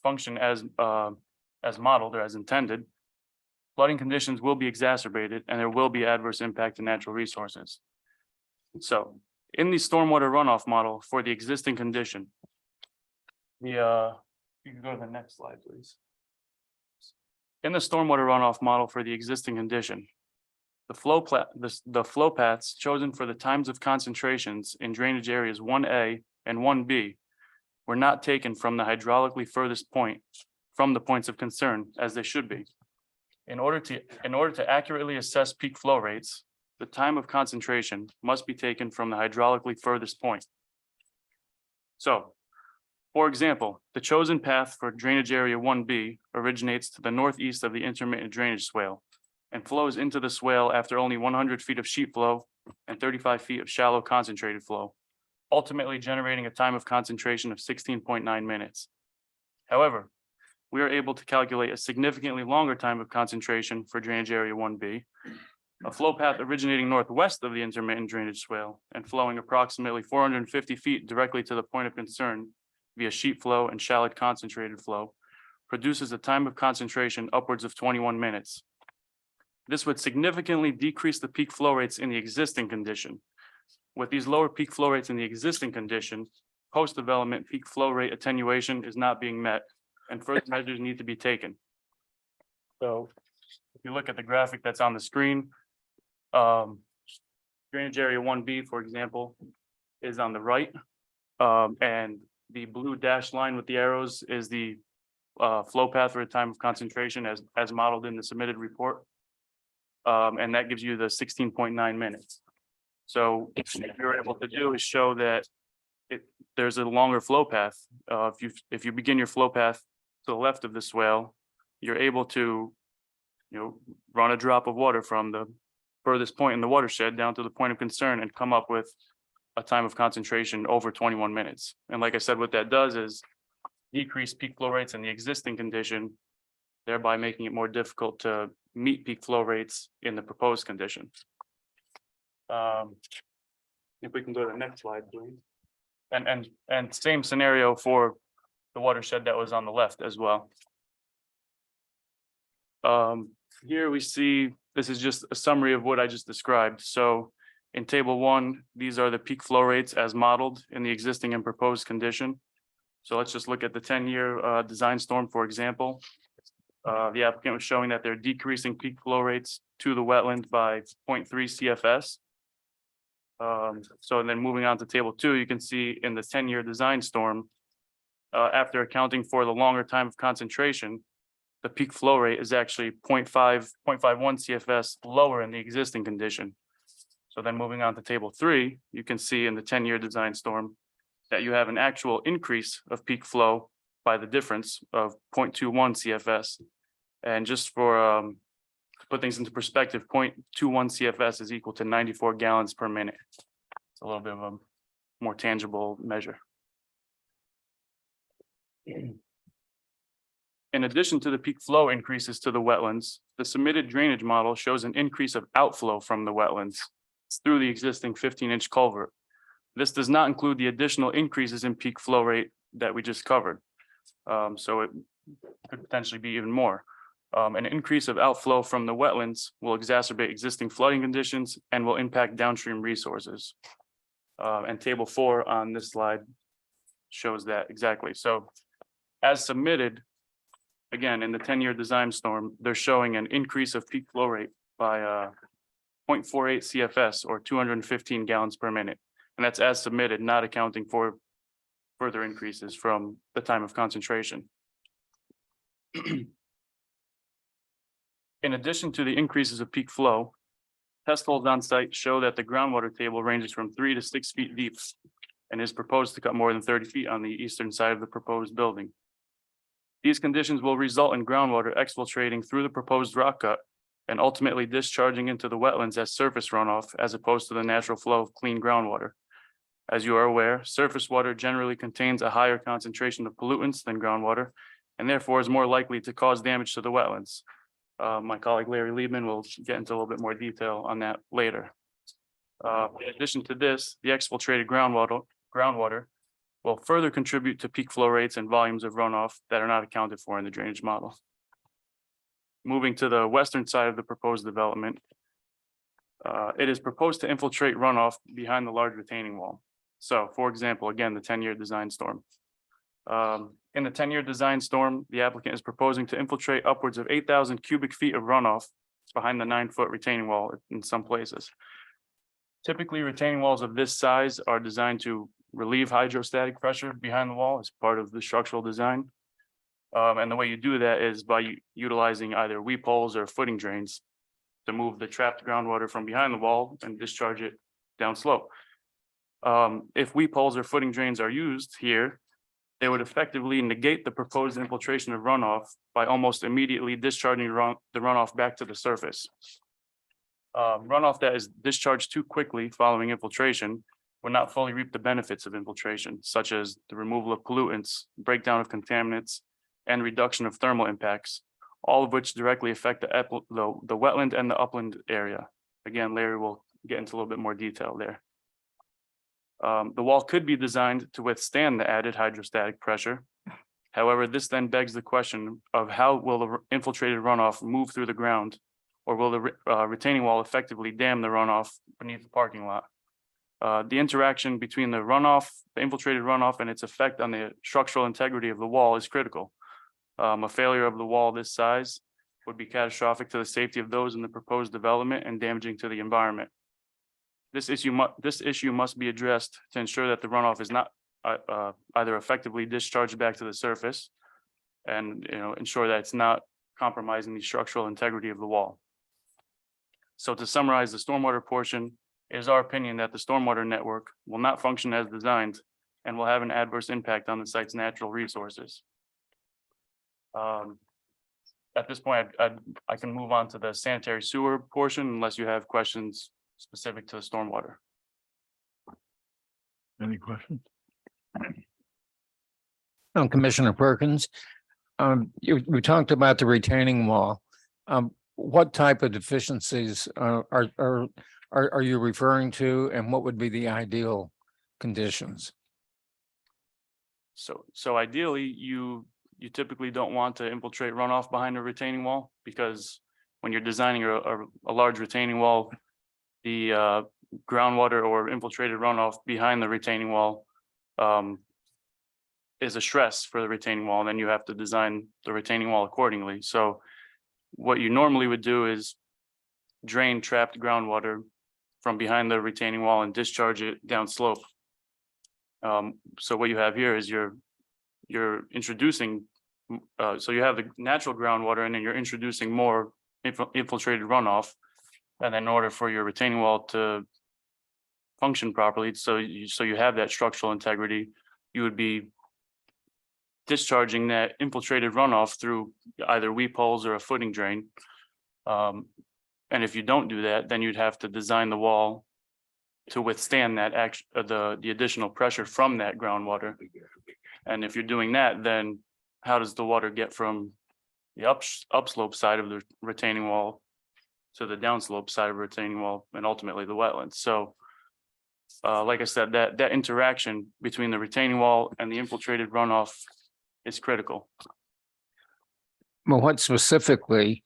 function as modeled or as intended, flooding conditions will be exacerbated and there will be adverse impact to natural resources. So in the stormwater runoff model for the existing condition, you can go to the next slide, please. In the stormwater runoff model for the existing condition, the flow paths chosen for the times of concentrations in drainage areas 1A and 1B were not taken from the hydraulically furthest point from the points of concern as they should be. In order to accurately assess peak flow rates, the time of concentration must be taken from the hydraulically furthest point. So, for example, the chosen path for drainage area 1B originates to the northeast of the intermittent drainage swale and flows into the swale after only 100 feet of sheet flow and 35 feet of shallow concentrated flow, ultimately generating a time of concentration of 16.9 minutes. However, we are able to calculate a significantly longer time of concentration for drainage area 1B, a flow path originating northwest of the intermittent drainage swale and flowing approximately 450 feet directly to the point of concern via sheet flow and shallow concentrated flow, produces a time of concentration upwards of 21 minutes. This would significantly decrease the peak flow rates in the existing condition. With these lower peak flow rates in the existing condition, post-development peak flow rate attenuation is not being met and further measures need to be taken. So if you look at the graphic that's on the screen, drainage area 1B, for example, is on the right. And the blue dashed line with the arrows is the flow path for the time of concentration as modeled in the submitted report. And that gives you the 16.9 minutes. So what you're able to do is show that there's a longer flow path. If you begin your flow path to the left of the swale, you're able to, run a drop of water from the furthest point in the watershed down to the point of concern and come up with a time of concentration over 21 minutes. And like I said, what that does is decrease peak flow rates in the existing condition, thereby making it more difficult to meet peak flow rates in the proposed condition. If we can go to the next slide, please. And same scenario for the watershed that was on the left as well. Here we see, this is just a summary of what I just described. So in table 1, these are the peak flow rates as modeled in the existing and proposed condition. So let's just look at the 10-year design storm, for example. The applicant was showing that they're decreasing peak flow rates to the wetland by 0.3 CFS. So then moving on to table 2, you can see in the 10-year design storm, after accounting for the longer time of concentration, the peak flow rate is actually 0.51 CFS lower in the existing condition. So then moving on to table 3, you can see in the 10-year design storm that you have an actual increase of peak flow by the difference of 0.21 CFS. And just for to put things into perspective, 0.21 CFS is equal to 94 gallons per minute. It's a little bit of a more tangible measure. In addition to the peak flow increases to the wetlands, the submitted drainage model shows an increase of outflow from the wetlands through the existing 15-inch culvert. This does not include the additional increases in peak flow rate that we just covered. So it could potentially be even more. An increase of outflow from the wetlands will exacerbate existing flooding conditions and will impact downstream resources. And table 4 on this slide shows that exactly. So as submitted, again, in the 10-year design storm, they're showing an increase of peak flow rate by 0.48 CFS or 215 gallons per minute. And that's as submitted, not accounting for further increases from the time of concentration. In addition to the increases of peak flow, test holes on site show that the groundwater table ranges from 3 to 6 feet deep and is proposed to cut more than 30 feet on the eastern side of the proposed building. These conditions will result in groundwater exfiltrating through the proposed rock cut and ultimately discharging into the wetlands as surface runoff as opposed to the natural flow of clean groundwater. As you are aware, surface water generally contains a higher concentration of pollutants than groundwater and therefore is more likely to cause damage to the wetlands. My colleague Larry Liebman will get into a little bit more detail on that later. In addition to this, the exfiltrated groundwater will further contribute to peak flow rates and volumes of runoff that are not accounted for in the drainage model. Moving to the western side of the proposed development, it is proposed to infiltrate runoff behind the large retaining wall. So for example, again, the 10-year design storm. In the 10-year design storm, the applicant is proposing to infiltrate upwards of 8,000 cubic feet of runoff behind the 9-foot retaining wall in some places. Typically, retaining walls of this size are designed to relieve hydrostatic pressure behind the wall as part of the structural design. And the way you do that is by utilizing either weep holes or footing drains to move the trapped groundwater from behind the wall and discharge it down slope. If weep holes or footing drains are used here, they would effectively negate the proposed infiltration of runoff by almost immediately discharging the runoff back to the surface. Runoff that is discharged too quickly following infiltration would not fully reap the benefits of infiltration, such as the removal of pollutants, breakdown of contaminants, and reduction of thermal impacts, all of which directly affect the wetland and the upland area. Again, Larry will get into a little bit more detail there. The wall could be designed to withstand the added hydrostatic pressure. However, this then begs the question of how will the infiltrated runoff move through the ground, or will the retaining wall effectively dam the runoff beneath the parking lot? The interaction between the runoff, the infiltrated runoff, and its effect on the structural integrity of the wall is critical. A failure of the wall this size would be catastrophic to the safety of those in the proposed development and damaging to the environment. This issue must be addressed to ensure that the runoff is not either effectively discharged back to the surface and ensure that it's not compromising the structural integrity of the wall. So to summarize the stormwater portion, it is our opinion that the stormwater network will not function as designed and will have an adverse impact on the site's natural resources. At this point, I can move on to the sanitary sewer portion unless you have questions specific to the stormwater. Any questions? Commissioner Perkins, we talked about the retaining wall. What type of deficiencies are you referring to, and what would be the ideal conditions? So ideally, you you typically don't want to infiltrate runoff behind a retaining wall, because when you're designing a large retaining wall, the groundwater or infiltrated runoff behind the retaining wall is a stress for the retaining wall, and then you have to design the retaining wall accordingly. So what you normally would do is drain trapped groundwater from behind the retaining wall and discharge it down slope. So what you have here is you're introducing, so you have the natural groundwater and then you're introducing more infiltrated runoff. And then in order for your retaining wall to function properly, so you have that structural integrity, you would be discharging that infiltrated runoff through either weep holes or a footing drain. And if you don't do that, then you'd have to design the wall to withstand that the additional pressure from that groundwater. And if you're doing that, then how does the water get from the upslope side of the retaining wall to the downslope side of the retaining wall and ultimately the wetlands? So like I said, that interaction between the retaining wall and the infiltrated runoff is critical. Well, what specifically,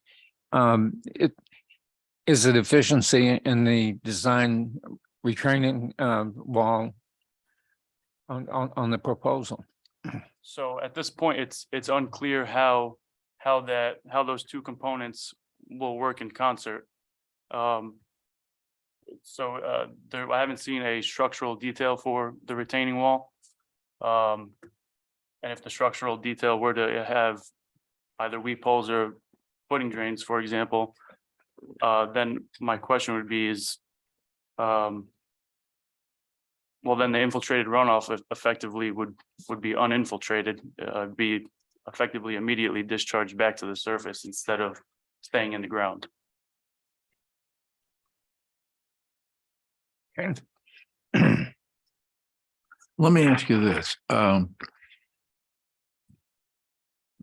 is it efficiency in the design retaining wall on the proposal? So at this point, it's unclear how those two components will work in concert. I haven't seen a structural detail for the retaining wall. And if the structural detail were to have either weep holes or footing drains, for example, then my question would be well, then the infiltrated runoff effectively would be uninfiltrated, be effectively immediately discharged back to the surface instead of staying in the ground. Okay. Let me ask you this.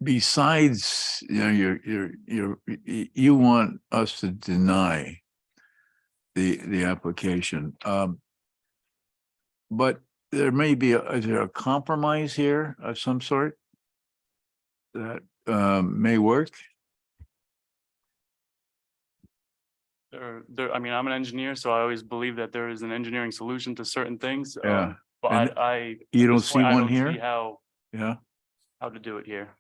Besides, you want us to deny the application. But there may be, is there a compromise here of some sort that may work? I mean, I'm an engineer, so I always believe that there is an engineering solution to certain things. Yeah. But And I you at don't this see point, I one don't here? see how Yeah. to do it here.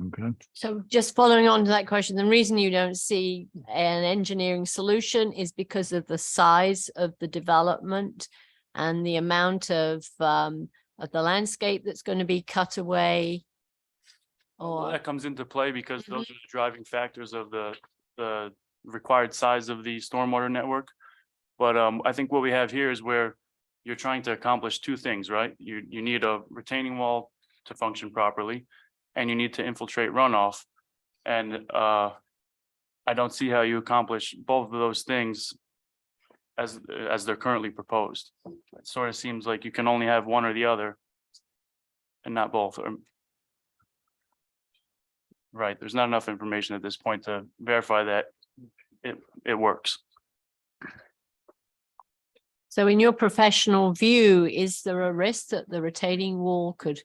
Okay. So just following on to that question, the reason you don't see an engineering solution is because of the size of the development and the amount of the landscape that's going to be cut away. Well, Or that comes into play because those are the driving factors of the required size of the stormwater network. But I think what we have here is where you're trying to accomplish two things, right? You need a retaining wall to function properly, and you need to infiltrate runoff. And I don't see how you accomplish both of those things as they're currently proposed. It sort of seems like you can only have one or the other and not both. Right, there's not enough information at this point to verify that it works. so in your professional view, is there a risk that the retaining wall could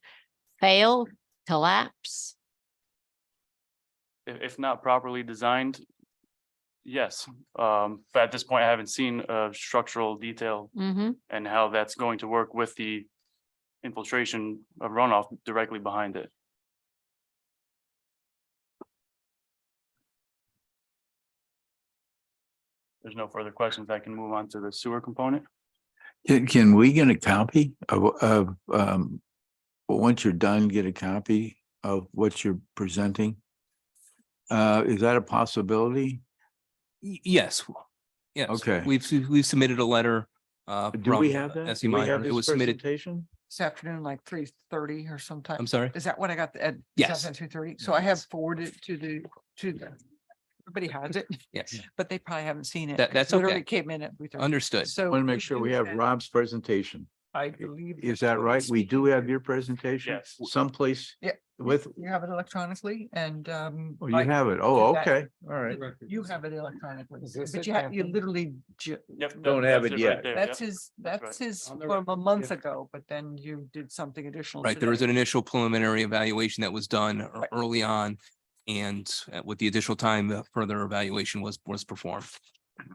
fail, collapse? If not properly designed, yes. But at this point, I haven't seen structural detail Mm-hmm. and how that's going to work with the infiltration of runoff directly behind it. There's no further questions. I can move on to the sewer component. Can we get a copy of once you're done, get a copy of what you're presenting? Is that a possibility? Yes. Yes. Okay. We've submitted a letter. Do we have that? SE Do we Minor. have It this was submitted. presentation? This afternoon, like 3:30 or sometime. I'm sorry. Is that what I got at? Yes. 2:30? So I have forwarded it to the, everybody has it, Yes. but they probably haven't seen it. That- 'cause that's Literally okay. came in at 3:30. Understood. So. Want to make sure we have Rob's presentation. I believe. Is that right? We do have your presentation? Yes. Someplace Yeah. with, You have it electronically and oh, you have it. Oh, did that- okay. All right. you have it electronically, Is this but it, you Catherine? literally Yep. Don't have that's it right yet. there, that's yep. his, That's that's right. his On the from a month ago, but then you did something additional. Right, there was an today. initial preliminary evaluation that was done early on. And with the additional time, the further evaluation was performed.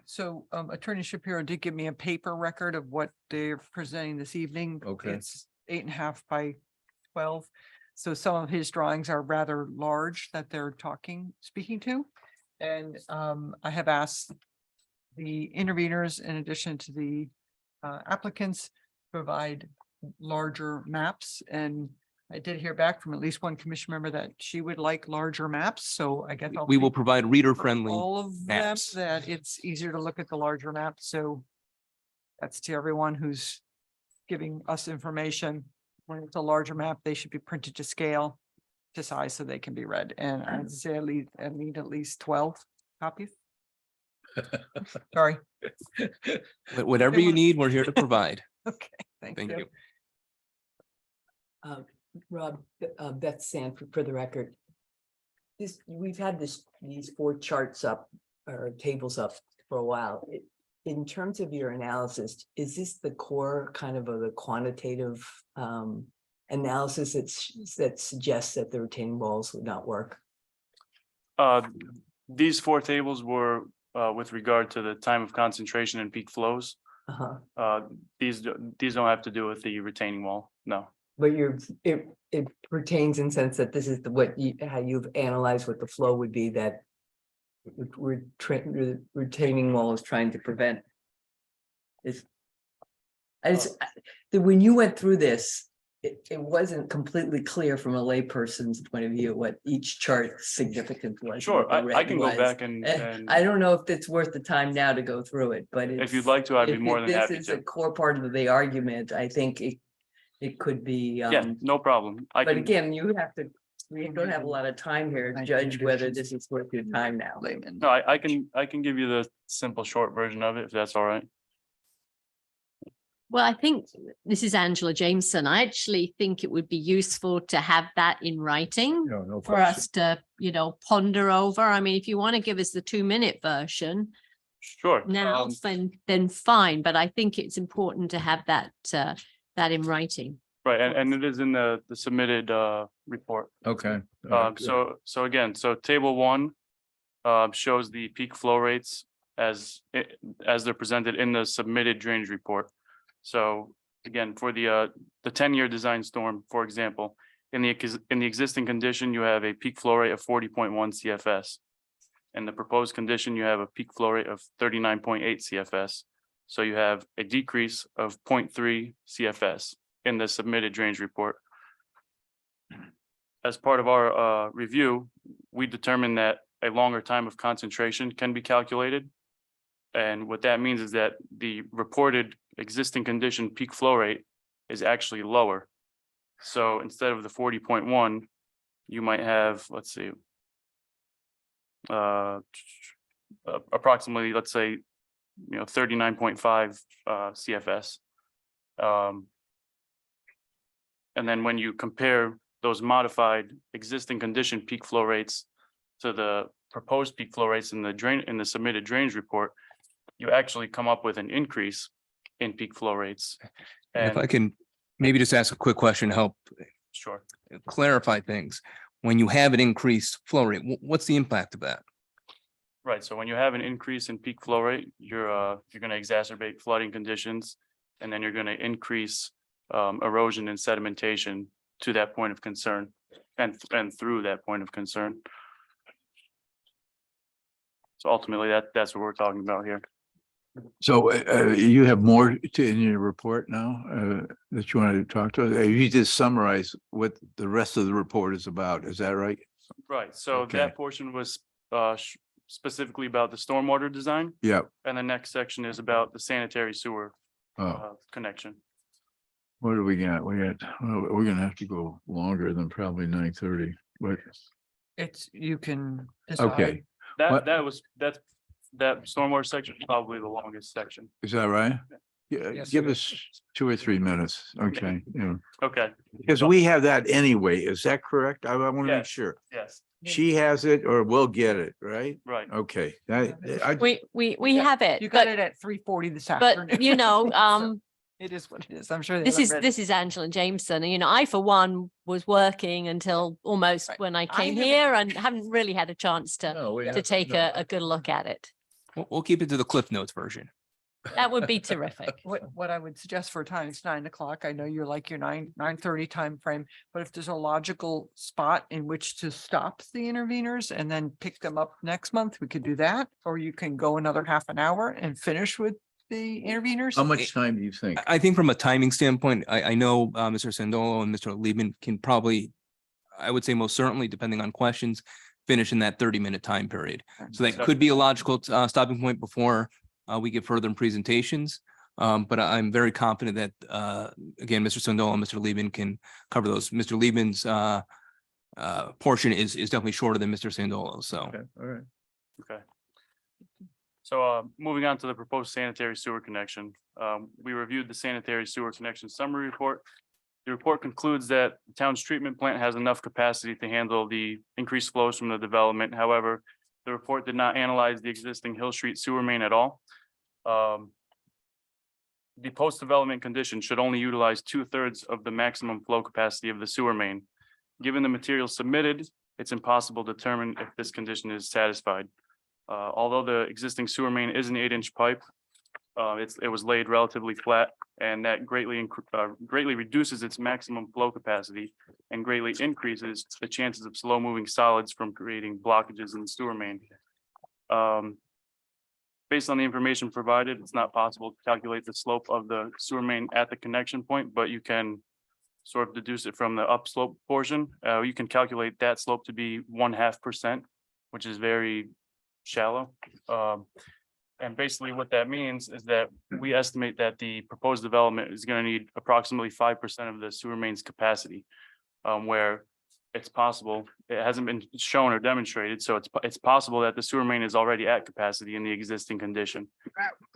So Attorney Shapiro did give me a paper record of what they're presenting this evening. Okay. It's 8.5 by 12. So some of his drawings are rather large that they're speaking to. And I have asked the interveners, in addition to the applicants, provide larger maps. And I did hear back from at least one commission member that she would like larger maps. So I guess I'll We will speak provide reader-friendly all of them, maps. that it's easier to look at the larger map. So that's to everyone who's giving us information. When it's a larger map, they should be printed to scale, to size, so they can be read. And I'd say I need at least 12 copies. Sorry. Whatever you need, we're here to provide. Okay, thank Thank you. you. Rob, Beth Sanford for the record. We've had these 4 charts up or tables up for a while. In terms of your analysis, is this the core kind of the quantitative analysis that suggests that the retaining walls would not work? These 4 tables were with regard to the time of concentration and peak flows. These don't have to do with the retaining wall, no. But it pertains in sense that this is how you've analyzed what the flow would be that retaining wall is trying to prevent. When you went through this, it wasn't completely clear from a layperson's point of view what each chart's significance was. Sure, what the I red can go was. back and I don't know if it's worth the time now to go through it, but if you'd like to, I'd be more than happy This is a to. core part of the argument. I think it could be. Yeah, no problem. But again, we don't have a lot of time here to judge whether this is worth your time now. No, I can give you the simple short version of it, if that's all right. Well, I think this is Angela Jameson. I actually think it would be useful to have that in writing No for us to, ponder over. I mean, if you want to give us the 2-minute version Sure. now, then fine. But I think it's important to have that in writing. Right, and it is in the submitted report. Okay. So again, table 1 shows the peak flow rates as they're presented in the submitted drainage report. So again, for the 10-year design storm, for example, in the existing condition, you have a peak flow rate of 40.1 CFS. In the proposed condition, you have a peak flow rate of 39.8 CFS. So you have a decrease of 0.3 CFS in the submitted drainage report. As part of our review, we determined that a longer time of concentration can be calculated. And what that means is that the reported existing condition peak flow rate is actually lower. So instead of the 40.1, you might have, let's see, approximately, let's say, 39.5 CFS. And then when you compare those modified existing condition peak flow rates to the proposed peak flow rates in the submitted drainage report, you actually come up with an increase in peak flow rates. And if I can maybe just ask a quick question to help Sure. clarify things. When you have an increased flow rate, what's the impact of that? Right, so when you have an increase in peak flow rate, you're going to exacerbate flooding conditions, and then you're going to increase erosion and sedimentation to that point of concern and through that point of concern. So ultimately, that's what we're talking about here. So you have more in your report now that you wanted to talk to us? You just summarize what the rest of the report is about. Is that right? Right, so Okay. that portion was specifically about the stormwater design. Yeah. And the next section is about the sanitary sewer Oh, connection. what do we got? We're gonna have to go longer than probably 9:30, but You can decide. okay. What? That stormwater section is probably the longest section. Is that right? Yes, Give it us 2 or 3 minutes, okay, Okay, because we have that anyway, is that correct? I want to make Yes. sure. yes, She has it or we'll get it, right? right. Okay, We have it, You got but, it at 3:40 this afternoon. but you know, So it is what it is. I'm sure. they haven't read it. this is Angela Jameson. And, you know, I, for one, was working until almost Right. when I I came haven't- here and haven't really had a chance to, No, we to haven't, take no. a good look at it. We'll keep it to the Cliff Notes version. That would be terrific. What I would suggest for a time, it's 9 o'clock. I know you're like your 9:30 time frame, but if there's a logical spot in which to stop the interveners and then pick them up next month, we could do that. Or you can go another half an hour and finish with the interveners. How much time do you think? I think from a timing standpoint, I know Mr. Sandolo and Mr. Liebman can probably, I would say most certainly, depending on questions, finish in that 30-minute time period. So that could be a logical stopping point before we get further in presentations. But I'm very confident that, again, Mr. Sandolo and Mr. Liebman can cover those. Mr. Liebman's portion is definitely shorter than Mr. Sandolo's, so. Okay, all right. Okay. So moving on to the proposed sanitary sewer connection. We reviewed the sanitary sewer connection summary report. The report concludes that the town's treatment plant has enough capacity to handle the increased flows from the development. However, the report did not analyze the existing Hill Street sewer main at all. The post-development condition should only utilize 2/3 of the maximum flow capacity of the sewer main. Given the material submitted, it's impossible to determine if this condition is satisfied. Although the existing sewer main is an 8-inch pipe, it was laid relatively flat, and that greatly reduces its maximum flow capacity and greatly increases the chances of slow-moving solids from creating blockages in the sewer main. Based on the information provided, it's not possible to calculate the slope of the sewer main at the connection point, but you can sort of deduce it from the upslope portion. You can calculate that slope to be 0.5%, which is very shallow. And basically what that means is that we estimate that the proposed development is going to need approximately 5% of the sewer main's capacity. Where it's possible, it hasn't been shown or demonstrated, so it's possible that the sewer main is already at capacity in the existing condition.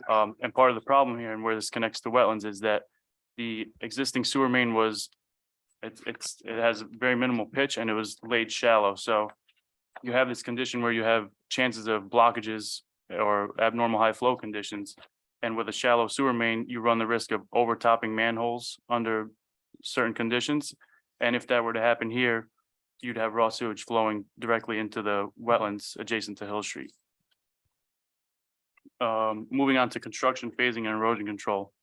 And part of the problem here and where this connects to wetlands is that the existing sewer main it has very minimal pitch and it was laid shallow, so you have this condition where you have chances of blockages or abnormal high flow conditions. And with a shallow sewer main, you run the risk of overtopping manholes under certain conditions. And if that were to happen here, you'd have raw sewage flowing directly into the wetlands adjacent to Hill Street. Moving on to construction phasing and erosion control.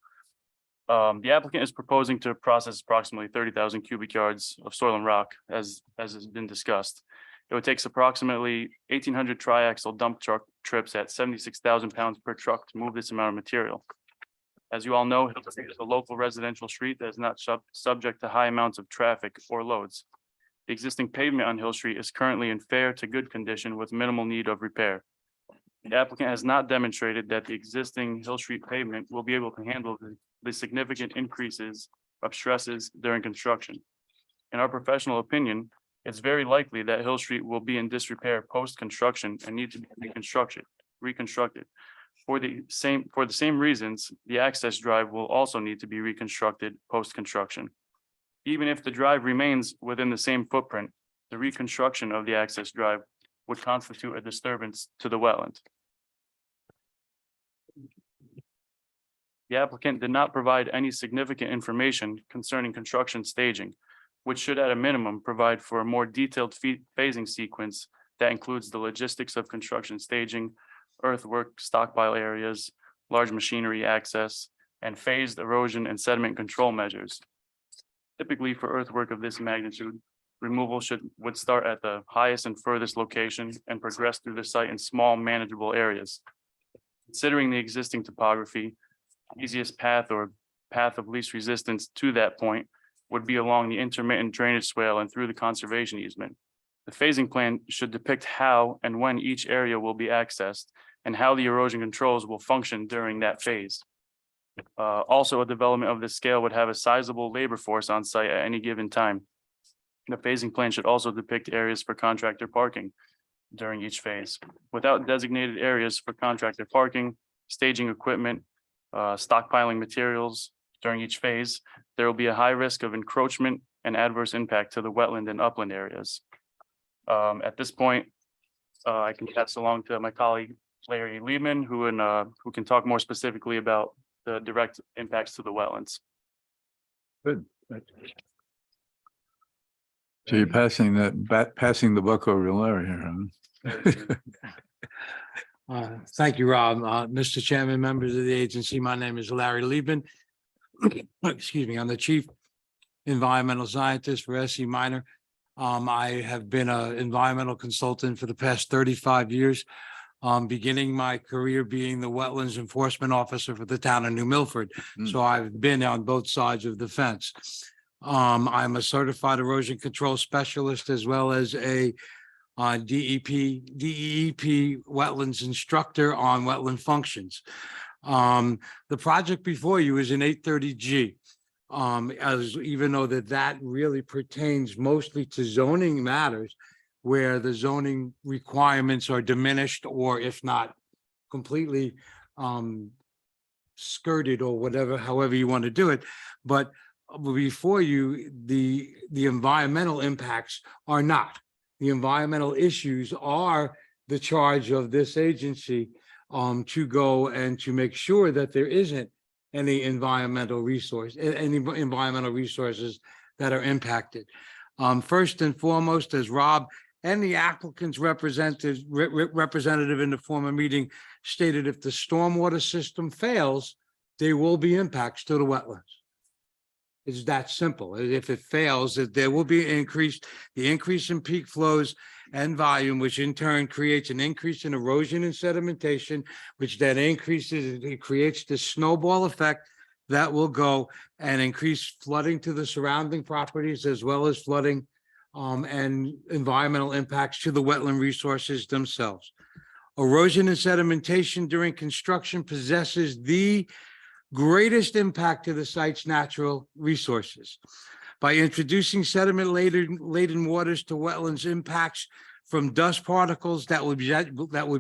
The applicant is proposing to process approximately 30,000 cubic yards of soil and rock, as has been discussed. It would take approximately 1,800 triaxle dump truck trips at 76,000 pounds per truck to move this amount of material. As you all know, Hill Street is a local residential street that is not subject to high amounts of traffic or loads. The existing pavement on Hill Street is currently in fair to good condition with minimal need of repair. The applicant has not demonstrated that the existing Hill Street pavement will be able to handle the significant increases of stresses during construction. In our professional opinion, it's very likely that Hill Street will be in disrepair post-construction and need to be reconstructed. For the same reasons, the access drive will also need to be reconstructed post-construction. Even if the drive remains within the same footprint, the reconstruction of the access drive would constitute a disturbance to the wetland. The applicant did not provide any significant information concerning construction staging, which should at a minimum provide for a more detailed phasing sequence that includes the logistics of construction staging, earthwork stockpile areas, large machinery access, and phased erosion and sediment control measures. Typically for earthwork of this magnitude, removal would start at the highest and furthest location and progress through the site in small manageable areas. Considering the existing topography, easiest path or path of least resistance to that point would be along the intermittent drainage swale and through the conservation easement. The phasing plan should depict how and when each area will be accessed and how the erosion controls will function during that phase. Also, a development of this scale would have a sizable labor force on site at any given time. The phasing plan should also depict areas for contractor parking during each phase. Without designated areas for contractor parking, staging equipment, stockpiling materials during each phase, there will be a high risk of encroachment and adverse impact to the wetland and upland areas. At this point, I can pass along to my colleague Larry Lehman, who can talk more specifically about the direct impacts to the wetlands. Good. So you're passing the buck over to Larry here, huh? Thank you, Rob. Mr. Chairman, members of the agency, my name is Larry Liebman. Excuse me, I'm the Chief Environmental Scientist for SE Minor. I have been an environmental consultant for the past 35 years, beginning my career being the Wetlands Enforcement Officer for the town of New Milford. So I've been on both sides of the fence. I'm a certified erosion control specialist as well as a DEP wetlands instructor on wetland functions. The project before you is an 830G. As even though that really pertains mostly to zoning matters where the zoning requirements are diminished or if not completely skirted or whatever, however you want to do it. But before you, the environmental impacts are not. The environmental issues are the charge of this agency to go and to make sure that there isn't any environmental resources that are impacted. First and foremost, as Rob and the applicant's representative in the former meeting stated, if the stormwater system fails, there will be impacts to the wetlands. It's that simple. If it fails, there will be the increase in peak flows and volume, which in turn creates an increase in erosion and sedimentation, which then it creates this snowball effect that will go and increase flooding to the surrounding properties as well as flooding and environmental impacts to the wetland resources themselves. Erosion and sedimentation during construction possesses the greatest impact to the site's natural resources. By introducing sediment-laden waters to wetlands, impacts from dust particles that would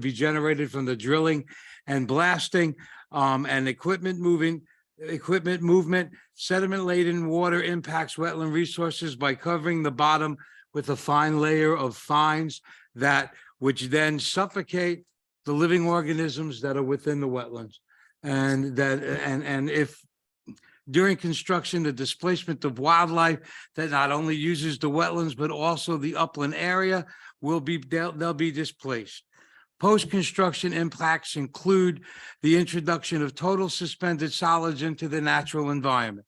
be generated from the drilling and blasting and equipment movement, sediment-laden water impacts wetland resources by covering the bottom with a fine layer of fines which then suffocate the living organisms that are within the wetlands. And if during construction, the displacement of wildlife that not only uses the wetlands, but also the upland area they'll be displaced. Post-construction impacts include the introduction of total suspended solids into the natural environment.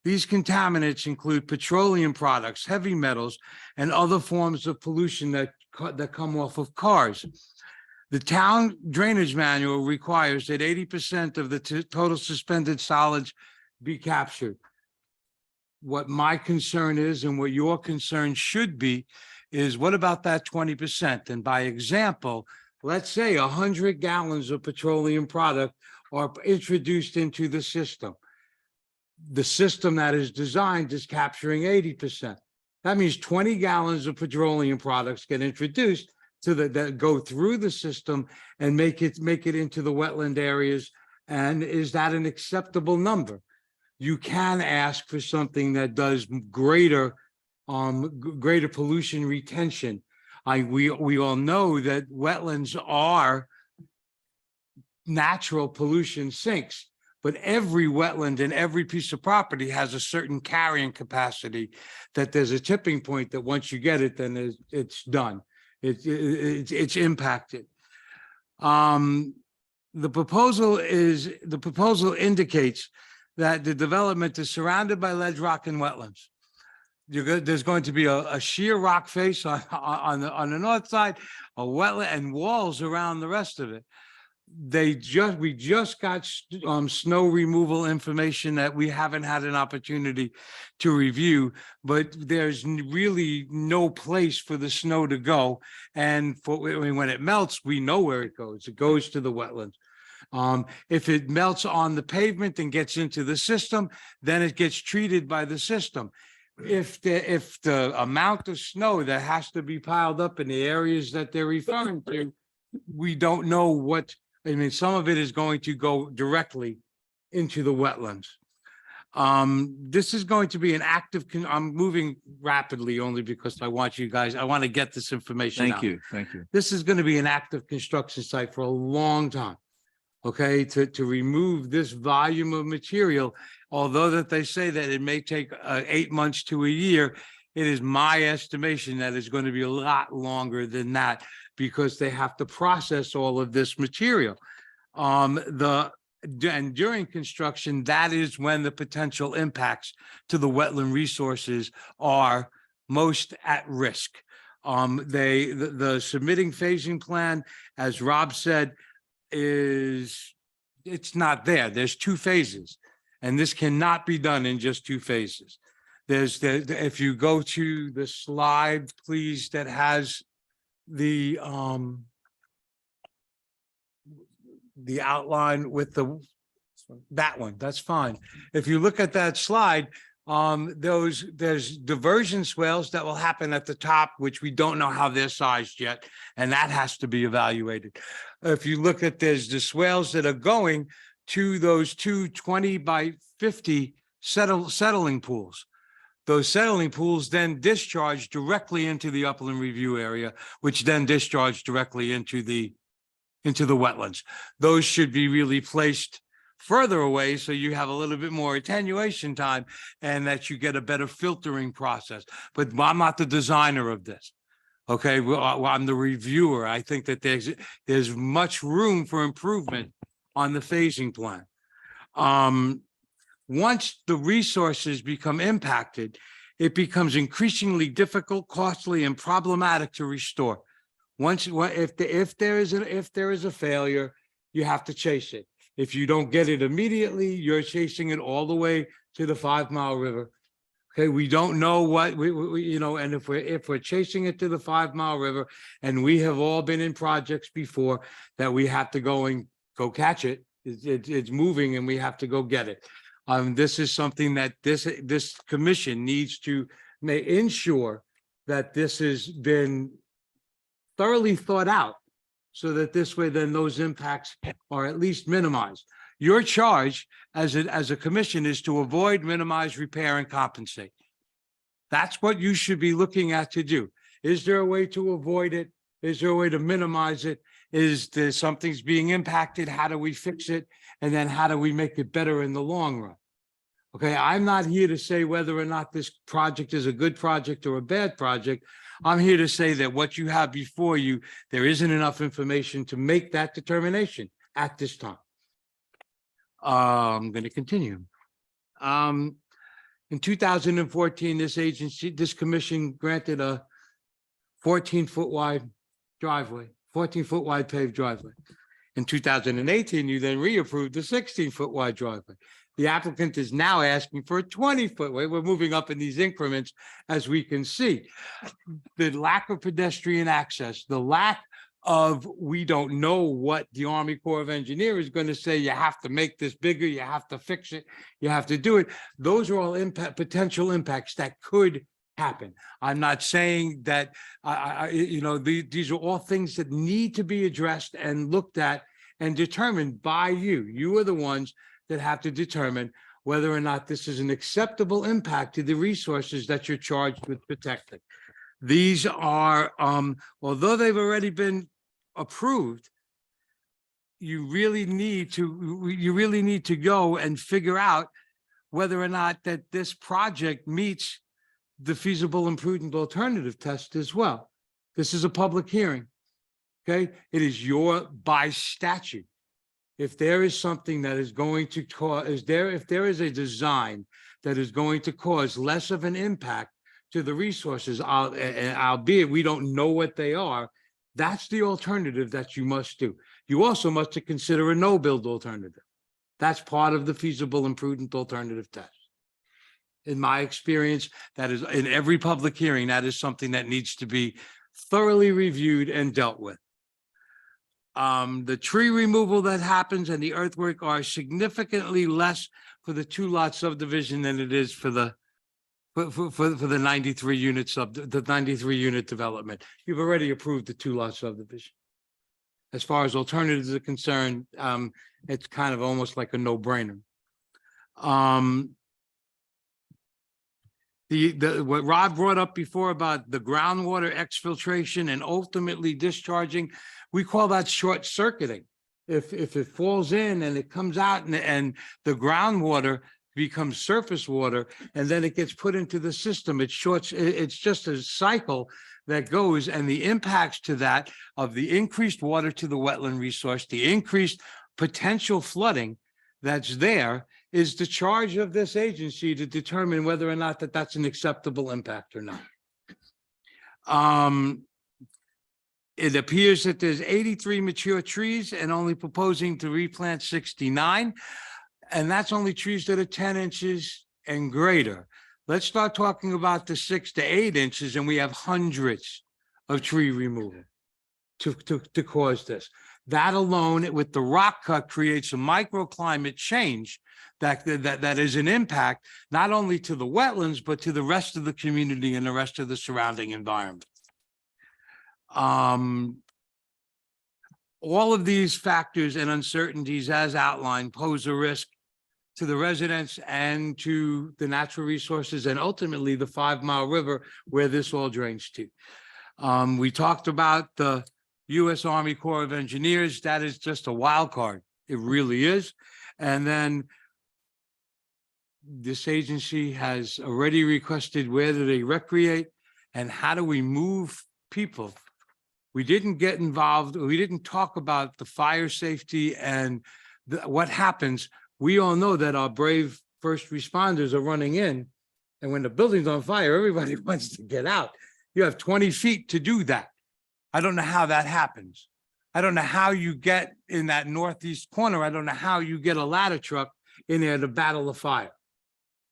These contaminants include petroleum products, heavy metals, and other forms of pollution that come off of cars. The town drainage manual requires that 80% of the total suspended solids be captured. What my concern is and what your concern should be is what about that 20%? And by example, let's say 100 gallons of petroleum product are introduced into the system. The system that is designed is capturing 80%. That means 20 gallons of petroleum products get introduced that go through the system and make it into the wetland areas. And is that an acceptable number? You can ask for something that does greater pollution retention. We all know that wetlands are natural pollution sinks, but every wetland and every piece of property has a certain carrying capacity that there's a tipping point that once you get it, then it's done. It's impacted. The proposal indicates that the development is surrounded by ledge, rock, and wetlands. There's going to be a sheer rock face on the north side, a wetland, and walls around the rest of it. We just got snow removal information that we haven't had an opportunity to review, but there's really no place for the snow to go. And when it melts, we know where it goes. It goes to the wetlands. If it melts on the pavement and gets into the system, then it gets treated by the system. If the amount of snow that has to be piled up in the areas that they're referring to, we don't know what. I mean, some of it is going to go directly into the wetlands. This is going to be an active, I'm moving rapidly only because I want to get this information out. Thank you. This is going to be an active construction site for a long time. Okay, to remove this volume of material, although that they say that it may take 8 months to a year, it is my estimation that it's going to be a lot longer than that because they have to process all of this material. And during construction, that is when the potential impacts to the wetland resources are most at risk. The submitting phasing plan, as Rob said, it's not there. There's 2 phases, and this cannot be done in just 2 phases. If you go to the slide, please, that has the outline with that one, that's fine. If you look at that slide, there's diversion swales that will happen at the top, which we don't know how they're sized yet, and that has to be evaluated. If you look at there's the swales that are going to those 2 20 by 50 settling pools. Those settling pools then discharge directly into the upland review area, which then discharge directly into the wetlands. Those should be really placed further away so you have a little bit more attenuation time and that you get a better filtering process. But I'm not the designer of this. Okay, well, I'm the reviewer. I think that there's much room for improvement on the phasing plan. Once the resources become impacted, it becomes increasingly difficult, costly, and problematic to restore. If there is a failure, you have to chase it. If you don't get it immediately, you're chasing it all the way to the 5 Mile River. Okay, we don't know what and if we're chasing it to the 5 Mile River, and we have all been in projects before that we have to go catch it. It's moving, and we have to go get it. This is something that this commission needs to ensure that this has been thoroughly thought out, so that this way then those impacts are at least minimized. Your charge as a commission is to avoid, minimize, repair, and compensate. That's what you should be looking at to do. Is there a way to avoid it? Is there a way to minimize it? Is there something's being impacted? How do we fix it? And then how do we make it better in the long run? Okay, I'm not here to say whether or not this project is a good project or a bad project. I'm here to say that what you have before you, there isn't enough information to make that determination at this time. I'm going to continue. In 2014, this commission granted a 14-foot wide driveway, 14-foot wide paved driveway. In 2018, you then reapproved the 16-foot wide driveway. The applicant is now asking for a 20-foot way. We're moving up in these increments, as we can see. The lack of pedestrian access, the lack of, we don't know what the Army Corps of Engineers is going to say, you have to make this bigger, you have to fix it, you have to do it. Those are all potential impacts that could happen. I'm not saying that, these are all things that need to be addressed and looked at and determined by you. You are the ones that have to determine whether or not this is an acceptable impact to the resources that you're charged with protecting. These are, although they've already been approved, you really need to go and figure out whether or not that this project meets the feasible and prudent alternative test as well. This is a public hearing. Okay, it is by statute. If there is something that is going to cause, if there is a design that is going to cause less of an impact to the resources, albeit we don't know what they are, that's the alternative that you must do. You also must consider a no-build alternative. That's part of the feasible and prudent alternative test. In my experience, that is in every public hearing, that is something that needs to be thoroughly reviewed and dealt with. The tree removal that happens and the earthwork are significantly less for the 2-lot subdivision than it is for the 93 unit the 93 unit development. You've already approved the 2-lot subdivision. As far as alternatives are concerned, it's kind of almost like a no-brainer. What Rob brought up before about the groundwater exfiltration and ultimately discharging, we call that short circuiting. If it falls in and it comes out and the groundwater becomes surface water and then it gets put into the system, it's just a cycle that goes, and the impacts to that of the increased water to the wetland resource, the increased potential flooding that's there, is the charge of this agency to determine whether or not that's an acceptable impact or not. It appears that there's 83 mature trees and only proposing to replant 69. And that's only trees that are 10 inches and greater. Let's start talking about the 6 to 8 inches, and we have hundreds of tree removal to cause this. That alone, with the rock cut, creates a microclimate change that is an impact not only to the wetlands, but to the rest of the community and the rest of the surrounding environment. All of these factors and uncertainties as outlined pose a risk to the residents and to the natural resources and ultimately the 5 Mile River where this all drains to. We talked about the U.S. Army Corps of Engineers. That is just a wild card. It really is. And then this agency has already requested where do they recreate and how do we move people. We didn't get involved. We didn't talk about the fire safety and what happens. We all know that our brave first responders are running in, and when the building's on fire, everybody wants to get out. You have 20 feet to do that. I don't know how that happens. I don't know how you get in that northeast corner. I don't know how you get a ladder truck in there to battle the fire.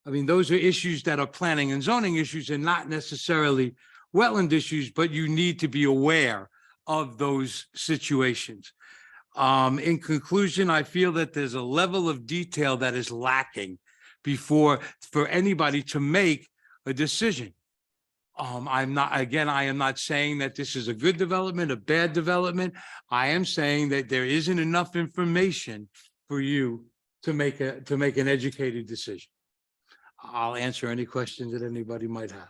I mean, those are issues that are planning and zoning issues and not necessarily wetland issues, but you need to be aware of those situations. In conclusion, I feel that there's a level of detail that is lacking for anybody to make a decision. I am not saying that this is a good development, a bad development. I am saying that there isn't enough information for you to make an educated decision. I'll answer any questions that anybody might have.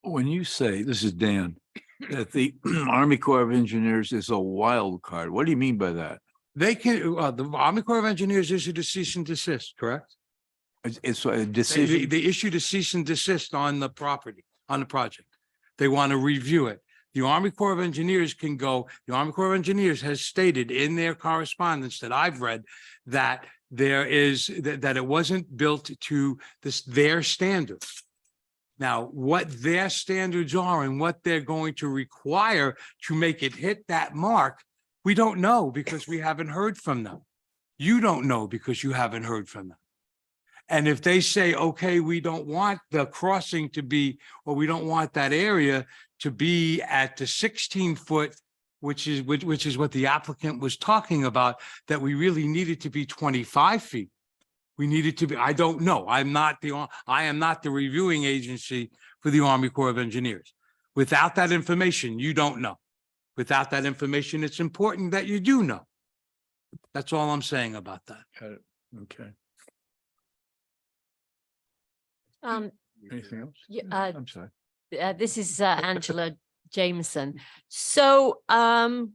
When you say, this is Dan, that the Army Corps of Engineers is a wild card, what do you mean by that? They can, the Army Corps of Engineers issued a cease and desist, correct? It's a decision. They issued a cease and desist on the property, on the project. They want to review it. The Army Corps of Engineers can go, the Army Corps of Engineers has stated in their correspondence that I've read that that it wasn't built to their standards. Now, what their standards are and what they're going to require to make it hit that mark, we don't know because we haven't heard from them. You don't know because you haven't heard from them. And if they say, okay, we don't want the crossing to be, or we don't want that area to be at the 16-foot, which is what the applicant was talking about, that we really needed to be 25 feet. We needed to be, I don't know. I am not the reviewing agency for the Army Corps of Engineers. Without that information, you don't know. Without that information, it's important that you do know. That's all I'm saying about that. Got it. Okay. Anything else? Yeah, I'm sorry. this is Angela Jameson. So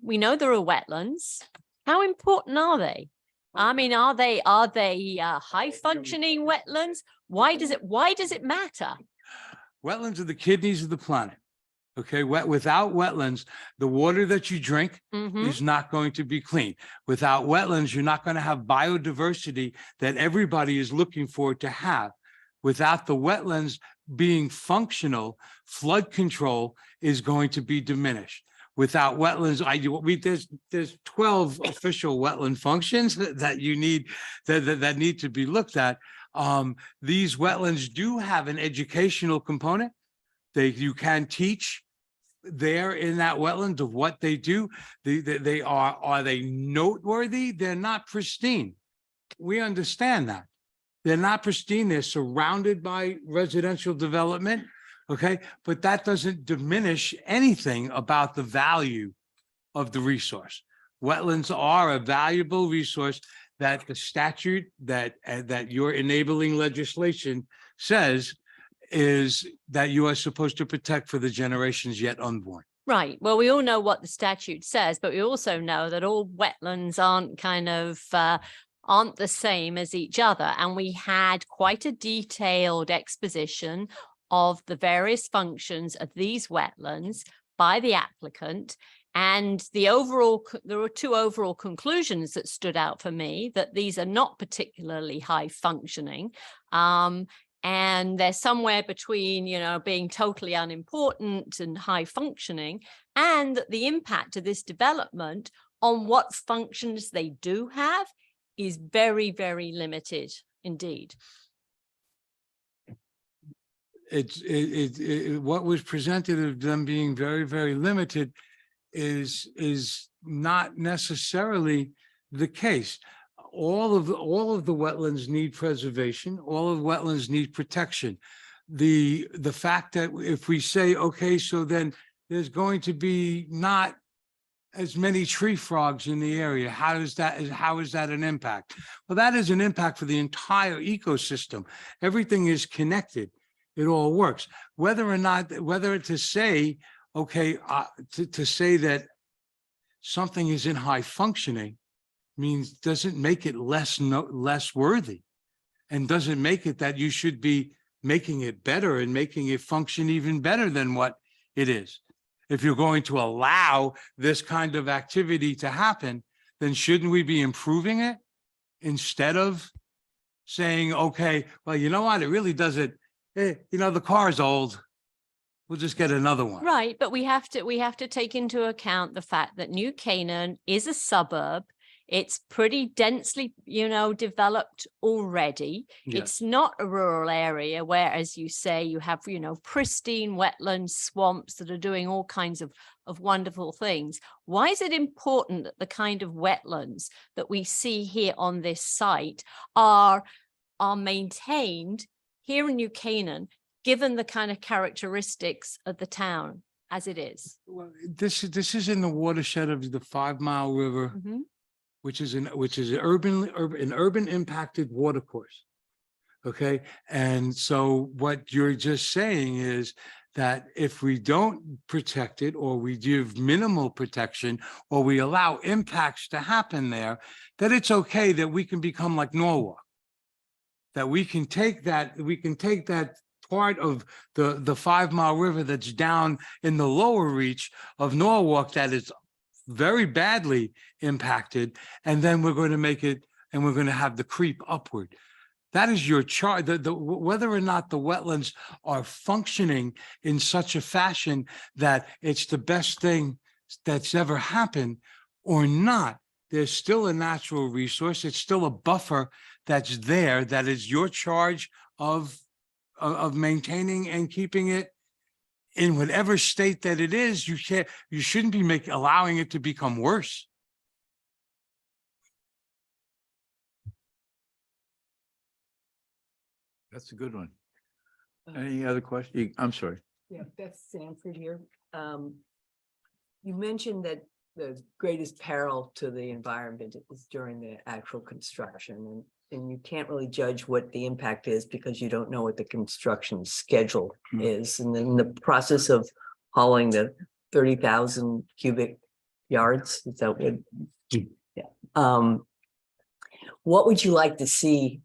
we know there are wetlands. How important are they? I mean, are they high functioning wetlands? Why does it matter? Wetlands are the kidneys of the planet. Okay, without wetlands, the water that you drink is not going to be clean. Without wetlands, you're not going to have biodiversity that everybody is looking for to have. Without the wetlands being functional, flood control is going to be diminished. Without wetlands, there's 12 official wetland functions that you need that need to be looked at. These wetlands do have an educational component. You can teach there in that wetland of what they do. Are they noteworthy? They're not pristine. We understand that. They're not pristine. They're surrounded by residential development. Okay, but that doesn't diminish anything about the value of the resource. Wetlands are a valuable resource that the statute that your enabling legislation says is that you are supposed to protect for the generations yet unborn. Right. Well, we all know what the statute says, but we also know that all wetlands aren't the same as each other. And we had quite a detailed exposition of the various functions of these wetlands by the applicant. And there were two overall conclusions that stood out for me, that these are not particularly high functioning. And they're somewhere between, being totally unimportant and high functioning, and that the impact of this development on what functions they do have is very, very limited indeed. What was presented of them being very, very limited is not necessarily the case. All of the wetlands need preservation. All of wetlands need protection. The fact that if we say, okay, so then there's going to be not as many tree frogs in the area, how is that an impact? Well, that is an impact for the entire ecosystem. Everything is connected. It all works. Whether to say, okay, to say that something is in high functioning doesn't make it less worthy, and doesn't make it that you should be making it better and making it function even better than what it is. If you're going to allow this kind of activity to happen, then shouldn't we be improving it instead of saying, okay, well, you know what, it really doesn't, the car's old, we'll just get another one. Right, but we have to take into account the fact that New Canaan is a suburb. It's pretty densely, developed already. Yeah. It's not a rural area where, as you say, you have, pristine wetlands, swamps that are doing all kinds of wonderful things. Why is it important that the kind of wetlands that we see here on this site are maintained here in New Canaan, given the kind of characteristics of the town as it is? Well, this is in the watershed of the 5 Mile River, which is an urban impacted watercourse. Okay. And so what you're just saying is that if we don't protect it, or we give minimal protection, or we allow impacts to happen there, that it's okay that we can become like Norwalk. That we can take that part of the 5 Mile River that's down in the lower reach of Norwalk that is very badly impacted, and then we're going to make it, and we're going to have the creep upward. That is your charge. Whether or not the wetlands are functioning in such a fashion that it's the best thing that's ever happened or not, there's still a natural resource. It's still a buffer that's there. That is your charge of maintaining and keeping it in whatever state that it is. You shouldn't be allowing it to become worse. That's a good one. Any other question? I'm sorry. Yeah, Beth Sanford here. You mentioned that the greatest peril to the environment is during the actual construction, and you can't really judge what the impact is because you don't know what the construction schedule is. And then the process of hauling the 30,000 cubic yards, is that what? Yeah. What would you like to see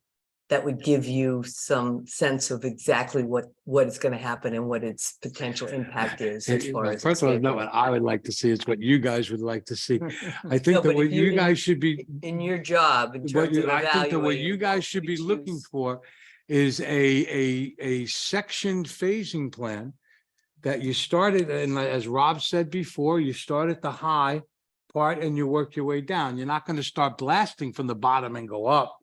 that would give you some sense of exactly what is going to happen and what its potential impact is as far as? First of all, not what I would like to see, it's what you guys would like to see. I think that what you guys should be in your job, in terms of I think that what evaluating you guys should be looking for is a sectioned phasing plan that you started, and as Rob said before, you start at the high part and you work your way down. You're not going to start blasting from the bottom and go up.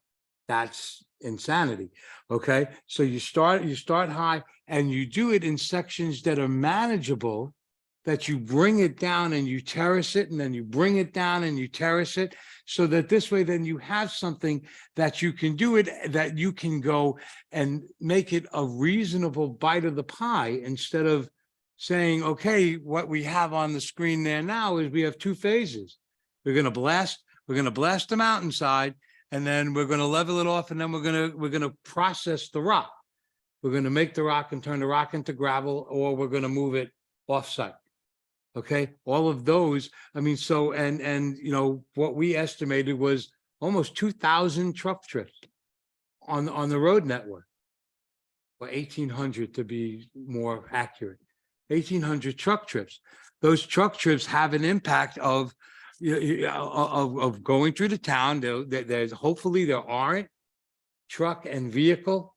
That's insanity. Okay. So you start high and you do it in sections that are manageable, that you bring it down and you terrace it, and then you bring it down and you terrace it, so that this way then you have something that you can do it, that you can go and make it a reasonable bite of the pie, instead of saying, okay, what we have on the screen there now is we have 2 phases. We're going to blast the mountainside, and then we're gonna level it off, and then we're gonna process the rock. We're gonna make the rock and turn the rock into gravel, or we're gonna move it off-site. Okay, all of those, I mean, so, and, you know, what we estimated was almost 2,000 truck trips on the road network. Or 1,800 to be more accurate, 1,800 truck trips. Those truck trips have an impact of, of going through the town. There's, hopefully there aren't truck and vehicle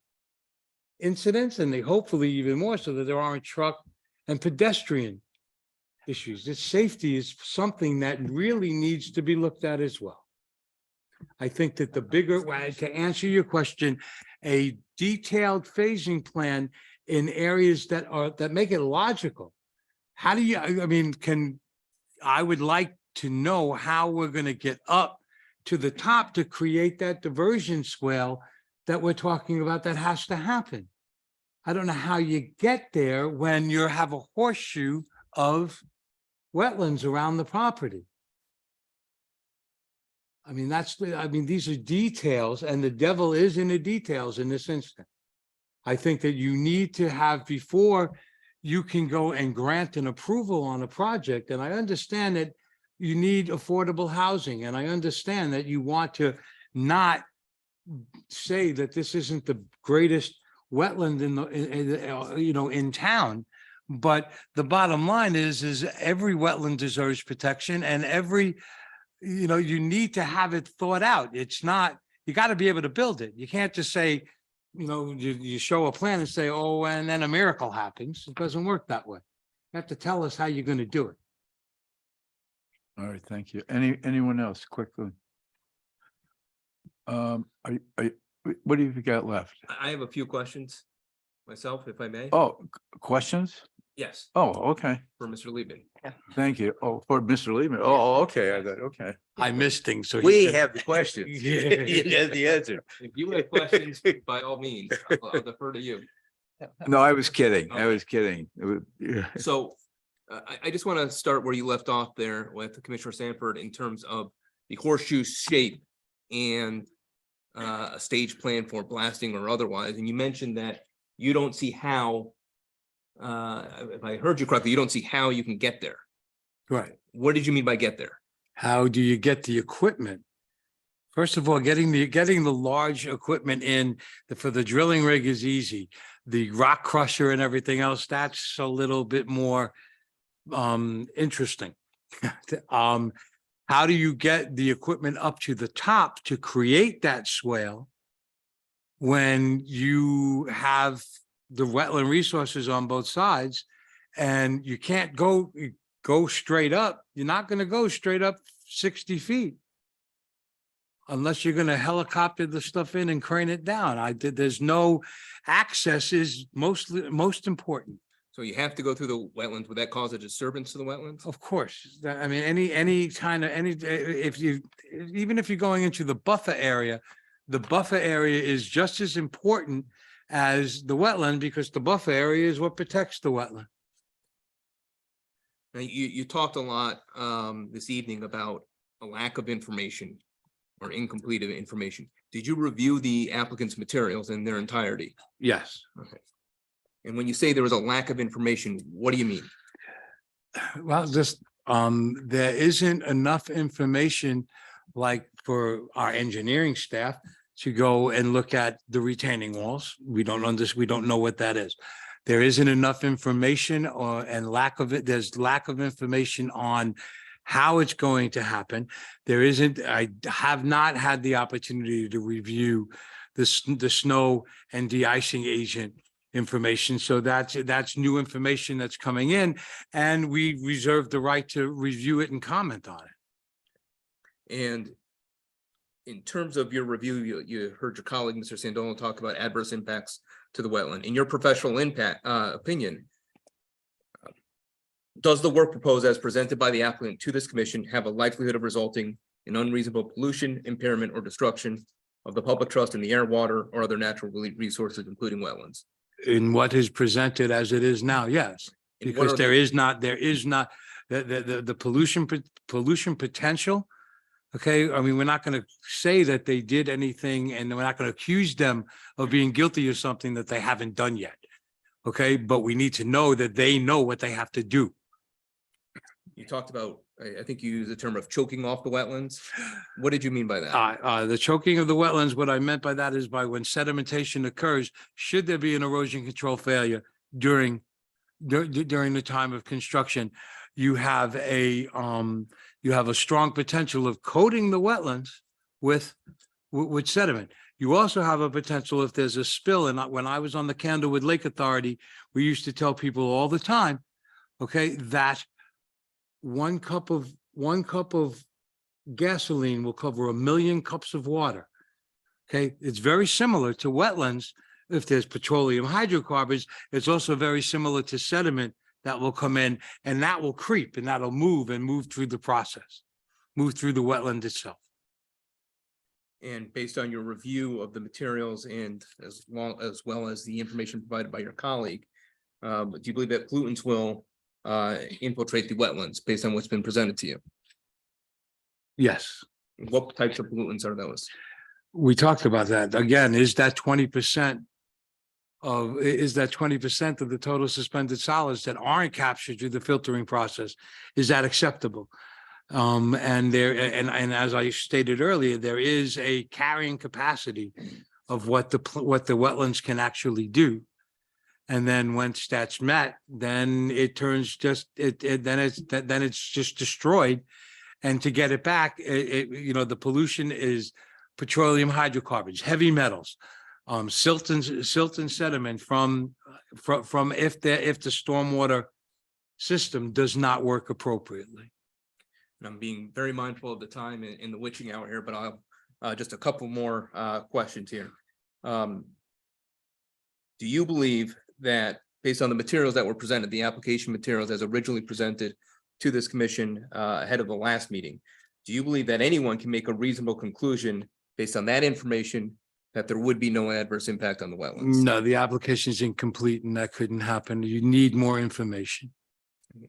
incidents, and they hopefully even more so that there aren't truck and pedestrian issues. This safety is something that really needs to be looked at as well. I think that the bigger, to answer your question, a detailed phasing plan in areas that make it logical. How do you, I mean, I would like to know how we're going to get up to the top to create that diversion swale that we're talking about that has to happen. I don't know how you get there when you have a horseshoe of wetlands around the property. I mean, these are details, and the devil is in the details in this instance. I think that you need to have, before you can go and grant an approval on a project, and I understand that you need affordable housing, and I understand that you want to not say that this isn't the greatest wetland in town. But the bottom line is every wetland deserves protection, and every, you need to have it thought out. It's not, you got to be able to build it. You can't just say, you show a plan and say, oh, and then a miracle happens. It doesn't work that way. You have to tell us how you're going to do it. All right, thank you. Anyone else quickly? What do you got left? I have a few questions myself, if I may. Oh, questions? Yes, Oh, okay. for Mr. Liebman. Thank you. Oh, for Mr. Lehman. Oh, okay. Okay. I missed things. So We have the questions. Yeah. He has the answer. If you have questions, by all means, I'll defer to you. No, I was kidding. I was kidding. Yeah. So I just want to start where you left off there with Commissioner Sanford in terms of the horseshoe shape and a stage plan for blasting or otherwise. And you mentioned that you don't see how, if I heard you correctly, you don't see how you can get there. Right. What did you mean by get there? How do you get the equipment? First of all, getting the large equipment in for the drilling rig is easy. The rock crusher and everything else, that's a little bit more interesting. How do you get the equipment up to the top to create that swale when you have the wetland resources on both sides, and you can't go straight up? You're not going to go straight up 60 feet unless you're going to helicopter the stuff in and crane it down. There's no access is most important. So you have to go through the wetlands. Would that cause a disturbance to the wetlands? Of course. I mean, even if you're going into the buffer area, the buffer area is just as important as the wetland, because the buffer area is what protects the wetland. Now, you talked a lot this evening about a lack of information or incomplete information. Did you review the applicant's materials in their entirety? Yes. Okay. And when you say there was a lack of information, what do you mean? Well, there isn't enough information, like for our engineering staff to go and look at the retaining walls. We don't know what that is. There isn't enough information and lack of it. There's lack of information on how it's going to happen. I have not had the opportunity to review the snow and de-icing agent information. So that's new information that's coming in, and we reserve the right to review it and comment on it. And in terms of your review, you heard your colleague, Mr. Sandolo, talk about adverse impacts to the wetland. In your professional opinion, does the work proposed as presented by the applicant to this commission have a likelihood of resulting in unreasonable pollution, impairment, or destruction of the public trust in the air, water, or other natural resources, including wetlands? In what is presented as it is now, yes, because there is not the pollution potential Okay, I mean, we're not going to say that they did anything and we're not going to accuse them of being guilty of something that they haven't done yet. Okay, but we need to know that they know what they have to do. You talked about, I think you used the term of choking off the wetlands. What did you mean by that? The choking of the wetlands, what I meant by that is by when sedimentation occurs, should there be an erosion control failure during the time of construction, you have a strong potential of coating the wetlands with sediment. You also have a potential if there's a spill. And when I was on the Candlewood Lake Authority, we used to tell people all the time, okay, that one cup of gasoline will cover 1 million cups of water. Okay, it's very similar to wetlands. If there's petroleum hydrocarbons, it's also very similar to sediment that will come in and that will creep and that'll move through the process, move through the wetland itself. And based on your review of the materials and as well as the information provided by your colleague, do you believe that pollutants will infiltrate the wetlands based on what's been presented to you? Yes. What types of pollutants are those? We talked about that. Again, is that 20% of the total suspended solids that aren't captured through the filtering process? Is that acceptable? And as I stated earlier, there is a carrying capacity of what the wetlands can actually do. And then once that's met, then it turns then it's just destroyed. And to get it back, the pollution is petroleum hydrocarbons, heavy metals, silt and sediment from if the stormwater system does not work appropriately. And I'm being very mindful of the time in the witching hour here, but I'll just a couple more questions here. Do you believe that based on the materials that were presented, the application materials as originally presented to this commission ahead of the last meeting, do you believe that anyone can make a reasonable conclusion based on that information that there would be no adverse impact on the wetlands? No, the application is incomplete and that couldn't happen. You need more information. I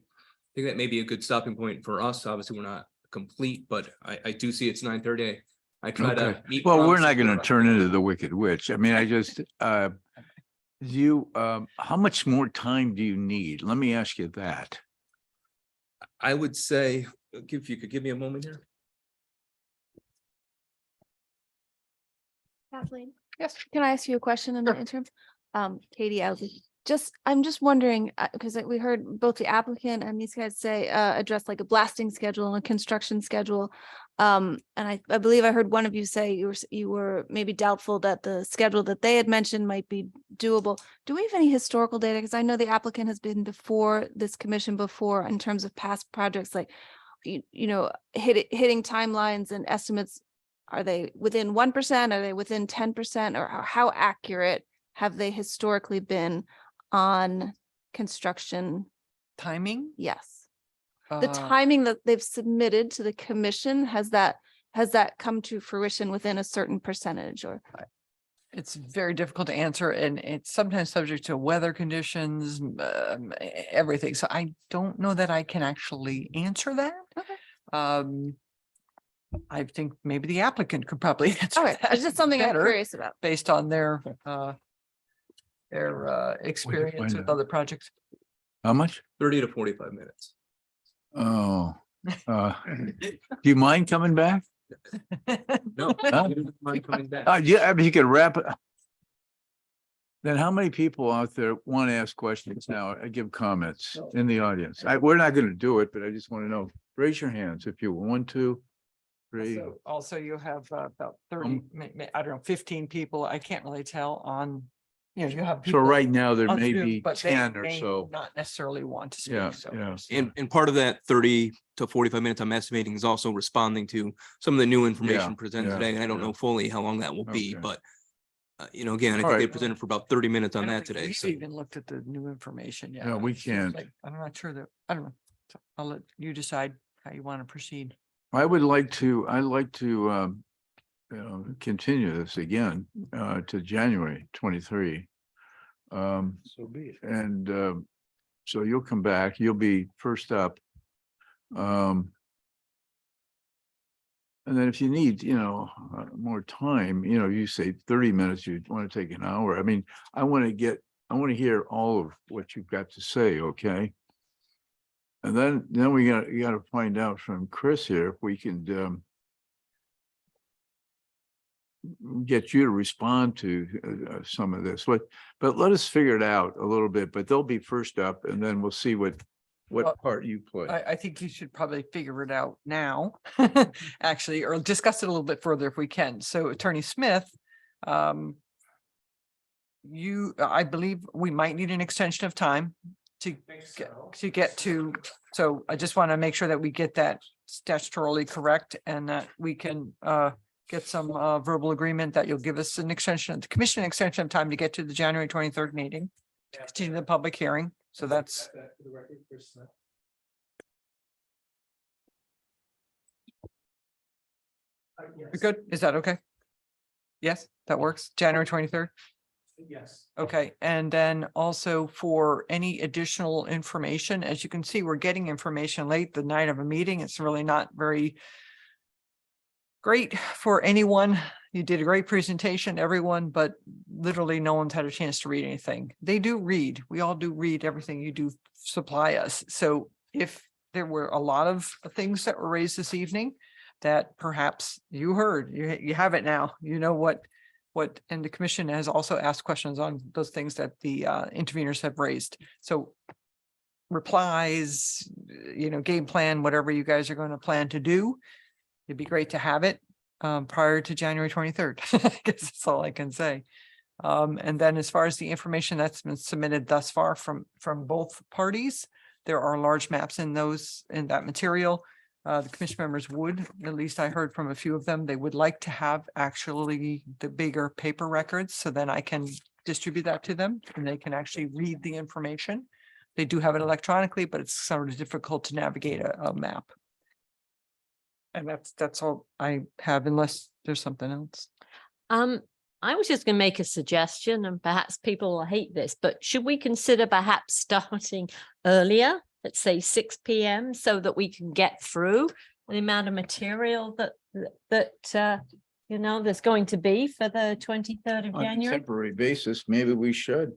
think that may be a good stopping point for us. Obviously, we're not complete, but I do see it's 9:30. I try Okay. to meet. Well, we're promises not going to with- turn into the Wicked Witch. I mean, I just, how much more time do you need? Let me ask you that. I would say, if you could give me a moment here. Kathleen? Yes. Can I ask you a question in the interim? Katie Owsley, I'm just wondering, because we heard both the applicant and these guys say, address like a blasting schedule and a construction schedule. And I believe I heard one of you say you were maybe doubtful that the schedule that they had mentioned might be doable. Do we have any historical data? Because I know the applicant has been before this commission before in terms of past projects, like, hitting timelines and estimates. Are they within 1%? Are they within 10%? Or how accurate have they historically been on construction Timing? Yes. The timing that they've submitted to the commission, has that come to fruition within a certain percentage or? It's very difficult to answer and it's sometimes subject to weather conditions, everything. So I don't know that I can actually answer that. Okay. I think maybe the applicant could probably answer Okay, that it's just something I'm better curious about. based on their experience find with out. other projects. How much? 30 to 45 minutes. Oh, do you mind coming back? No. Huh? you don't mind coming back. Yeah, I mean, you can wrap it. Then how many people out there want to ask questions now? I give comments in the audience. We're not going to do it, but I just want to know. Raise your hands if you want to. 3. Also, you have about 30, I don't know, 15 people. I can't really tell on, you have. So people right now there on may Zoom, be but they 10 or may so. Not necessarily want to Yeah, speak, so. yeah. And part of that 30 to 45 minutes I'm estimating is also responding to some of the new information presented yeah, today. And I don't yeah. know fully how long that will be, Okay. but again, I All think they right. presented for about 30 minutes I on don't that think today. we've So even looked at the new information yet. No, we It seems can't. like- I'm not sure that, I don't know. So I'll let you decide how you want to proceed. I'd like to continue this again to January 23. So be it. And so you'll come back, you'll be first up. And then if you need, more time, you say 30 minutes, you want to take an hour. I mean, I want to hear all of what you've got to say, okay? And then you gotta find out from Chris here if we can get you to respond to some of this, but let us figure it out a little bit, but they'll be first up and then we'll see what part you play. I think you should probably figure it out now, actually, or discuss it a little bit further if we can. So Attorney Smith, I believe we might need an extension of time to get to, so I just want to make sure that we get that statutorily correct and that we can get some verbal agreement that you'll give us an extension, the commission extension of time to get to the January 23rd meeting, to continue the public hearing. So that's. You're good? Is that okay? Yes, that works. January 23rd? Yes. Okay, and then also for any additional information, as you can see, we're getting information late the night of a meeting. It's really not very great for anyone. You did a great presentation, everyone, but literally no one's had a chance to read anything. They do read. We all do read everything you do supply us. So if there were a lot of things that were raised this evening that perhaps you heard, you have it now, you know what, and the commission has also asked questions on those things that the interveners have raised. So replies, game plan, whatever you guys are going to plan to do, it'd be great to have it prior to January 23rd. I guess that's all I can say. And then as far as the information that's been submitted thus far from both parties, there are large maps in that material. The commission members would, at least I heard from a few of them, they would like to have actually the bigger paper records, so then I can distribute that to them and they can actually read the information. They do have it electronically, but it's sort of difficult to navigate a map. And that's all I have, unless there's something else. I was just going to make a suggestion, and perhaps people will hate this, but should we consider perhaps starting earlier, let's say 6 p.m., so that we can get through the amount of material that there's going to be for the 23rd of On a January? temporary basis, maybe we should.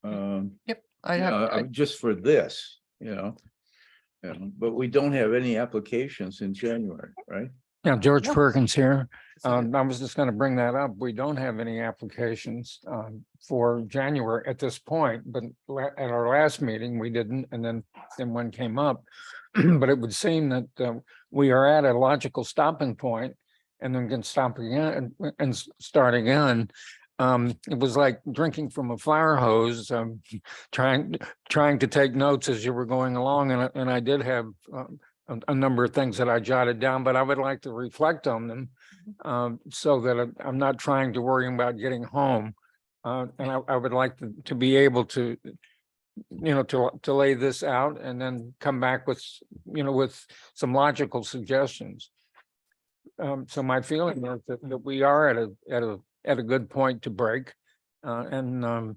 Yep, I Just for this, but we don't have any applications in January, right? Yeah, George No. Perkins here. I was just going to bring that up. We don't have any applications for January at this point, but at our last meeting, we didn't, and then one came up. But it would seem that we are at a logical stopping point and then can stop again and start again. It was like drinking from a fire hose, trying to take notes as you were going along, and I did have a number of things that I jotted down, but I would like to reflect on them so that I'm not trying to worry about getting home. And I would like to be able to, to lay this out and then come back with, with some logical suggestions. So my feeling is that we are at a good point to break, and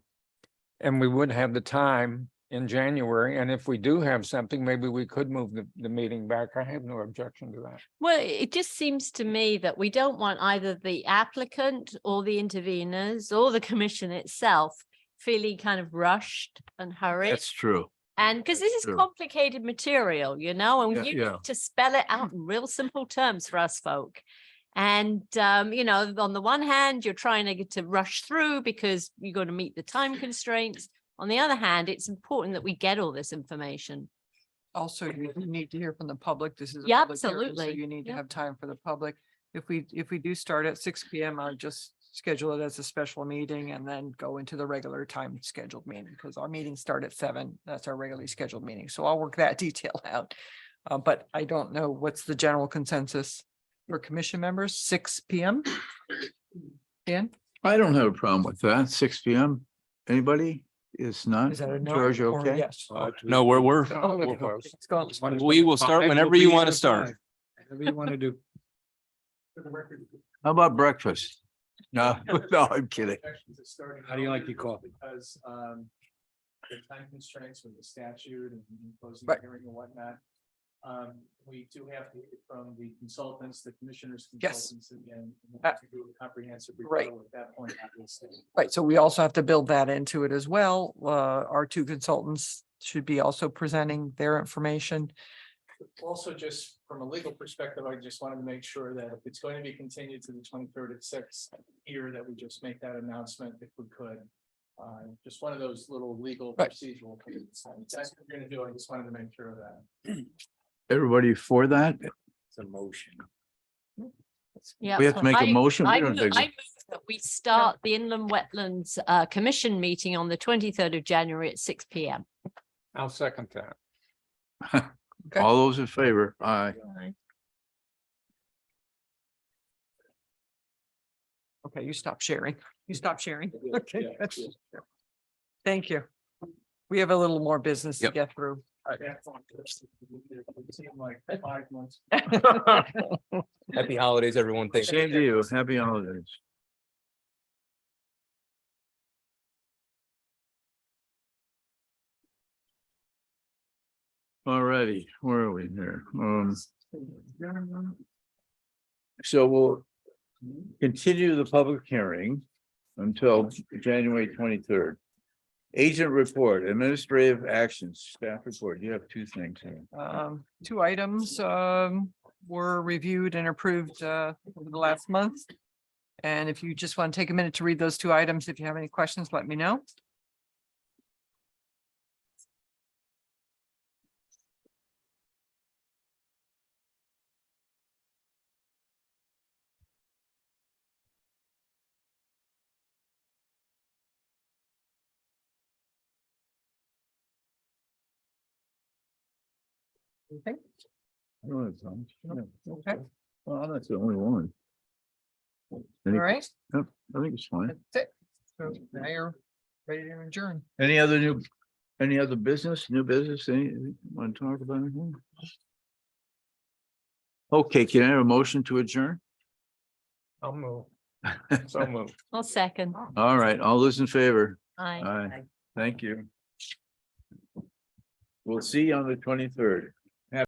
we would have the time in January, and if we do have something, maybe we could move the meeting back. I have no objection to that. Well, it just seems to me that we don't want either the applicant or the interveners or the commission itself feeling kind of rushed and hurried. That's true. And because this is Sure. complicated material, and Yeah, you yeah. need to spell it out in real simple terms for us folk. And, on the one hand, you're trying to rush through because you're going to meet the time constraints. On the other hand, it's important that we get all this information. Also, you need to hear from the public. This is. a Yeah, public hearing, so absolutely. you need to Yeah. have time for the public. If we do start at 6 p.m., I'll just schedule it as a special meeting and then go into the regular time scheduled meeting, because our meetings start at 7. That's our regularly scheduled meeting. So I'll work that detail out. But I don't know what's the general consensus for commission members, 6 p.m. Dan, I don't have a problem with that. 6 p.m. Anybody? Is not. is that a no George, or okay? yes? No, we're Oh, look, let's go. we will start whenever you want to start. Whatever you want to do. How about breakfast? No, no, I'm kidding. How do you like your coffee? Because the time constraints with the statute and closing Right. hearing and whatnot. We do have to hear from the consultants, the commissioners. Yes. Consultants again. and we'll Uh, have to do a comprehensive right. rebuttal at that point, obviously. Right, so we also have to build that into it as well. Our two consultants should be also presenting their information. Also, just from a legal perspective, I just wanted to make sure that if it's going to be continued to the 23rd at 6 here, that we just make that announcement if we could. Just one of those little legal Right. procedural things. That's what we're gonna do. I just wanted to make sure of that. Everybody for that? It's a motion. Yeah. We have to make a I- motion? We I don't mo- take a- I move that we start the Inland Wetlands Commission meeting on the 23rd of January at 6 PM. I'll second that. Okay. All those in favor? Aye. Okay, you stop sharing. You stop sharing. Okay. Yeah, good. yeah. Thank you. We have a little more business to Yep. get through. It seemed like 5 months. Happy holidays, everyone. Thank you. Same to you. Happy holidays. All righty, where are we here? So we'll continue the public hearing until January 23rd. Agent report, administrative actions, staff report. You have two things here. Two items were reviewed and approved over the last month. And if you just want to take a minute to read those two items, if you have any questions, let me know. Okay. Oh, it's on. Yeah. Okay. Well, that's the only one. All Any- right. Yep, I think it's fine. That's it. So now you're ready to adjourn. Any other business, new business, any, want to talk about anything? Okay, can I have a motion to adjourn? I'll move. So move. I'll second. All right, all those in favor? Aye. Aye, thank you. We'll see you on the 23rd.